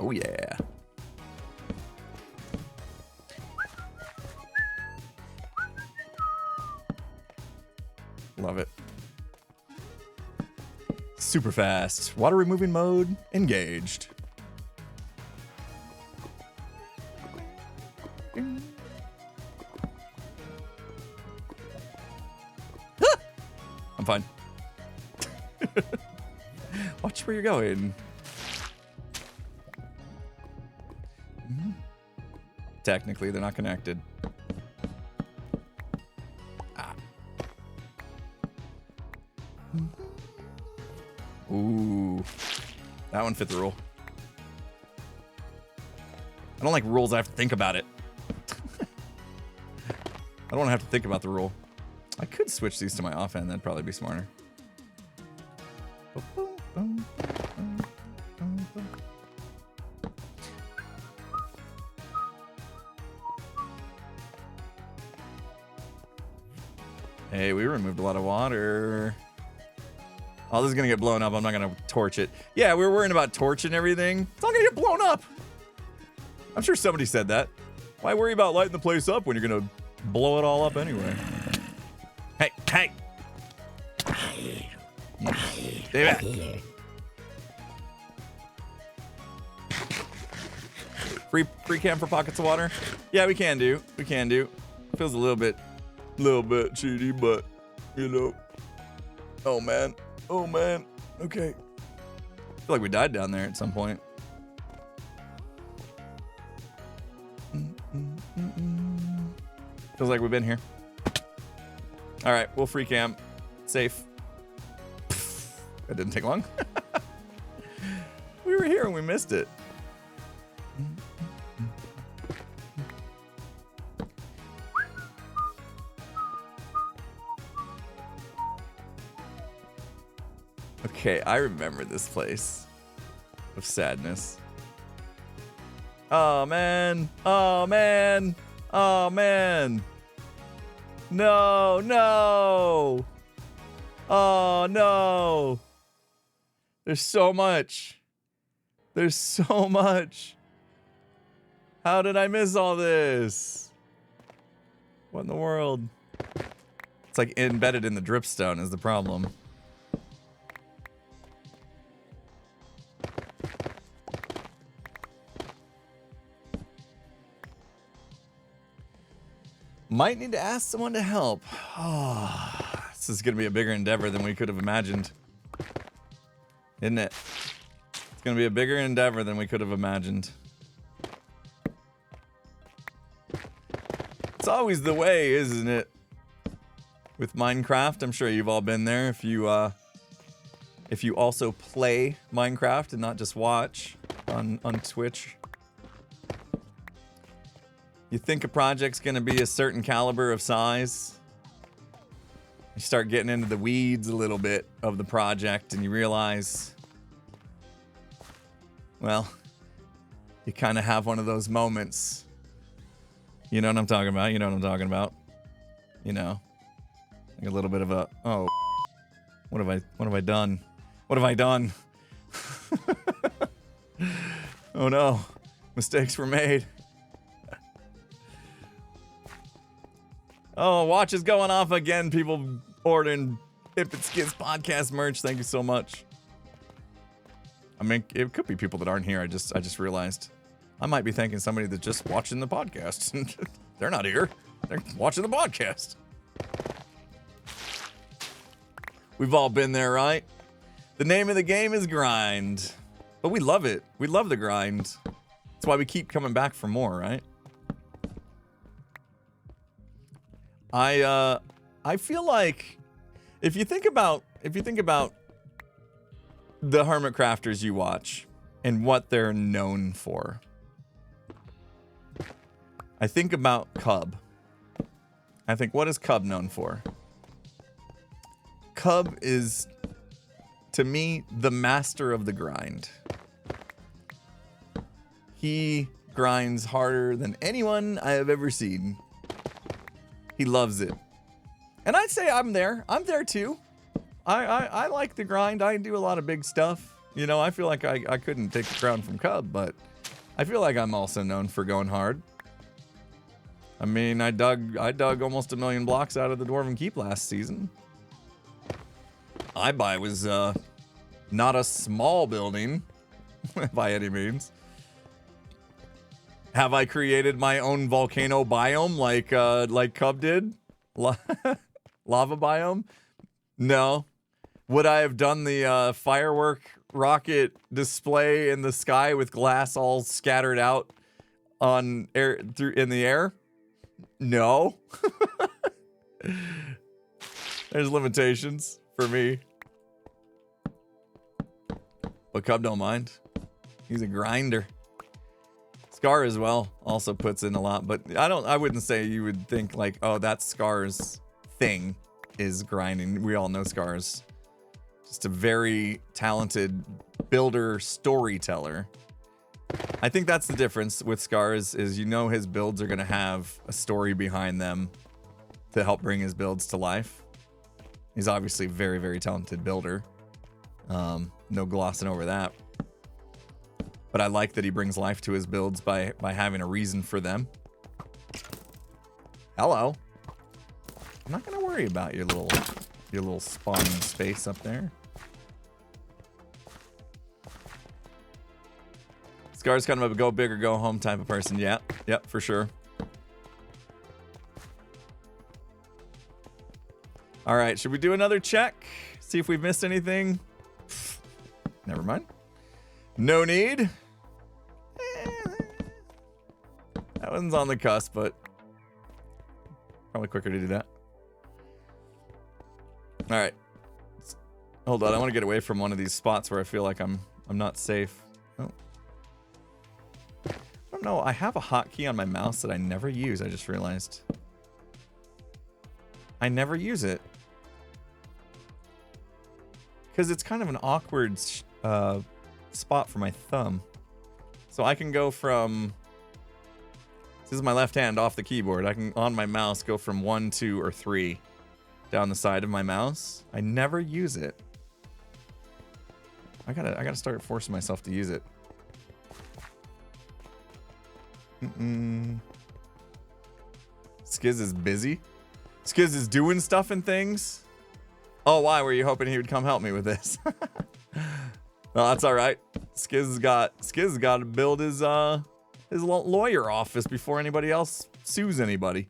Oh yeah. Love it. Super fast. Water removing mode engaged. Ah! I'm fine. Watch where you're going. Technically, they're not connected. Ooh. That one fit the rule. I don't like rules I have to think about it. I don't want to have to think about the rule. I could switch these to my offhand, that'd probably be smarter. Hey, we removed a lot of water. Oh, this is gonna get blown up. I'm not gonna torch it. Yeah, we were worrying about torch and everything. It's not gonna get blown up. I'm sure somebody said that. Why worry about lighting the place up when you're gonna blow it all up anyway? Hey, hey! Stay back. Free cam for pockets of water? Yeah, we can do. We can do. Feels a little bit cheaty, but you know. Oh man. Oh man. Okay. I feel like we died down there at some point. Feels like we've been here. All right, we'll free cam. Safe. That didn't take long. We were here and we missed it. Okay, I remember this place of sadness. Oh man. Oh man. Oh man. No, no. Oh, no. There's so much. There's so much. How did I miss all this? What in the world? It's like embedded in the dripstone is the problem. Might need to ask someone to help. Oh, this is going to be a bigger endeavor than we could have imagined. Isn't it? It's going to be a bigger endeavor than we could have imagined. It's always the way, isn't it? With Minecraft, I'm sure you've all been there. If you also play Minecraft and not just watch on Twitch. You think a project's gonna be a certain caliber of size. You start getting into the weeds a little bit of the project and you realize, well, you kind of have one of those moments. You know what I'm talking about? You know what I'm talking about? You know, like a little bit of a, oh, what have I done? What have I done? Oh no, mistakes were made. Oh, watch is going off again. People ordering Infant Skins podcast merch. Thank you so much. I mean, it could be people that aren't here. I just realized I might be thanking somebody that's just watching the podcast. They're not here. They're watching the podcast. We've all been there, right? The name of the game is grind. But we love it. We love the grind. That's why we keep coming back for more, right? I feel like if you think about the Hermitcrafters you watch and what they're known for, I think about Cub. I think, what is Cub known for? Cub is, to me, the master of the grind. He grinds harder than anyone I have ever seen. He loves it. And I'd say I'm there. I'm there too. I like the grind. I do a lot of big stuff. You know, I feel like I couldn't take the crown from Cub, but I feel like I'm also known for going hard. I mean, I dug almost 1 million blocks out of the Dwarven Keep last season. I was not a small building by any means. Have I created my own volcano biome like Cub did? Lava biome? No. Would I have done the firework rocket display in the sky with glass all scattered out on air in the air? No. There's limitations for me. But Cub don't mind. He's a grinder. Scar as well also puts in a lot, but I wouldn't say you would think like, oh, that's Scar's thing is grinding. We all know Scar's just a very talented builder storyteller. I think that's the difference with Scars is you know his builds are going to have a story behind them to help bring his builds to life. He's obviously a very, very talented builder. No glossing over that. But I like that he brings life to his builds by having a reason for them. Hello. I'm not gonna worry about your little spawning space up there. Scar's kind of a go big or go home type of person. Yeah, yep, for sure. All right, should we do another check? See if we've missed anything? Never mind. No need. That one's on the cusp, but probably quicker to do that. All right. Hold on, I want to get away from one of these spots where I feel like I'm not safe. Oh. I don't know. I have a hotkey on my mouse that I never use. I just realized. I never use it. Because it's kind of an awkward spot for my thumb. So I can go from... This is my left hand off the keyboard. I can, on my mouse, go from 1, 2, or 3 down the side of my mouse. I never use it. I gotta start forcing myself to use it. Skiz is busy. Skiz is doing stuff and things. Oh, why were you hoping he would come help me with this? No, that's all right. Skiz has got to build his lawyer office before anybody else sues anybody.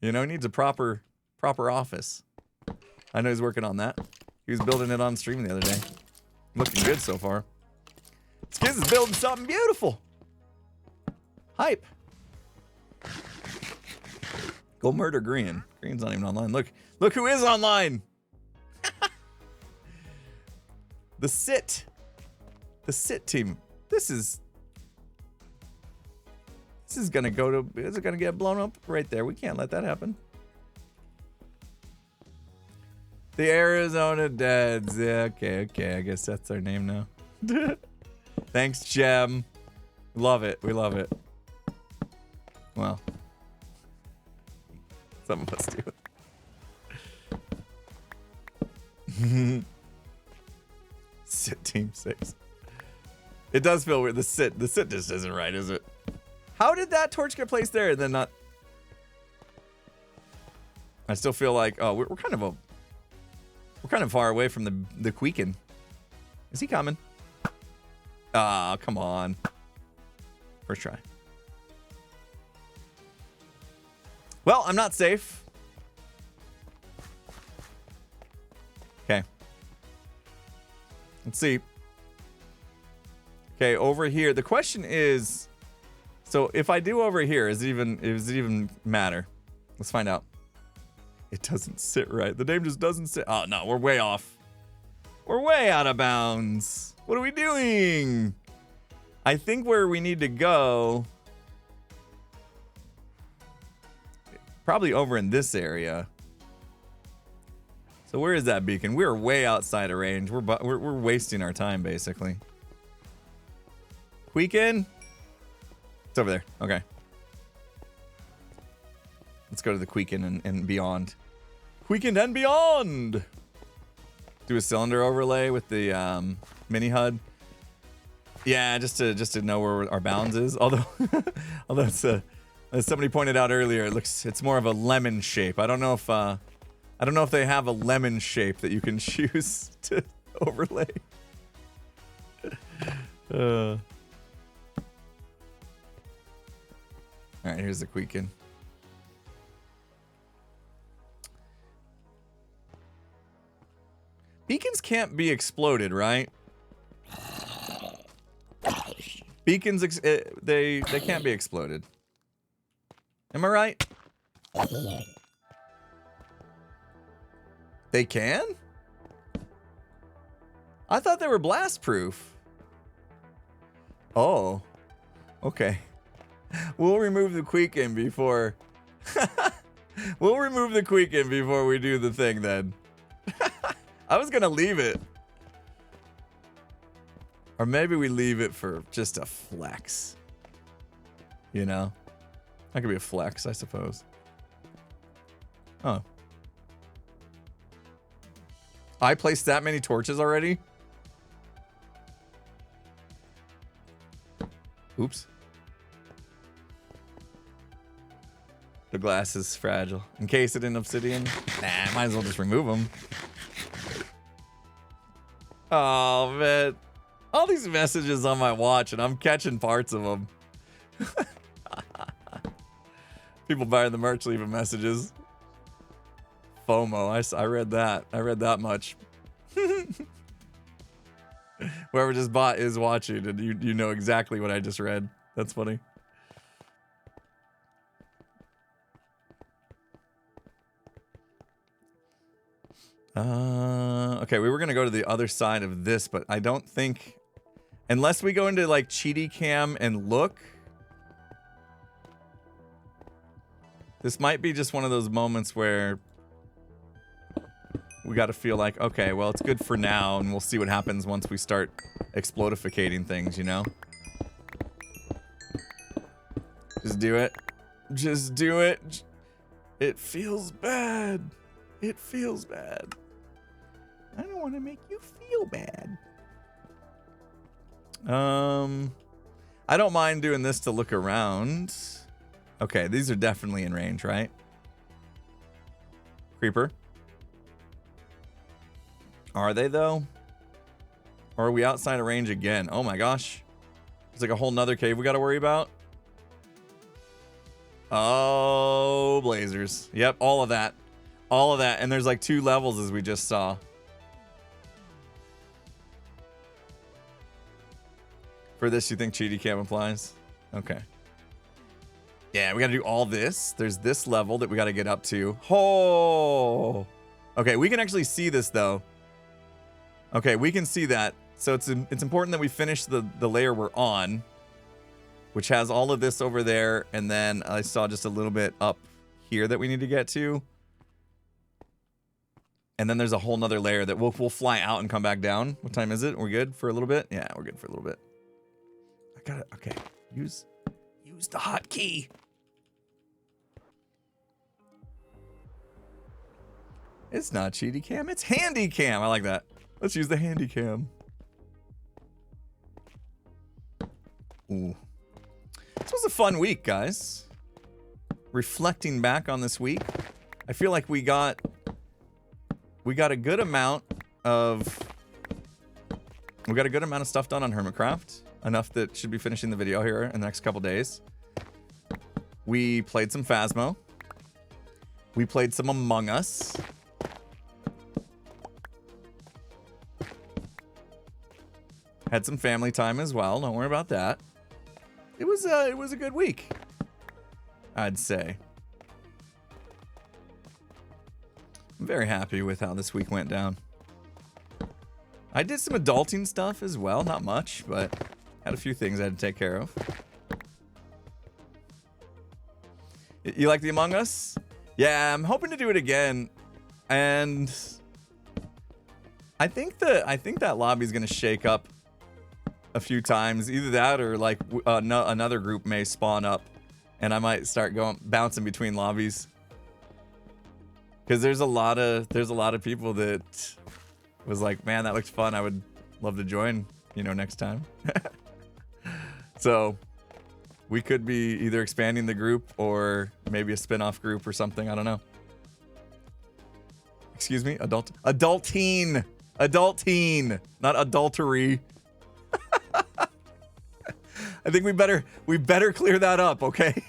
You know, he needs a proper office. I know he's working on that. He was building it on stream the other day. Looking good so far. Skiz is building something beautiful. Hype. Go murder Green. Green's not even online. Look who is online. The sit team. This is gonna is it gonna get blown up right there? We can't let that happen. The Arizona Dads. Yeah, okay. I guess that's our name now. Thanks, Gem. Love it. We love it. Well, some of us do. Sit team 6. It does feel weird. The sit just isn't right, is it? How did that torch get placed there and then not? I still feel like we're kind of far away from the Queekin. Is he coming? Ah, come on. First try. Well, I'm not safe. Okay. Let's see. Okay, over here. The question is, so if I do over here, does it even matter? Let's find out. It doesn't sit right. The name just doesn't sit. Oh no, we're way off. We're way out of bounds. What are we doing? I think where we need to go, probably over in this area. So where is that beacon? We're way outside of range. We're wasting our time basically. Queekin? It's over there. Okay. Let's go to the Queekin and beyond. Queekin and beyond. Do a cylinder overlay with the mini HUD. Yeah, just to know where our bounds is. Although it's as somebody pointed out earlier, it's more of a lemon shape. I don't know if they have a lemon shape that you can choose to overlay. All right, here's the Queekin. Beacons can't be exploded, right? Beacons, they can't be exploded. Am I right? They can? I thought they were blast proof. Oh, okay. We'll remove the Queekin before. We'll remove the Queekin before we do the thing then. I was gonna leave it. Or maybe we leave it for just a flex. You know? That could be a flex, I suppose. Oh. I placed that many torches already? Oops. The glass is fragile. Encase it in obsidian? Nah, might as well just remove them. Oh, man. All these messages on my watch, and I'm catching parts of them. People buying the merch leaving messages. FOMO. I read that. I read that much. Whoever just bought is watching, and you know exactly what I just read. That's funny. Okay, we were gonna go to the other side of this, but I don't think, unless we go into like cheaty cam and look, this might be just one of those moments where we got to feel like, okay, well, it's good for now, and we'll see what happens once we start explodificating things, you know? Just do it. Just do it. It feels bad. It feels bad. I don't want to make you feel bad. I don't mind doing this to look around. Okay, these are definitely in range, right? Creeper. Are they, though? Or are we outside of range again? Oh my gosh. It's like a whole nother cave we got to worry about. Oh, blazers. Yep, all of that. All of that. And there's like 2 levels as we just saw. For this, you think cheaty cam applies? Okay. Yeah, we got to do all this. There's this level that we got to get up to. Oh. Okay, we can actually see this, though. Okay, we can see that. So it's important that we finish the layer we're on, which has all of this over there. And then I saw just a little bit up here that we need to get to. And then there's a whole nother layer that we'll fly out and come back down. What time is it? We're good for a little bit? Yeah, we're good for a little bit. I got it. Okay. Use the hotkey. It's not cheaty cam, it's handy cam. I like that. Let's use the handy cam. Ooh. This was a fun week, guys. Reflecting back on this week, I feel like we got a good amount of stuff done on Hermitcraft. Enough that should be finishing the video here in the next couple days. We played some Phasmo. We played some Among Us. Had some family time as well. Don't worry about that. It was a good week, I'd say. I'm very happy with how this week went down. I did some adulting stuff as well. Not much, but had a few things I had to take care of. You like the Among Us? Yeah, I'm hoping to do it again. And I think that lobby's gonna shake up a few times. Either that or like another group may spawn up and I might start bouncing between lobbies. Because there's a lot of people that was like, man, that looks fun. I would love to join, next time. So we could be either expanding the group or maybe a spin-off group or something. I don't know. Excuse me, adulting, not adultery. I think we better clear that up, okay?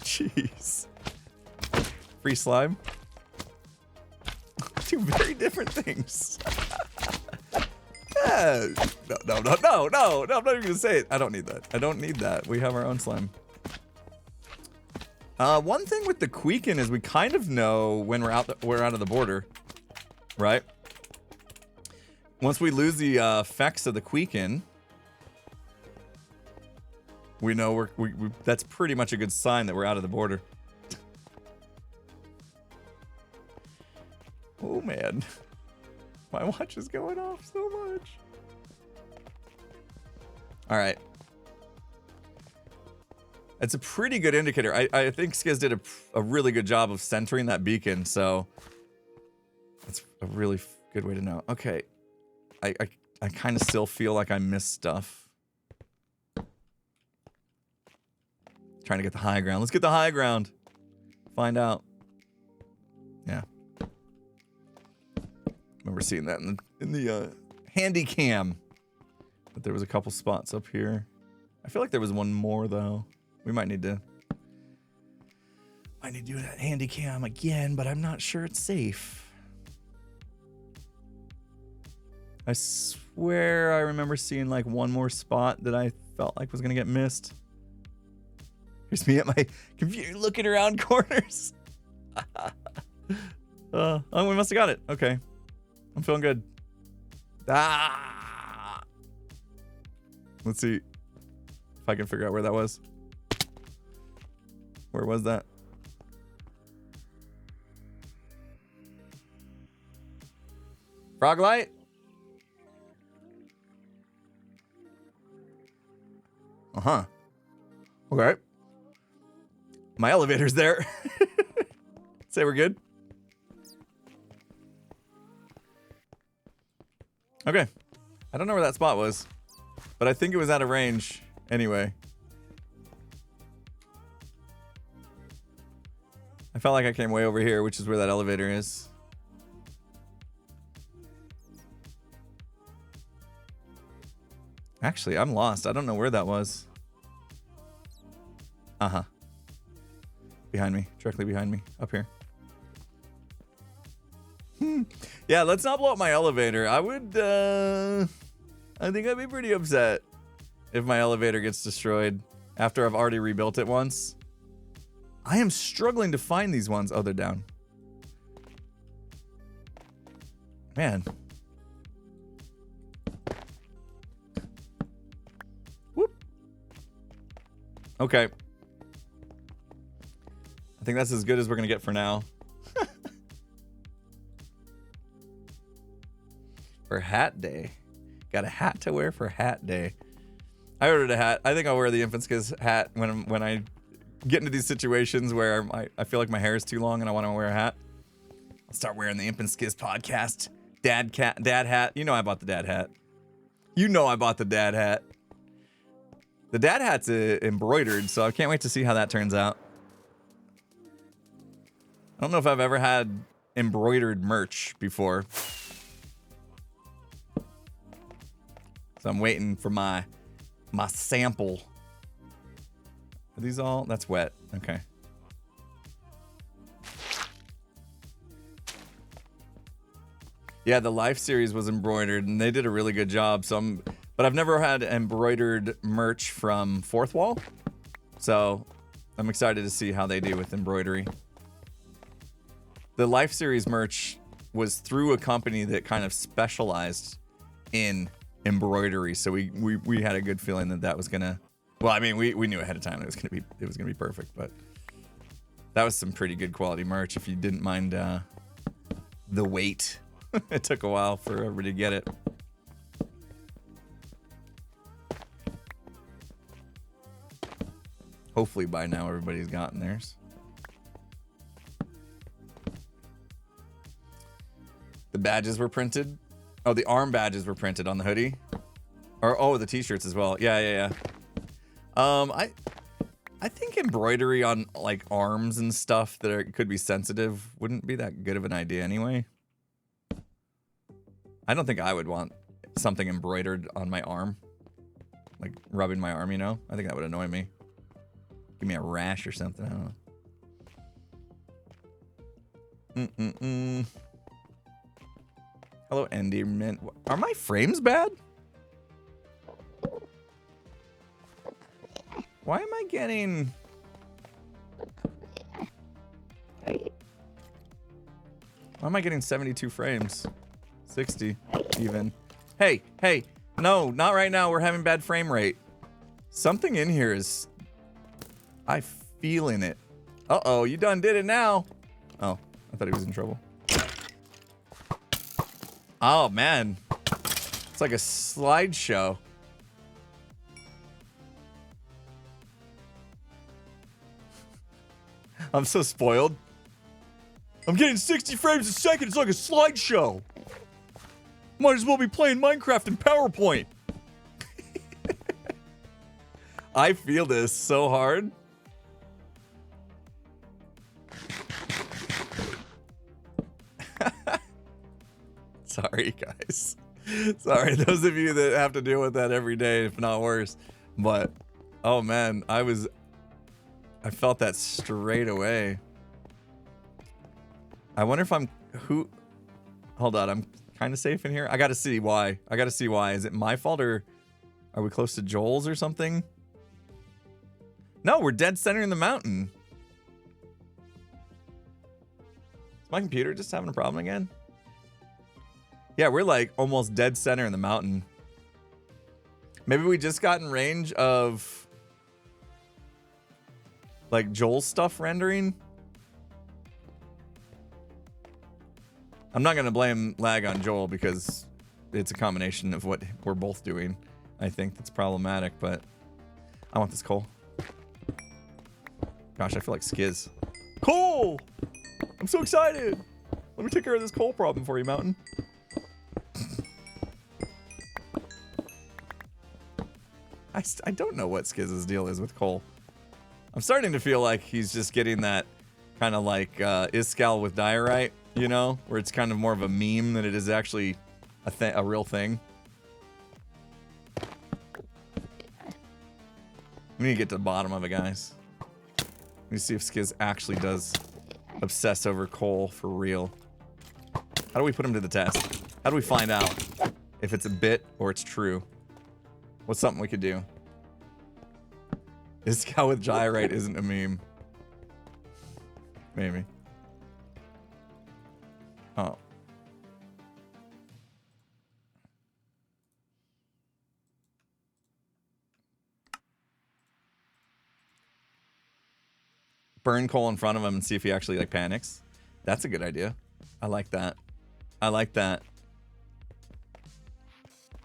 Jeez. Free slime. 2 very different things. Yeah. No, I'm not even gonna say it. I don't need that. We have our own slime. One thing with the Queekin is we kind of know when we're out of the border, right? Once we lose the effects of the Queekin, we know that's pretty much a good sign that we're out of the border. Oh man, my watch is going off so much. All right. It's a pretty good indicator. I think Skiz did a really good job of centering that beacon, so that's a really good way to know. Okay, I kind of still feel like I missed stuff. Trying to get the high ground. Let's get the high ground. Find out. Yeah. Remember seeing that in the handy cam. But there was a couple spots up here. I feel like there was one more though. We might need to do that handy cam again, but I'm not sure it's safe. I swear I remember seeing like one more spot that I felt like was gonna get missed. Here's me at my computer looking around corners. Oh, we must have got it. Okay. I'm feeling good. Ah! Let's see if I can figure out where that was. Where was that? Frog light? Uh-huh. Okay. My elevator's there. Say we're good. Okay. I don't know where that spot was, but I think it was out of range anyway. I felt like I came way over here, which is where that elevator is. Actually, I'm lost. I don't know where that was. Uh-huh. Behind me. Directly behind me. Up here. Yeah, let's not blow up my elevator. I would, I think I'd be pretty upset if my elevator gets destroyed after I've already rebuilt it once. I am struggling to find these ones. Oh, they're down. Man. Whoop. Okay. I think that's as good as we're going to get for now. For hat day. Got a hat to wear for hat day. I ordered a hat. I think I'll wear the Infant Skiz hat when I get into these situations where I feel like my hair is too long and I want to wear a hat. I'll start wearing the Infant Skiz podcast dad hat. You know I bought the dad hat. You know I bought the dad hat. The dad hat's embroidered, so I can't wait to see how that turns out. I don't know if I've ever had embroidered merch before. So I'm waiting for my sample. Are these all? That's wet. Okay. Yeah, the Life series was embroidered, and they did a really good job. But I've never had embroidered merch from Fourth Wall, so I'm excited to see how they do with embroidery. The Life series merch was through a company that kind of specialized in embroidery, so we had a good feeling that was gonna. Well, I mean, we knew ahead of time it was gonna be perfect, but that was some pretty good quality merch. If you didn't mind the wait, it took a while for everybody to get it. Hopefully by now everybody's gotten theirs. The badges were printed. Oh, the arm badges were printed on the hoodie. Or oh, the t-shirts as well. Yeah. I think embroidery on like arms and stuff that could be sensitive wouldn't be that good of an idea anyway. I don't think I would want something embroidered on my arm. Like rubbing my arm, you know? I think that would annoy me. Give me a rash or something, I don't know. Hello, Enderman. Are my frames bad? Why am I getting... Why am I getting 72 frames? 60 even. Hey, no, not right now. We're having bad frame rate. Something in here is... I feeling it. Uh-oh, you done did it now. Oh, I thought he was in trouble. Oh, man. It's like a slideshow. I'm so spoiled. I'm getting 60 frames a second. It's like a slideshow. Might as well be playing Minecraft in PowerPoint. I feel this so hard. Sorry, guys. Sorry, those of you that have to deal with that every day, if not worse. But, oh man, I felt that straight away. I wonder if hold on, I'm kind of safe in here. I gotta see why. Is it my fault or are we close to Joel's or something? No, we're dead center in the mountain. Is my computer just having a problem again? Yeah, we're like almost dead center in the mountain. Maybe we just got in range of like Joel's stuff rendering. I'm not gonna blame lag on Joel because it's a combination of what we're both doing. I think that's problematic, but I want this coal. Gosh, I feel like Skiz. Coal! I'm so excited. Let me take care of this coal problem for you, Mountain. I don't know what Skiz's deal is with coal. I'm starting to feel like he's just getting that kind of like Iskal with diorite, you know, where it's kind of more of a meme than it is actually a real thing. We need to get to the bottom of it, guys. Let me see if Skiz actually does obsess over coal for real. How do we put him to the test? How do we find out if it's a bit or it's true? What's something we could do? Iskal with diorite isn't a meme. Maybe. Oh. Burn coal in front of him and see if he actually like panics. That's a good idea. I like that. I like that.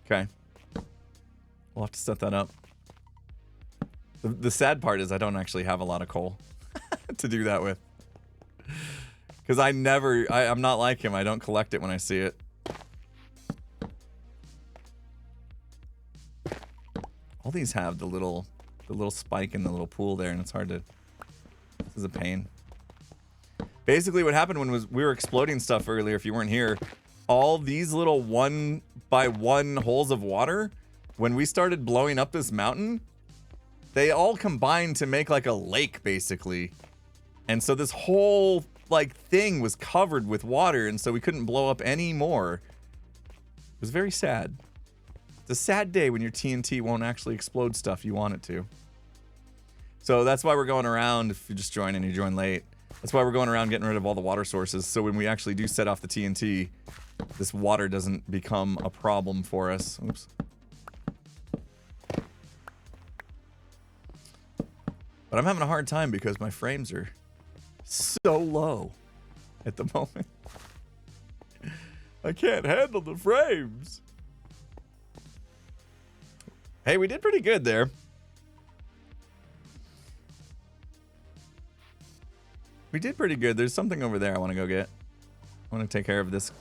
Okay. We'll have to set that up. The sad part is I don't actually have a lot of coal to do that with. Because I'm not like him. I don't collect it when I see it. All these have the little spike in the little pool there, and it's hard to... This is a pain. Basically what happened when we were exploding stuff earlier, if you weren't here, all these little 1x1 holes of water, when we started blowing up this mountain, they all combined to make like a lake, basically. And so this whole like thing was covered with water, and so we couldn't blow up any more. It was very sad. It's a sad day when your TNT won't actually explode stuff you want it to. So that's why we're going around, if you just join and you join late, that's why we're going around getting rid of all the water sources, so when we actually do set off the TNT, this water doesn't become a problem for us. Oops. But I'm having a hard time because my frames are so low at the moment. I can't handle the frames. Hey, we did pretty good there. We did pretty good. There's something over there I want to go get. I want to take care of this.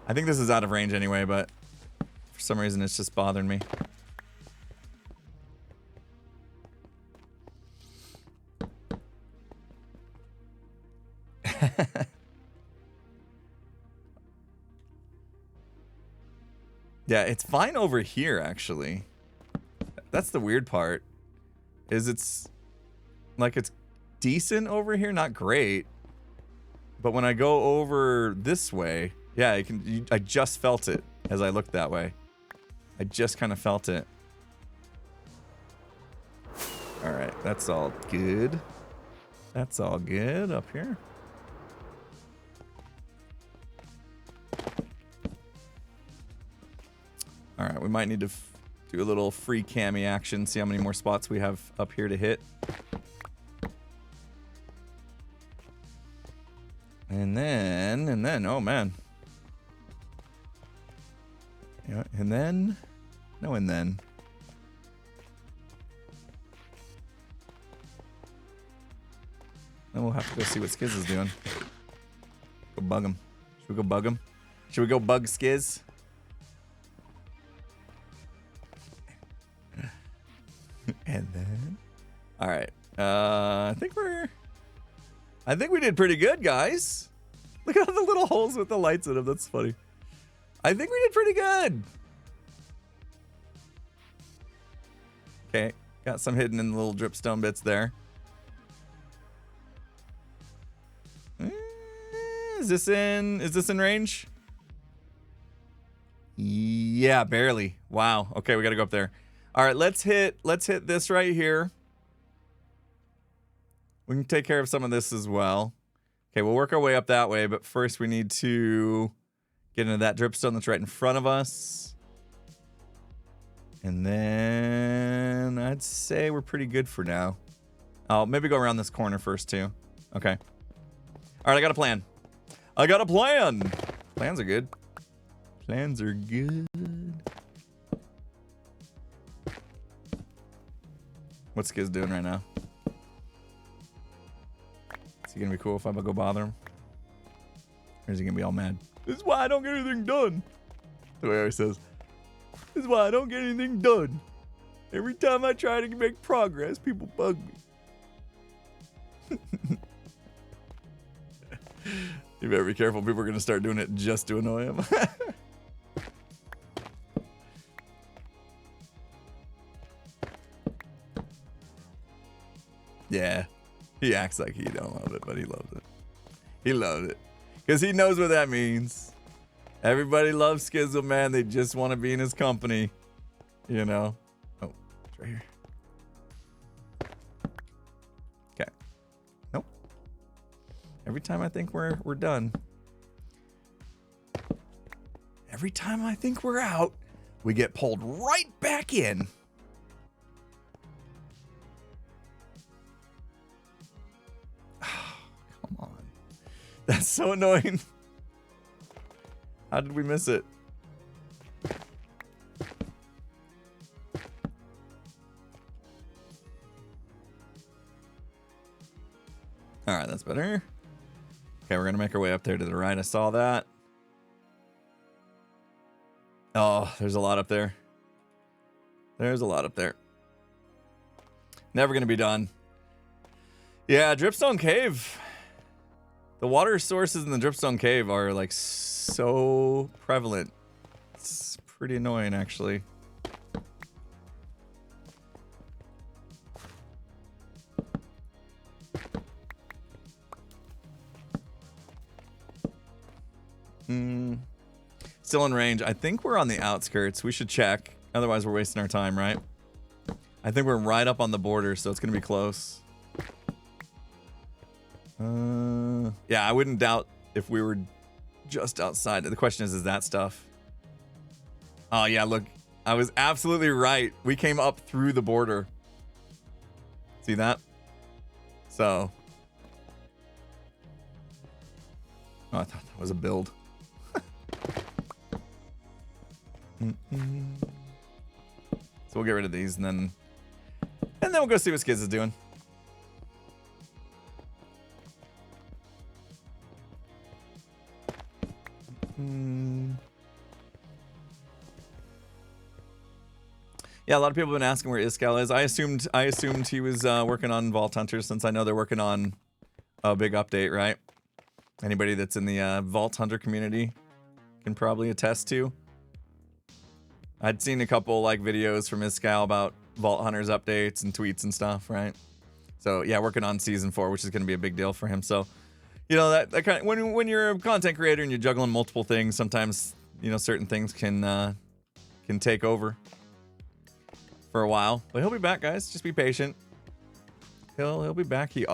I think this is out of range anyway, but for some reason it's just bothering me. Yeah, it's fine over here, actually. That's the weird part. Is it's decent over here, not great. But when I go over this way, yeah, I just felt it as I looked that way. I just kind of felt it. All right, that's all good. That's all good up here. All right, we might need to do a little free cami action, see how many more spots we have up here to hit. And then, oh man. Yeah, and then, no, and then. Then we'll have to go see what Skiz is doing. Go bug him. Should we go bug him? Should we go bug Skiz? And then, all right. I think we did pretty good, guys. Look at all the little holes with the lights in them. That's funny. I think we did pretty good. Okay, got some hidden in the little dripstone bits there. Is this in range? Yeah, barely. Wow. Okay, we got to go up there. All right, let's hit this right here. We can take care of some of this as well. Okay, we'll work our way up that way, but first we need to get into that dripstone that's right in front of us. And then I'd say we're pretty good for now. I'll maybe go around this corner first too. Okay. All right, I got a plan. Plans are good. Plans are good. What's Skiz doing right now? Is he gonna be cool if I go bother him? Or is he gonna be all mad? This is why I don't get anything done. That's the way he always says. This is why I don't get anything done. Every time I try to make progress, people bug me. You better be careful. People are gonna start doing it just to annoy him. Yeah, he acts like he don't love it, but he loves it. He loves it because he knows what that means. Everybody loves Skizzle, man. They just want to be in his company, you know. Oh, it's right here. Okay. Nope. Every time I think we're done, every time I think we're out, we get pulled right back in. Come on. That's so annoying. How did we miss it? All right, that's better. Okay, we're gonna make our way up there to the right. I saw that. Oh, there's a lot up there. There's a lot up there. Never gonna be done. Yeah, Dripstone Cave. The water sources in the Dripstone Cave are like so prevalent. It's pretty annoying, actually. Still in range. I think we're on the outskirts. We should check. Otherwise, we're wasting our time, right? I think we're right up on the border, so it's going to be close. Yeah, I wouldn't doubt if we were just outside. The question is that stuff? Oh, yeah, look. I was absolutely right. We came up through the border. See that? So. Oh, I thought that was a build. So we'll get rid of these and then we'll go see what Skiz is doing. Yeah, a lot of people have been asking where Iskal is. I assumed he was working on Vault Hunters, since I know they're working on a big update, right? Anybody that's in the Vault Hunter community can probably attest to. I'd seen a couple like videos from Iskal about Vault Hunters updates and tweets and stuff, right? So yeah, working on season 4, which is going to be a big deal for him. So, you know, that kind of, when you're a content creator and you're juggling multiple things, sometimes, you know, certain things can take over for a while. But he'll be back, guys. Just be patient. He'll be back. He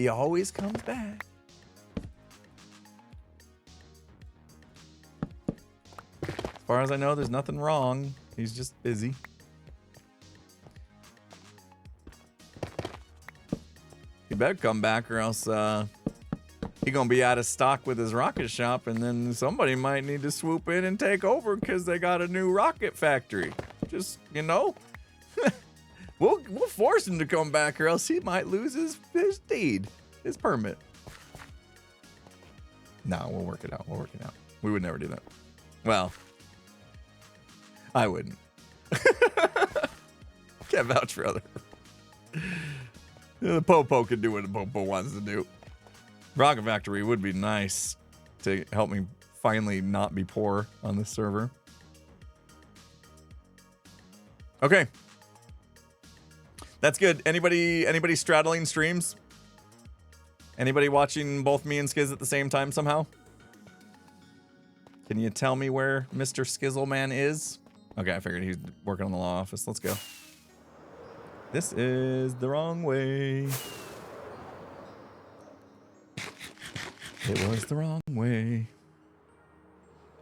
always comes back. As far as I know, there's nothing wrong. He's just busy. He better come back or else he gonna be out of stock with his rocket shop, and then somebody might need to swoop in and take over because they got a new rocket factory. Just, you know, we'll force him to come back or else he might lose his deed, his permit. No, we'll work it out. We'll work it out. We would never do that. Well, I wouldn't. Can't vouch for other. The Popo can do what the Popo wants to do. Rocket Factory would be nice to help me finally not be poor on this server. Okay. That's good. Anybody straddling streams? Anybody watching both me and Skiz at the same time somehow? Can you tell me where Mr. Skizzleman is? Okay, I figured he's working on the law office. Let's go. This is the wrong way. It was the wrong way.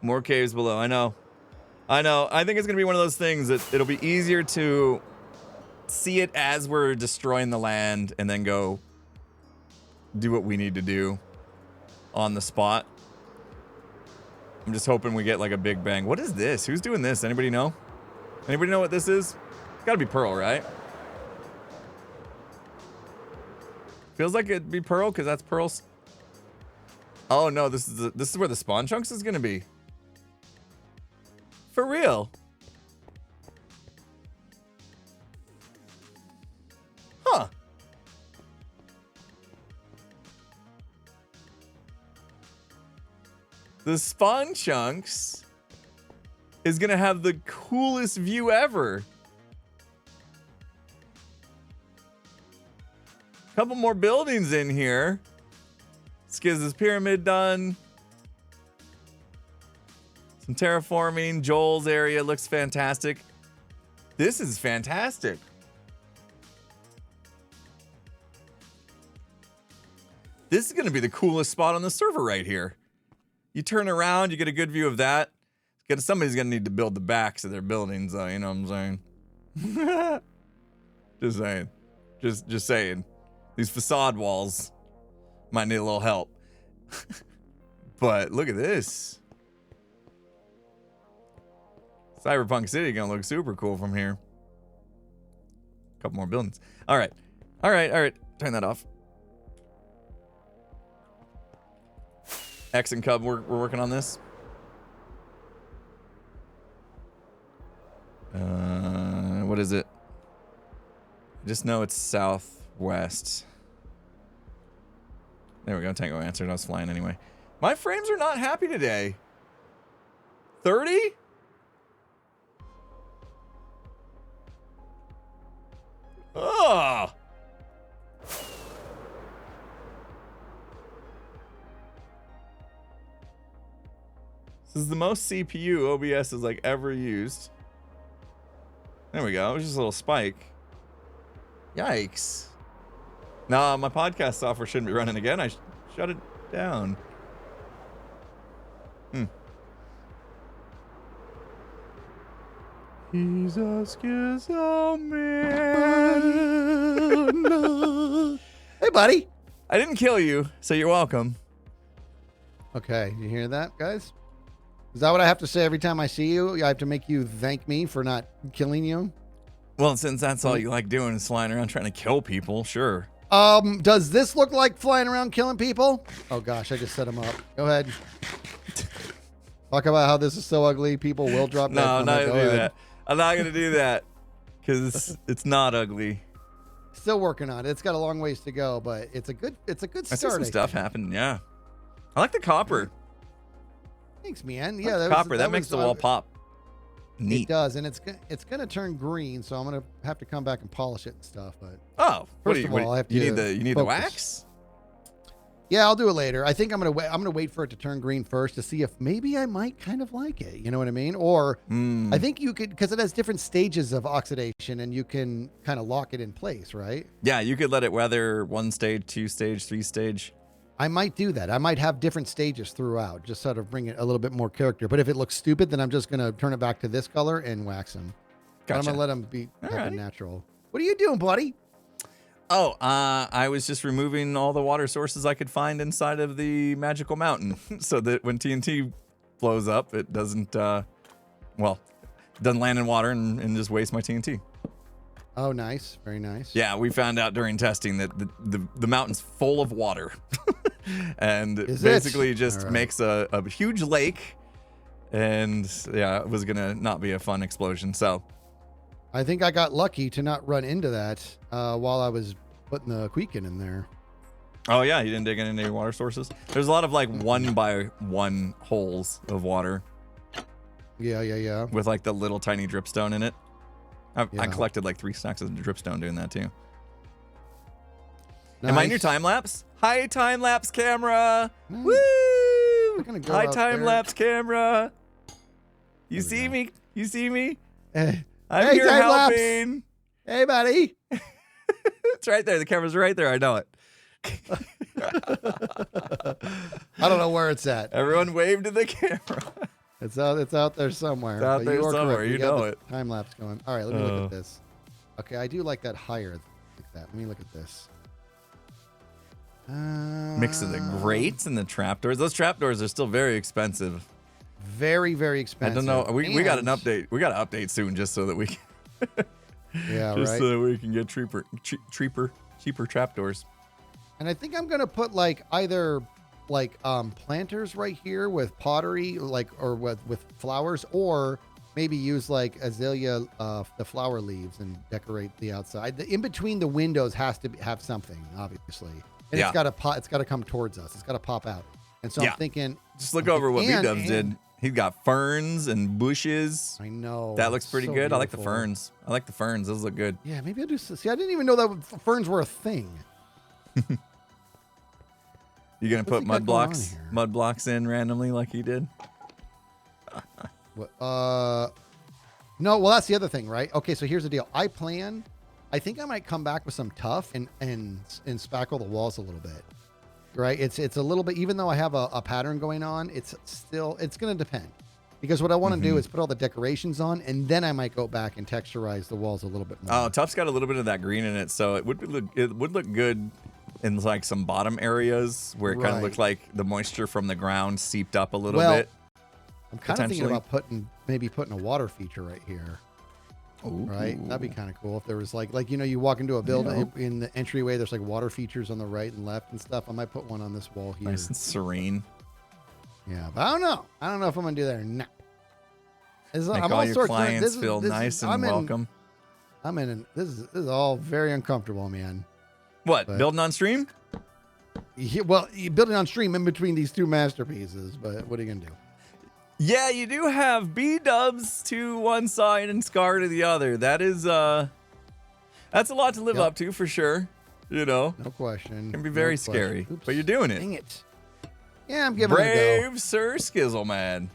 More caves below. I know. I think it's going to be one of those things that it'll be easier to see it as we're destroying the land and then go do what we need to do on the spot. I'm just hoping we get like a big bang. What is this? Who's doing this? Anybody know? Anybody know what this is? It's gotta be Pearl, right? Feels like it'd be Pearl because that's Pearl's. Oh no, this is where the spawn chunks is gonna be. For real. Huh. The spawn chunks is gonna have the coolest view ever. Couple more buildings in here. Let's get this pyramid done. Some terraforming. Joel's area looks fantastic. This is fantastic. This is going to be the coolest spot on the server right here. You turn around, you get a good view of that. Somebody's going to need to build the backs of their buildings, though. You know what I'm saying? Just saying. Just saying. These facade walls might need a little help. But look at this. Cyberpunk City gonna look super cool from here. Couple more buildings. All right. Turn that off. X and Cub, we're working on this. What is it? I just know it's southwest. There we go. Tango answered. I was flying anyway. My frames are not happy today. 30? Oh. This is the most CPU OBS has like ever used. There we go. It was just a little spike. Yikes. Nah, my podcast software shouldn't be running again. I shut it down. He's a schizo man. Hey, buddy. I didn't kill you, so you're welcome. Okay, you hear that, guys? Is that what I have to say every time I see you? I have to make you thank me for not killing you? Well, since that's all you like doing is flying around trying to kill people, sure. Does this look like flying around killing people? Oh gosh, I just set him up. Go ahead. Talk about how this is so ugly. People will drop dead. No, I'm not Go gonna do ahead. that. I'm not gonna do that because it's not ugly. Still working on it. It's got a long ways to go, but it's a good I start. see some stuff happen. Yeah, I like the copper. Thanks, man. I Yeah, like copper. That makes the wall pop. Neat. It does, and it's gonna turn green, so I'm gonna have to come back and polish it and stuff. But Oh, first of all, I have to you need the focus. wax? Yeah, I'll do it later. I think I'm gonna wait for it to turn green first to see if maybe I might kind of like it. You know what I mean? Or I think you could, because it has different stages of oxidation, and you can kind of lock it in place, right? Yeah, you could let it weather 1 stage, 2 stage, 3 stage. I might do that. I might have different stages throughout, just sort of bring it a little bit more character. But if it looks stupid, then I'm just gonna turn it back to this color and wax him. But I'm Gotcha. gonna let him be Alrighty. natural. What are you doing, buddy? Oh, I was just removing all the water sources I could find inside of the magical mountain so that when TNT blows up, it doesn't, doesn't land in water and just waste my TNT. Oh, nice. Very nice. Yeah, we found out during testing that the mountain's full of water and Is basically it? just All right. makes a huge lake. And yeah, it was going to not be a fun explosion. So I think I got lucky to not run into that while I was putting the Queekin in there. oh yeah, you didn't dig in any water sources. There's a lot of like 1x1 holes of water Yeah. with like the little tiny dripstone in it. I Yeah. collected like 3 stacks of dripstone doing that too. Am I in your Nice. time lapse? Hi, time lapse camera. Hmm. Woo! gonna go Hi, out time there. lapse camera. You we see go. me? You see me? Hey, I'm Hey, here time lapse. helping. hey, buddy. It's right there. The camera's right there. I know it. I don't know where it's at. Everyone wave to the camera. It's out there somewhere. It's out But there you are somewhere, correct. you We got know the it. Time lapse going. All right, let me look at this. Okay, I do like that higher like that. Let me look at this. Mix of the grates and the trapdoors. Those trapdoors are still very expensive. Very, very I expensive. don't know. We got an And- update. We got to update soon just so that we can, Yeah, just right. so that we can get cheaper trapdoors. And I think I'm gonna put like either like planters right here with pottery, like or with flowers, or maybe use like azalea, the flower leaves, and decorate the outside. In between the windows has to have something, obviously, and Yeah. it's got to pop. It's got to come towards us. It's got to pop out. And so Yeah. I'm thinking, Just look over what and- B-Dubs did. He's got ferns and bushes. I know That looks it's pretty so good. I like the beautiful. ferns. I like the ferns. Those look good. Yeah, maybe I do. See, I didn't even know that ferns were a thing. You gonna What's put he mud got going on blocks, here? mud blocks in randomly like he did? What, no. Well, that's the other thing, right? Okay, so here's the deal. I think I might come back with some tuff and spackle the walls a little bit. Right? It's a little bit. Even though I have a pattern going on, it's going to depend. Because what I want to do is put all the decorations on, and then I might go back and texturize the walls a little bit more. Oh, Tuff's got a little bit of that green in it, so it would look good in like some bottom areas where it kind of Right. looks like the moisture from the ground seeped up a little Well, bit. I'm kind of thinking potentially. about putting a water feature right here. Ooh. Right? That'd be kind of cool if there was like you walk into a building in the entryway, there's like water features on the right and left and stuff. I might put one on this wall here. Nice and serene. Yeah, but I don't know. I don't know if I'm gonna do that or not. Make all your clients feel nice and welcome. This is all very uncomfortable, man. What? But- Building on stream? Well, you're building on stream in between these two masterpieces, but what are you gonna do? Yeah, you do have B-Dubs to one side and Scar to the other. That is that's a lot to live Yep. up to for sure. You know, No question. can be very No question. scary, Oops. but you're doing Dang it. it. Yeah, I'm giving it a go. Brave Sir Skizzleman.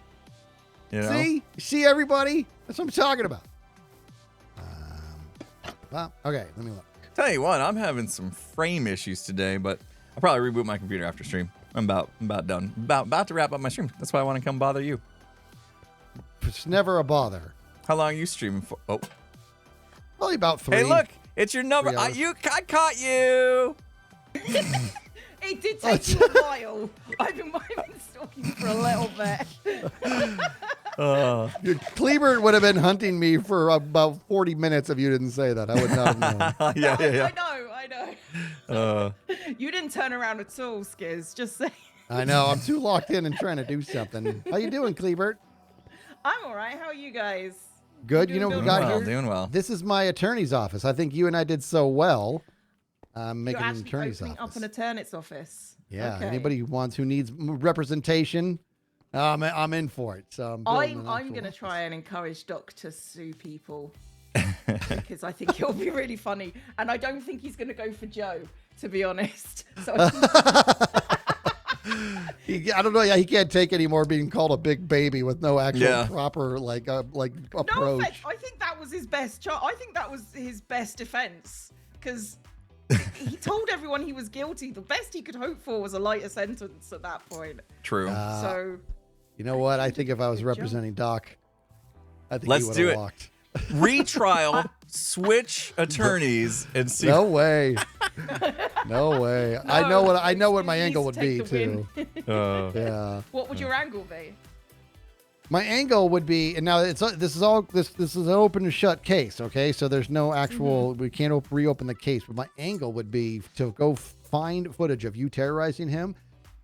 You know? See everybody? That's what I'm talking about. Well, okay, let me look. Tell you what, I'm having some frame issues today, but I'll probably reboot my computer after stream. I'm about done. About to wrap up my stream. That's why I want to come bother you. It's never a bother. How long are you streaming for? Oh, Probably about 3. hey, look, it's your number. 3 hours. I caught you. It did take you a while. I've been stalking for a little bit. Cleaver would have been hunting me for about 40 minutes if you didn't say that. I would not have known. yeah. I know. You didn't turn around at all, Skiz. Just say. I know. I'm too locked in and trying to do something. How you doing, Cleaver? I'm all right. How are you guys? Good. You know what we got here? Doing well. This is my attorney's office. I think you and I did so well. I'm making You're an actually attorney's opening office. up an attorney's office. Yeah. Okay. Anybody who needs representation, I'm in for it. So I'm building an I'm actual going to office. try and encourage Doc to sue people because I think it'll be really funny, and I don't think he's going to go for Joe, to be honest. So I don't know. Yeah, he can't take any more being called a big baby with no actual Yeah. proper like no approach. offense, I think that was his best. I think that was his best defense because he told everyone he was guilty. The best he could hope for was a lighter sentence at that point. True. So You know what? I think if I was representing Doc, I think Let's he would do have it. walked. Retrial, switch attorneys, and see. No way. No way. I know what my He angle needs would to be take the too. win. Yeah. What would your angle be? My angle would be, and now this is an open and shut case, okay? So there's no actual, we can't reopen the case. But my angle would be to go find footage of you terrorizing him,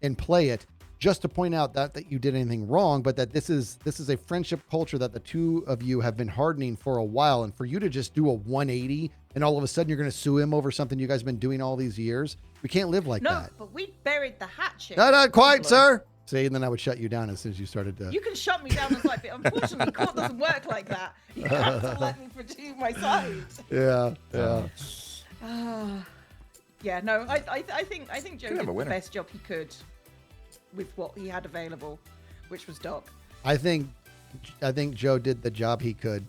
and play it just to point out that you did anything wrong, but that this is a friendship culture that the two of you have been hardening for a while, and for you to just do a 180 and all of a sudden you're going to sue him over something you guys have been doing all these years, we can't live like No, that. but we buried the hatchet. No, not quite, Problem. sir. See, and then I would shut you down as soon as you started to. You can shut me down as like, but unfortunately, court doesn't work like that. You have to let me produce my side. Yeah, yeah. Yeah, no, I think Joe Could have did a the winner. best job he could with what he had available, which was Doc. I think Joe did the job he could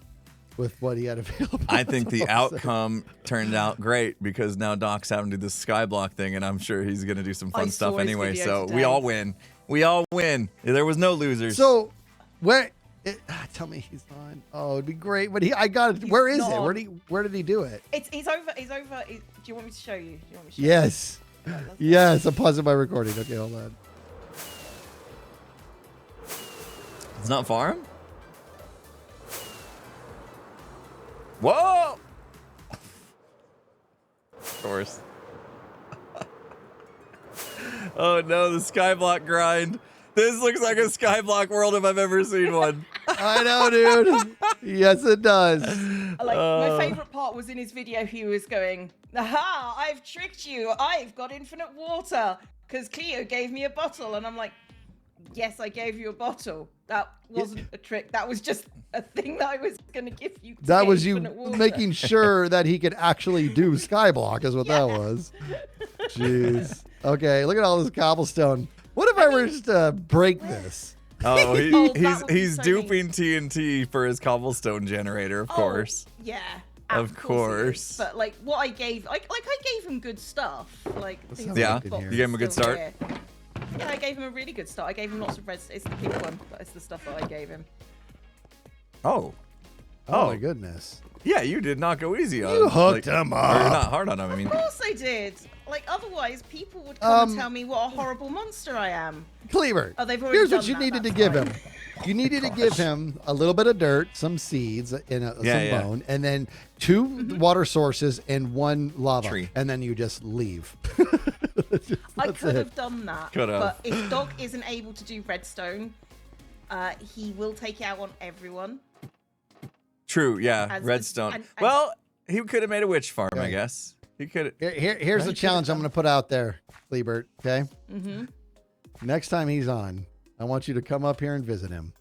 with what he had available. I think the That's all I'm saying. outcome turned out great because now Doc's having to do the skyblock thing, and I'm sure he's going to do some I fun saw stuff his anyway. video So we today. all win. We all win. There was no losers. So, where? Tell me he's on. Oh, it'd be great. But I got it. Where is not it? on. Where did he do it? He's over. Do you want me to show you? Do you want me to show Yes. you? Okay, let's- Yes. I'm pausing my recording. Okay, hold on. It's not farm? Whoa! Of course. Oh no, the skyblock grind. This looks like a skyblock world if I've ever seen one. I know, dude. Yes, it does. My favorite part was in his video. He was going, "Aha! I've tricked you. I've got infinite water because Cleo gave me a bottle." And I'm like, "Yes, I gave you a bottle. That wasn't a trick. That was just a thing that I was gonna give you." That was you infinite water." making sure that he could actually do skyblock is what that was. Jeez. Okay, look at all this cobblestone. What if I were just to break this? Oh, Oh, that would be he's so duping TNT for his cobblestone generator, of course. Yeah. Of course. course. But like what I gave, I gave him good stuff. Like things sounds Yeah, like good boxes here. you gave him a good still start? here. Yeah, I gave him a really good start. I gave him lots of red. It's the pink one. That's the stuff that I gave him. Oh. Oh, Oh. my goodness. Yeah, you did not go easy on You hooked him Or up. not hard on him, I mean. Of course I did. Like otherwise, people would come and tell me what a horrible monster I am. Cleaver, Oh, they've already here's what done you that, needed to that's give fine. him. You needed to give him a little bit of dirt, some seeds, and some Yeah. bone, and then 2 water sources and 1 lava. Tree. And then you just leave. I That's could it. have done that. Could've. But if Dog isn't able to do redstone, he will take it out on everyone. True, yeah. As- Redstone. and- Well, he could have made a witch farm, I Okay. guess. He could Here's the challenge I'm going to put out there, Cleebert, okay? Mm-hmm. Next time he's on, I want you to come up here and visit him.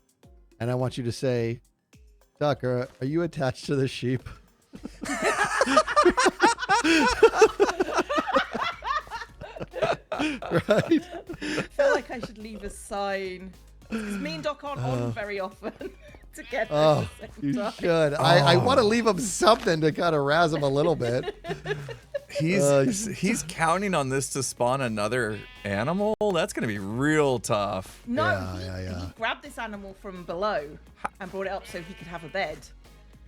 And I want you to say, Tucker, are you attached to the sheep? Right? I feel like I should leave a sign. Because me and Doc aren't on very often together Oh, at the same you time. should. I want to leave him something to kind of razz him a little bit. he's counting on this to spawn another animal? That's gonna be real tough. No, Yeah. he grabbed this animal from below and brought it up so he could have a bed.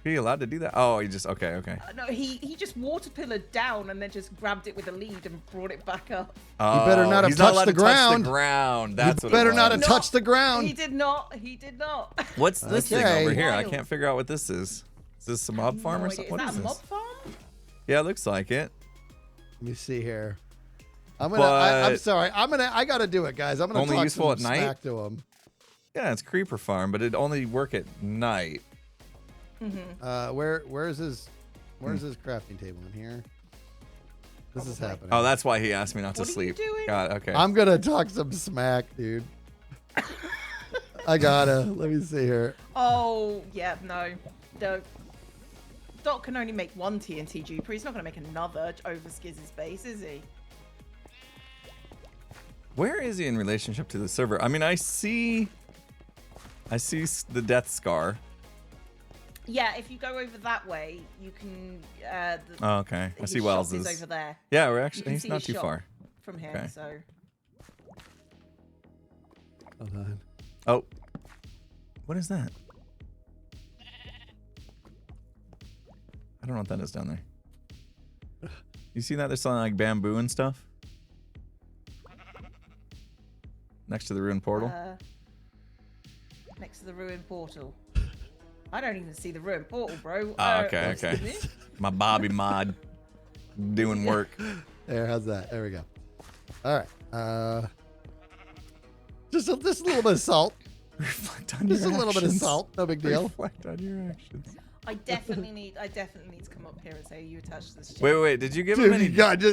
Are you allowed to do that? Oh, he just okay. No, he just water pillared down and then just grabbed it with a lead and brought it back up. Oh, better not have he's not touched allowed the to touch ground. the ground. That's what Better it not was. have touched the ground. He did not. He did not. What's this thing Okay. over here? I Wild. can't figure out what this is. Is this a mob farm or No something? idea. What Is is that a this? mob farm? Yeah, it looks like it. Let me see here. I'm I'm But- sorry. I gotta do it, guys. I'm gonna Only talk useful some at night? smack to him. Yeah, it's creeper farm, but it only work at night. Where's his crafting table in here? This is happening. Oh, that's why he asked me not to What are you sleep. doing? God, okay. I'm gonna talk some smack, dude. I gotta. Let me see here. Oh, yeah, no. Doc can only make one TNT duper. He's not going to make another over Skizz's base, is he? Where is he in relationship to the server? I mean, I see the death scar. Yeah, if you go over that way, you can. Oh, okay. I his see shop Wells's. is over there. Yeah, we're You actually can he's see not his too shop far. from here. Okay. So Hold on. Oh. What is that? I don't know what that is down there. You see that? They're selling like bamboo and stuff? Next to the ruined portal? next to the ruined portal. I don't even see the ruined portal, bro. Oh, okay, okay. My Bobby mod doing work. There, how's that? There we go. All right. Just a little bit of salt. Reflect on Just a your little bit of actions. salt. No big deal. Reflect on your actions. I definitely need to come up here and say you attached to this ship. Wait. Did you give him Dude, any?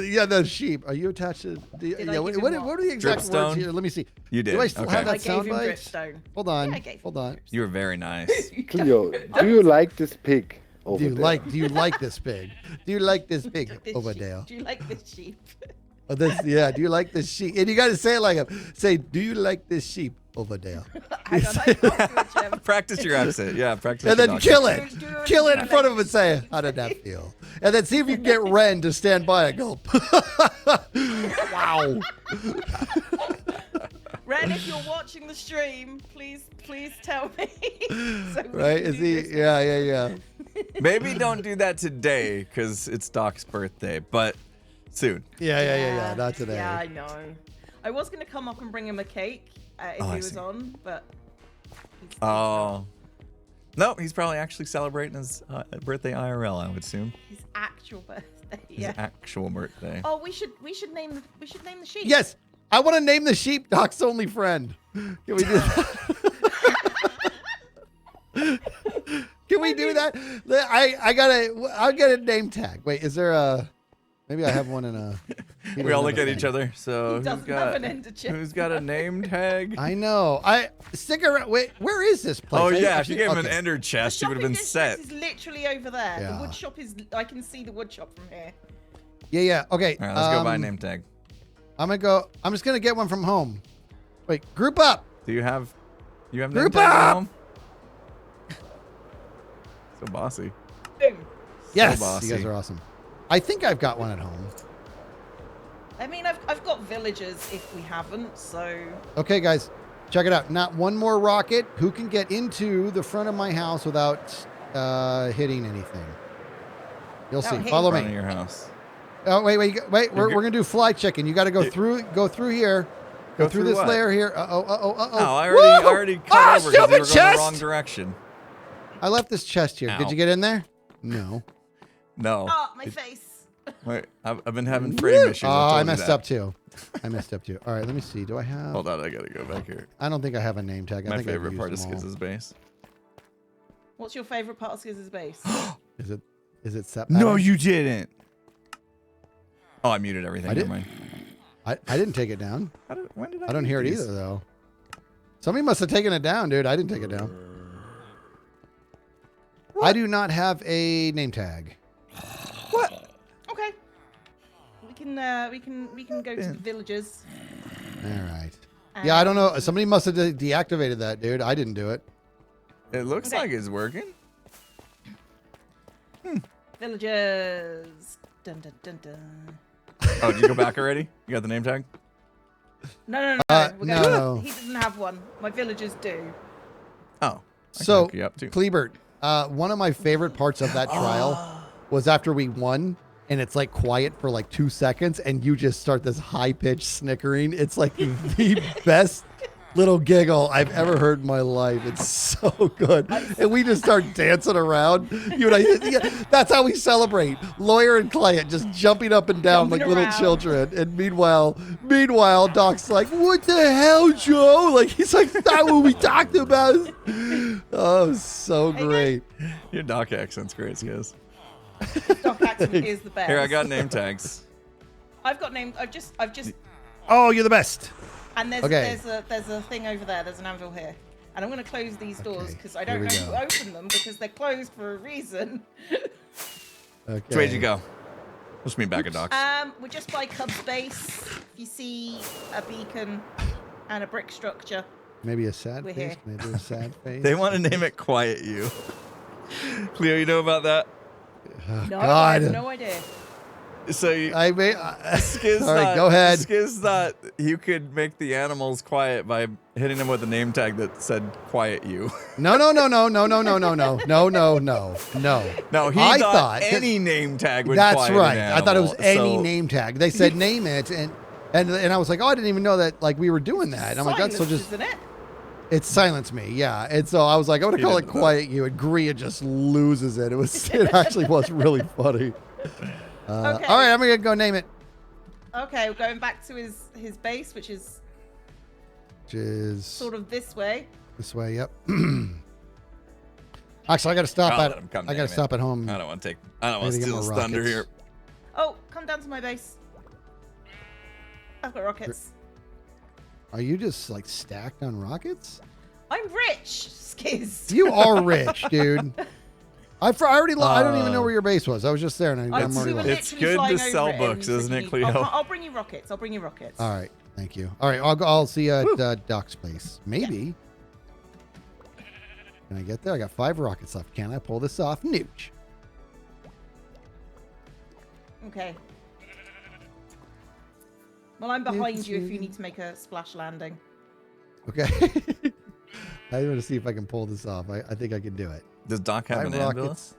yeah, the sheep. Are you attached to? Did I Yeah, give what him are the exact words Dripstone? here? Let me see. You did. Do I still Okay. have I that gave him soundbite? dripstone. Hold on. Yeah, I gave Hold him on. You were very nice. Cleo, do you like this pig over Do you there? like this pig? Do you like this pig This over sheep. there? Do you like this sheep? Oh, yeah. Do you like this sheep? And you got to say it like him. Say, do you like this sheep over there? I don't know. Practice your accent. Yeah, practice. And your then dog kill accent. it. Kill it in front of him and say, how did that feel? And then see if you can get Ren to stand by and go, wow. Ren, if you're watching the stream, please tell me. So we Right? can Is do he? this. Yeah. Maybe don't do that today because it's Doc's birthday, but soon. Yeah. Not today. Yeah, I know. I was gonna come up and bring him a cake if Oh, I he was see. on, but. he's Oh. No, he's probably actually celebrating his birthday IRL, I would assume. His actual birthday. His Yeah. actual birthday. Oh, we should name the sheep. Yes. I want to name the sheep Doc's only friend. Can we do that? Can we do that? I'll get a name tag. Wait, is there a? Maybe I have one in a. We all look at each other. So He doesn't have an ender chest. who's got a name tag? I know. Stick around. Wait, where is this place? Oh I yeah, if actually- you gave him an okay. ender chest, he would have been set. Is literally over there. Yeah. The wood shop is. I can see the wood shop from here. Yeah. Okay. All right, let's go buy a name tag. I'm just gonna get one from home. Wait, group up. Do you have name Group tags at up! home? So bossy. Boom. Yes, bossy. you guys are awesome. I think I've got one at home. I mean, I've got villagers if we haven't, so. Okay, guys, check it out. Not one more rocket. Who can get into the front of my house without hitting anything? You'll see. hit Follow Front of me. your house. Oh, wait. We're gonna do fly chicken. You got to go through here. Go through through this what? layer here. Oh, I Woo! already cut Ah, over because you were stupid going the chest! wrong direction. I left this chest here. Did Ow. you get in there? No. No. Oh, my face. Wait, I've been having frame issues. Oh, I've told I you messed that. up too. All right, let me see. Do I have? Hold on, I gotta go back here. I don't think I have a name tag. I My think I've favorite used part is them all. Skiz's base. What's your favorite part of Skiz's base? Is it set? No, pattern? you didn't. Oh, I muted everything. I Never didn't. mind. I didn't take it down. When did I don't mute hear it these? either though. Somebody must have taken it down, dude. I didn't take it down. I do not have a name tag. Okay. We can go to the villagers. All right. Yeah, I don't know. Somebody must have deactivated that, dude. I didn't do it. It looks Okay. like it's working. Villagers. Dun dun dun dun. Oh, did you go back already? You got the name tag? No. We're no, going, no. He doesn't have one. My villagers do. Oh. I can So, hook you up too. Kleebert, one of my favorite parts of that trial was after we won, and it's like quiet for like 2 seconds, and you just start this high pitched snickering. It's like the best little giggle I've ever heard in my life. It's so good, and we just start dancing around. You and I, yeah, that's how we celebrate. Lawyer and client just jumping up and down Jumping like little around. children. And meanwhile, Doc's like, "What the hell, Joe?" Like he's like, "That's what we talked about." Oh, so great. Your doc accent's great, Skiz. Doc accent is the best. Here, I got name tags. I've got named. I've just. Oh, you're the best. And Okay. there's a thing over there. There's an anvil here, and I'm going to close these doors Okay, because I here don't we know who go. opened them because they're closed for a reason. Okay. Which way did you go? Let's meet back at docks. We're just by Cub's base. You see a beacon and a brick structure. Maybe a sad We're face. here. Maybe a sad face. They want to name it Quiet You. Cleo, you know about that? No, God. I have no idea. So you, I may. Skiz All right, thought- go ahead. Skiz thought you could make the animals quiet by hitting them with a name tag that said "Quiet You." No. No, he I thought thought any name tag would That's quiet an right. I thought it was animal, any so- name tag. They said name it, and I was like, oh, I didn't even know that. Like we were doing that. And I'm like, that's so Silence, just isn't it? it silenced me. Yeah. And so I was like, I'm gonna He call it didn't know. Quiet You, and Gria just loses it. It actually was really funny. Okay. All right, I'm gonna go name it. Okay, we're going back to his base, which is Which is sort of this way. this way. Yep. Actually, I gotta stop I'll let at. him come I name gotta it. stop at home. I don't want to Maybe get steal more his thunder rockets. here. Oh, come down to my base. I've got rockets. Are you just like stacked on rockets? I'm rich, Skiz. You are rich, dude. I already. I don't even know where your base was. I was just there, and I'm We already were lost. It's literally good to flying over sell it and books, said isn't you it, need- Cleo? I'll bring you rockets. I'll bring you rockets. All right, thank you. All right, I'll see you at Doc's place. Maybe. Can I get there? I got 5 rockets left. Can I pull this off? Nooch. Okay. Well, I'm behind you if you need to make a splash landing. Okay. I want to see if I can pull this off. I think I can do it. Does Doc have 5 an anvil? rockets.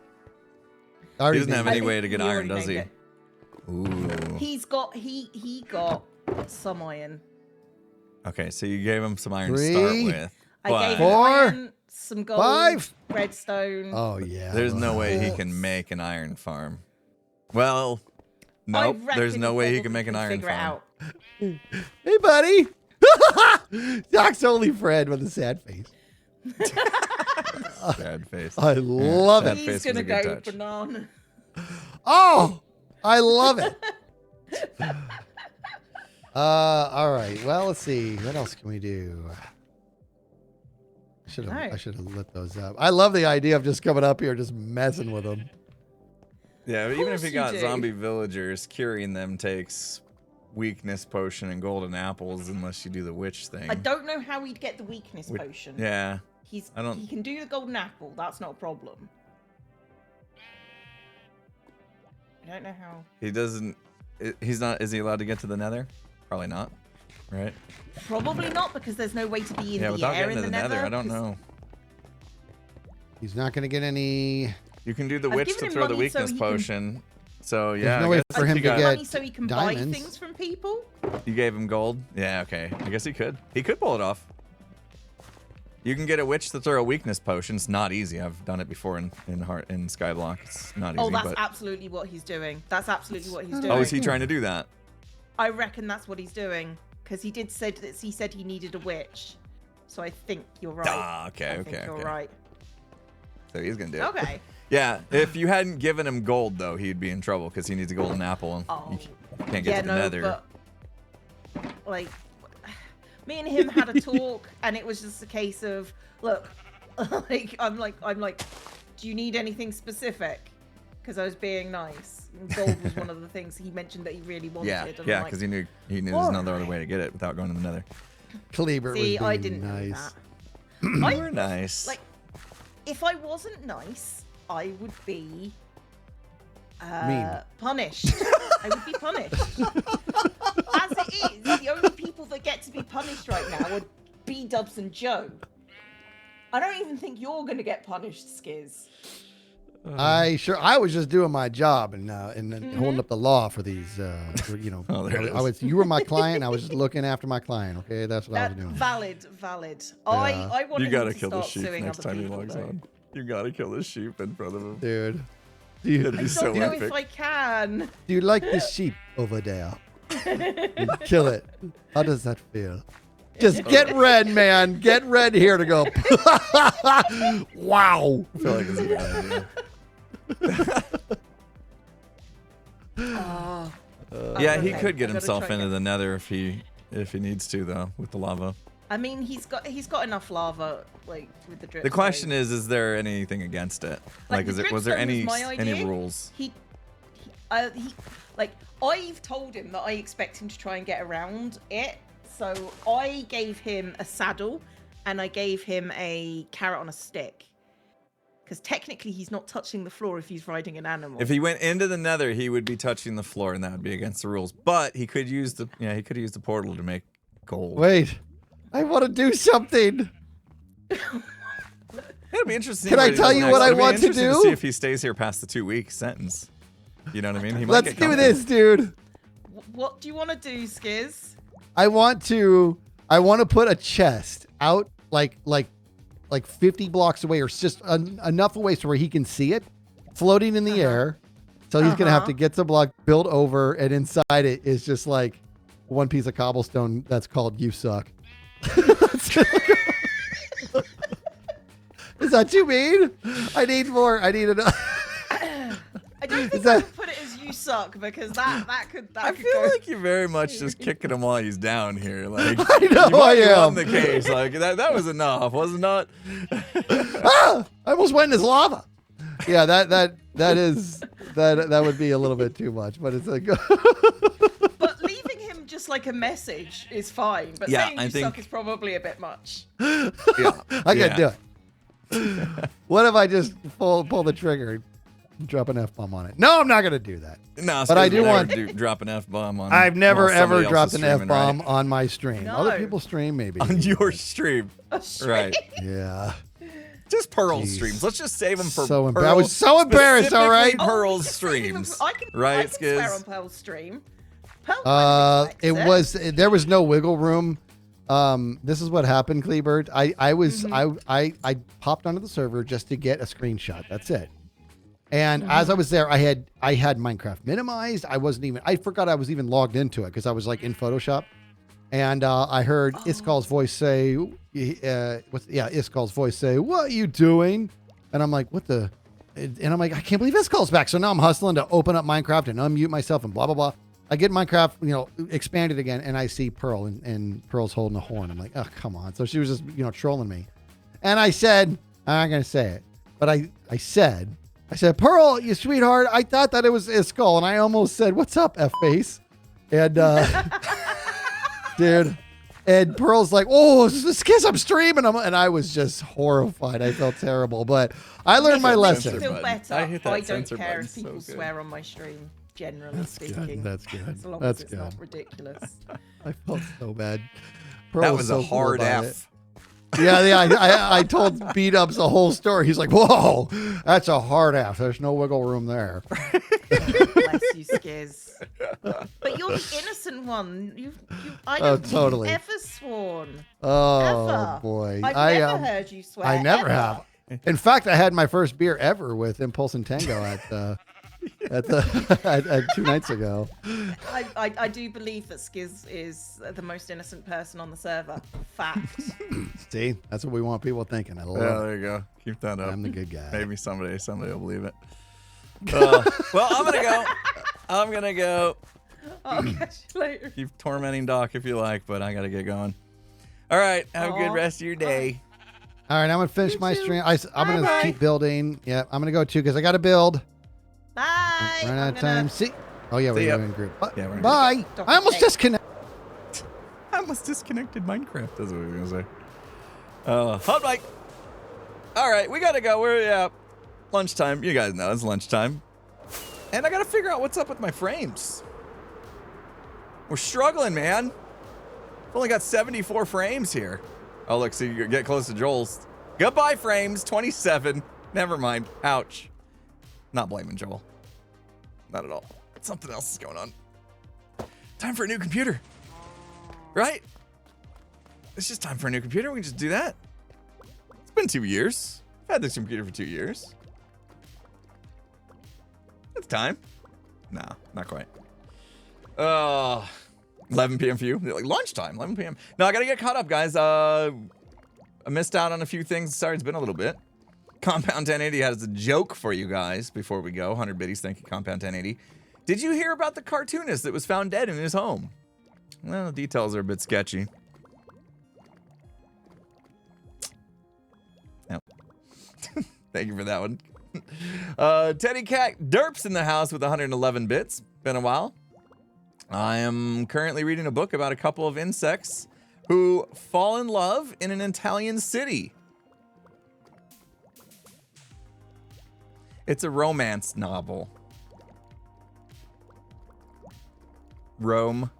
I He already doesn't have named any I way to think get he iron, already does he? named Ooh. he got some iron. Okay, so you gave him some iron to 3, start with. I but gave him 4, iron, some gold, 5. redstone. Oh yeah. there's no way he Quartz. can make an iron farm. Well, Nope, I there's reckon no he way he probably can make an iron figure it phone. out. Hey, buddy. Doc's only friend with a sad face. Sad face. I love sad it. face He's was a gonna good go touch. banana. Oh, I love it. All right. Well, let's see. What else can we do? I should have lit those up. I love the idea of just coming up here, just messing with them. Yeah, but even if course you you got do. zombie villagers, curing them takes weakness potion and golden apples unless you do the witch thing. I don't know how he'd get the weakness Wi- potion. Yeah. I don't. He can do the golden apple. That's not a problem. I don't know how. He doesn't. He's not. Is he allowed to get to the Nether? Probably not. Right? Probably not because there's no way to be in Yeah, the without air getting in to the the Nether, I don't 'cause- know. He's not going to get any. You can do the I've witch given to him throw the money so weakness he can- potion. So yeah, There's no I way guess for him you to got- get money so he can buy diamonds. things from people. You gave him gold. Yeah. Okay. I guess he could. He could pull it off. You can get a witch to throw a weakness potion. It's not easy. I've done it before in Skyblock. It's not easy. Oh, that's but... absolutely what he's doing. That's absolutely what he's doing. Oh, is he trying to do that? I reckon that's what he's doing because he did said that he said he needed a witch. So I think you're right. Ah, okay, I think you're right. So he's gonna do it. Okay. Yeah. If you hadn't given him gold though, he'd be in trouble because he needs a golden apple and Oh. you can't get to the Nether. But like, me and him had a talk, and it was just a case of, look, like I'm like, do you need anything specific? Because I was being nice. And gold was one of the things he mentioned that he really wanted. Yeah. and I'm Yeah. like, Because he knew there's all no other right. way to get it without going to the Nether. Kleber was See, being I didn't nice. know that. You were nice. Like, if I wasn't nice, I would be Mean. punished. I would be punished. As it is, the only people that get to be punished right now are B-Dubs and Joe. I don't even think you're going to get punished, Skiz. I was just doing my job and holding up the law for these. Oh, there it is. You were my client. I was just looking after my client. Okay, that's what I was doing. Valid. Yeah. I wanted You gotta him to kill the start sheep suing next other time he people, logs though. on. You gotta kill the sheep in front of him. Dude, It'd I be so don't know epic. if I can. do you like this sheep over there? Kill it. How does that feel? Just get red, man. Get red here to go. Wow. I feel like it's a good idea. Yeah, he okay. could get I gotta himself try into again. the Nether if he needs to though with the lava. I mean, he's got enough lava, like with the drip. The question is there anything against it? Like, the was there dripstone any my idea. rules? He like I've told him that I expect him to try and get around it. So I gave him a saddle and I gave him a carrot on a stick. Because technically he's not touching the floor if he's riding an animal. If he went into the Nether, he would be touching the floor, and that would be against the rules. But he could use the portal to make gold. Wait, I want to do something. It'll be interesting. Can I what he tell does you next. what I It'll be want to interesting do? see if he stays here past the 2-week sentence. You know what I mean? He might Let's get do comfortable. this, dude. What do you want to do, Skiz? I want to put a chest out like 50 blocks away, or just enough away so where he can see it, floating in the air. So he's gonna have to get some block, build over, and inside it is just like one piece of cobblestone that's called "You Suck." Is that too mean? I need more. I need enough. I don't think that- I would put it as you suck because that could I could feel go. like you're very much just kicking him while he's down here. Like I know you might I have am. won the case. Like that was enough, was it not? I almost went in his lava. Yeah, that would be a little bit too much, but it's like. But leaving him just like a message is fine. But Yeah, saying I you think- suck is probably a bit much. Yeah, I can do it. What if I just pull the trigger and drop an F-bomb on it? No, I'm not going to do that. No, But I do want- drop an F-bomb on. I've never while somebody ever else dropped is an streaming, F-bomb right? on my stream. No. Other people's stream, maybe. On your stream, right? Yeah. Just Pearl Jeez. streams. Let's just save them for So Pearl, I was so embarrassed, all right? specifically Pearl's we can swear even- streams, I can right, swear on Skiz? Pearl's stream. Pearl kind of expects There was no wiggle room. This is what happened, Kleebert. I popped onto the server just to get a screenshot. That's it. And as I was there, I had Minecraft minimized. I forgot I was even logged into it because I was like in Photoshop. And I heard Iskal's voice say, Iskal's voice say, "What are you doing?" And I'm like, "What the?" And I'm like, "I can't believe Iskal's back." So now I'm hustling to open up Minecraft and unmute myself and blah blah blah. I get Minecraft, expanded again, and I see Pearl, and Pearl's holding a horn. I'm like, "Oh, come on!" So she was just, trolling me. And I said, I'm not gonna say it, but I said, "Pearl, you sweetheart, I thought that it was Iskal," and I almost said, "What's up, F-face?" And dude, and Pearl's like, "Oh, this kiss, I'm streaming," and I was just horrified. I felt terrible, but I learned my lesson. Feel better. I hit that I don't censor care button if people so good. swear on my stream. Generally speaking, That's good. As long That's as it's good. not ridiculous. I felt so bad. Pearl That was so a cool hard about F. it. Yeah. I told Beat Ups the whole story. He's like, "Whoa, that's a hard F. There's no wiggle room there." Bless you, Skiz. But you're the innocent one. I don't think totally. you've ever sworn. Oh Ever. boy, I've never heard you swear. I never ever. have. In fact, I had my first beer ever with Impulse and Tango at 2 nights ago. I do believe that Skiz is the most innocent person on the server. Fact. See, that's what we want people thinking. I love Yeah, it. there you go. Keep that up. I'm the good guy. Maybe somebody will believe it. Well, I'm gonna go. I'll catch you later. Keep tormenting Doc if you like, but I gotta get going. All right, have a good rest of your day. All right, I'm gonna finish my stream. I'm gonna keep building. Yeah, I'm gonna go too because I gotta build. Bye. Run out of time. See. Oh yeah, we're ya. in group. Yeah, we're in Bye. Don't I almost say. disconnected. I almost disconnected Minecraft. That's what I was gonna say. Hot mic. All right, we gotta go. We're lunchtime. You guys know it's lunchtime, and I gotta figure out what's up with my frames. We're struggling, man. I've only got 74 frames here. Oh, look, see, you get close to Joel's. Goodbye, frames. 27. Never mind. Ouch. Not blaming Joel. Not at all. Something else is going on. Time for a new computer. Right? It's just time for a new computer. We can just do that. It's been 2 years. I've had this computer for 2 years. It's time. No, not quite. 11 p.m. for you. Like lunchtime, 11 p.m. No, I gotta get caught up, guys. I missed out on a few things. Sorry, it's been a little bit. Compound 1080 has a joke for you guys before we go. 100 biddies, thank you, Compound 1080. Did you hear about the cartoonist that was found dead in his home? Well, the details are a bit sketchy. Yep. Thank you for that one. Teddy Cat Derps in the house with 111 bits. Been a while. I am currently reading a book about a couple of insects who fall in love in an Italian city. It's a romance novel. Rome-ance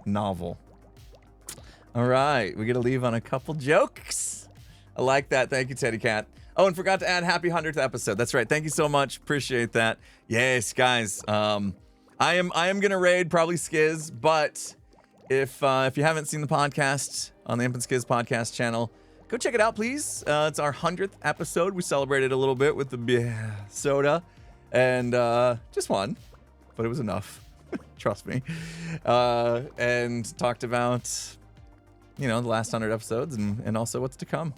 novel. All right, we get to leave on a couple jokes. I like that. Thank you, Teddy Cat. Oh, and forgot to add happy 100th episode. That's right. Thank you so much. Appreciate that. Yes, guys. I am gonna raid probably Skiz, but if you haven't seen the podcast on the Imp and Skiz podcast channel, go check it out, please. It's our 100th episode. We celebrated a little bit with the soda, and just one, but it was enough. Trust me. And talked about, the last 100 episodes and also what's to come.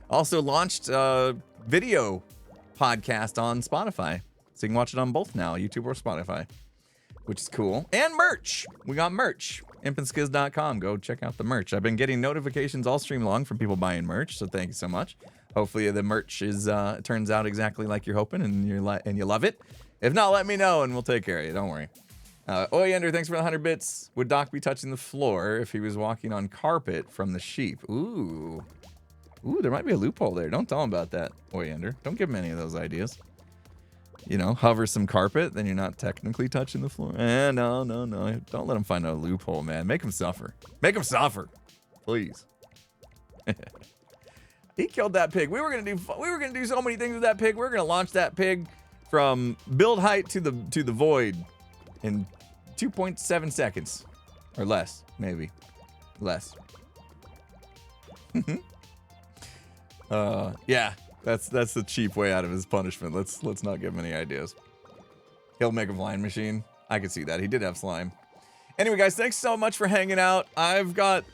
Also launched a video podcast on Spotify. So you can watch it on both now, YouTube or Spotify, which is cool. And merch. We got merch. impandskiz.com. Go check out the merch. I've been getting notifications all stream long from people buying merch, so thank you so much. Hopefully the merch turns out exactly like you're hoping and you love it. If not, let me know and we'll take care of you. Don't worry. Oyender, thanks for the 100 bits. Would Doc be touching the floor if he was walking on carpet from the sheep? Ooh, there might be a loophole there. Don't tell him about that, Oyender. Don't give him any of those ideas. Hover some carpet, then you're not technically touching the floor. No. Don't let him find a loophole, man. Make him suffer. Make him suffer. Please. He killed that pig. We were gonna do so many things with that pig. We were gonna launch that pig from build height to the void in 2.7 seconds. Or less, maybe. Less. Yeah. That's the cheap way out of his punishment. Let's not give him any ideas. He'll make a flying machine. I could see that. He did have slime. Anyway, guys, thanks so much for hanging out. I've got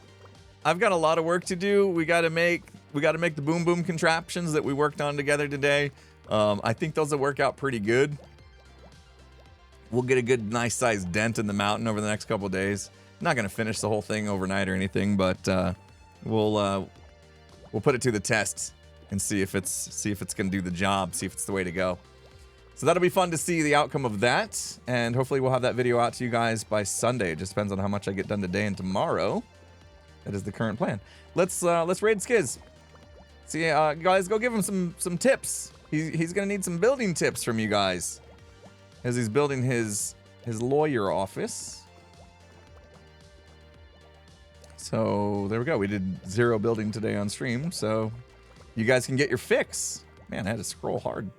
a lot of work to do. We got to make the boom boom contraptions that we worked on together today. I think those will work out pretty good. We'll get a good, nice sized dent in the mountain over the next couple of days. Not gonna finish the whole thing overnight or anything, but we'll put it to the test and see if it's gonna do the job. See if it's the way to go. So that'll be fun to see the outcome of that, and hopefully we'll have that video out to you guys by Sunday. It just depends on how much I get done today and tomorrow. That is the current plan. Let's raid Skiz. See, guys, go give him some tips. He's gonna need some building tips from you guys as he's building his lawyer office. So there we go. We did 0 building today on stream, so you guys can get your fix. Man, I had to scroll hard.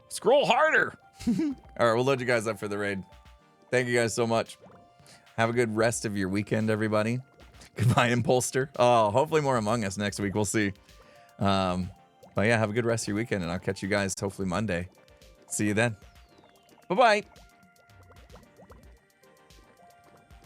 Scroll harder. All right, we'll load you guys up for the raid. Thank you guys so much. Have a good rest of your weekend, everybody. Goodbye, Impulster. Oh, hopefully more Among Us next week. We'll see. But yeah, have a good rest of your weekend, and I'll catch you guys hopefully Monday. See you then. Bye-bye.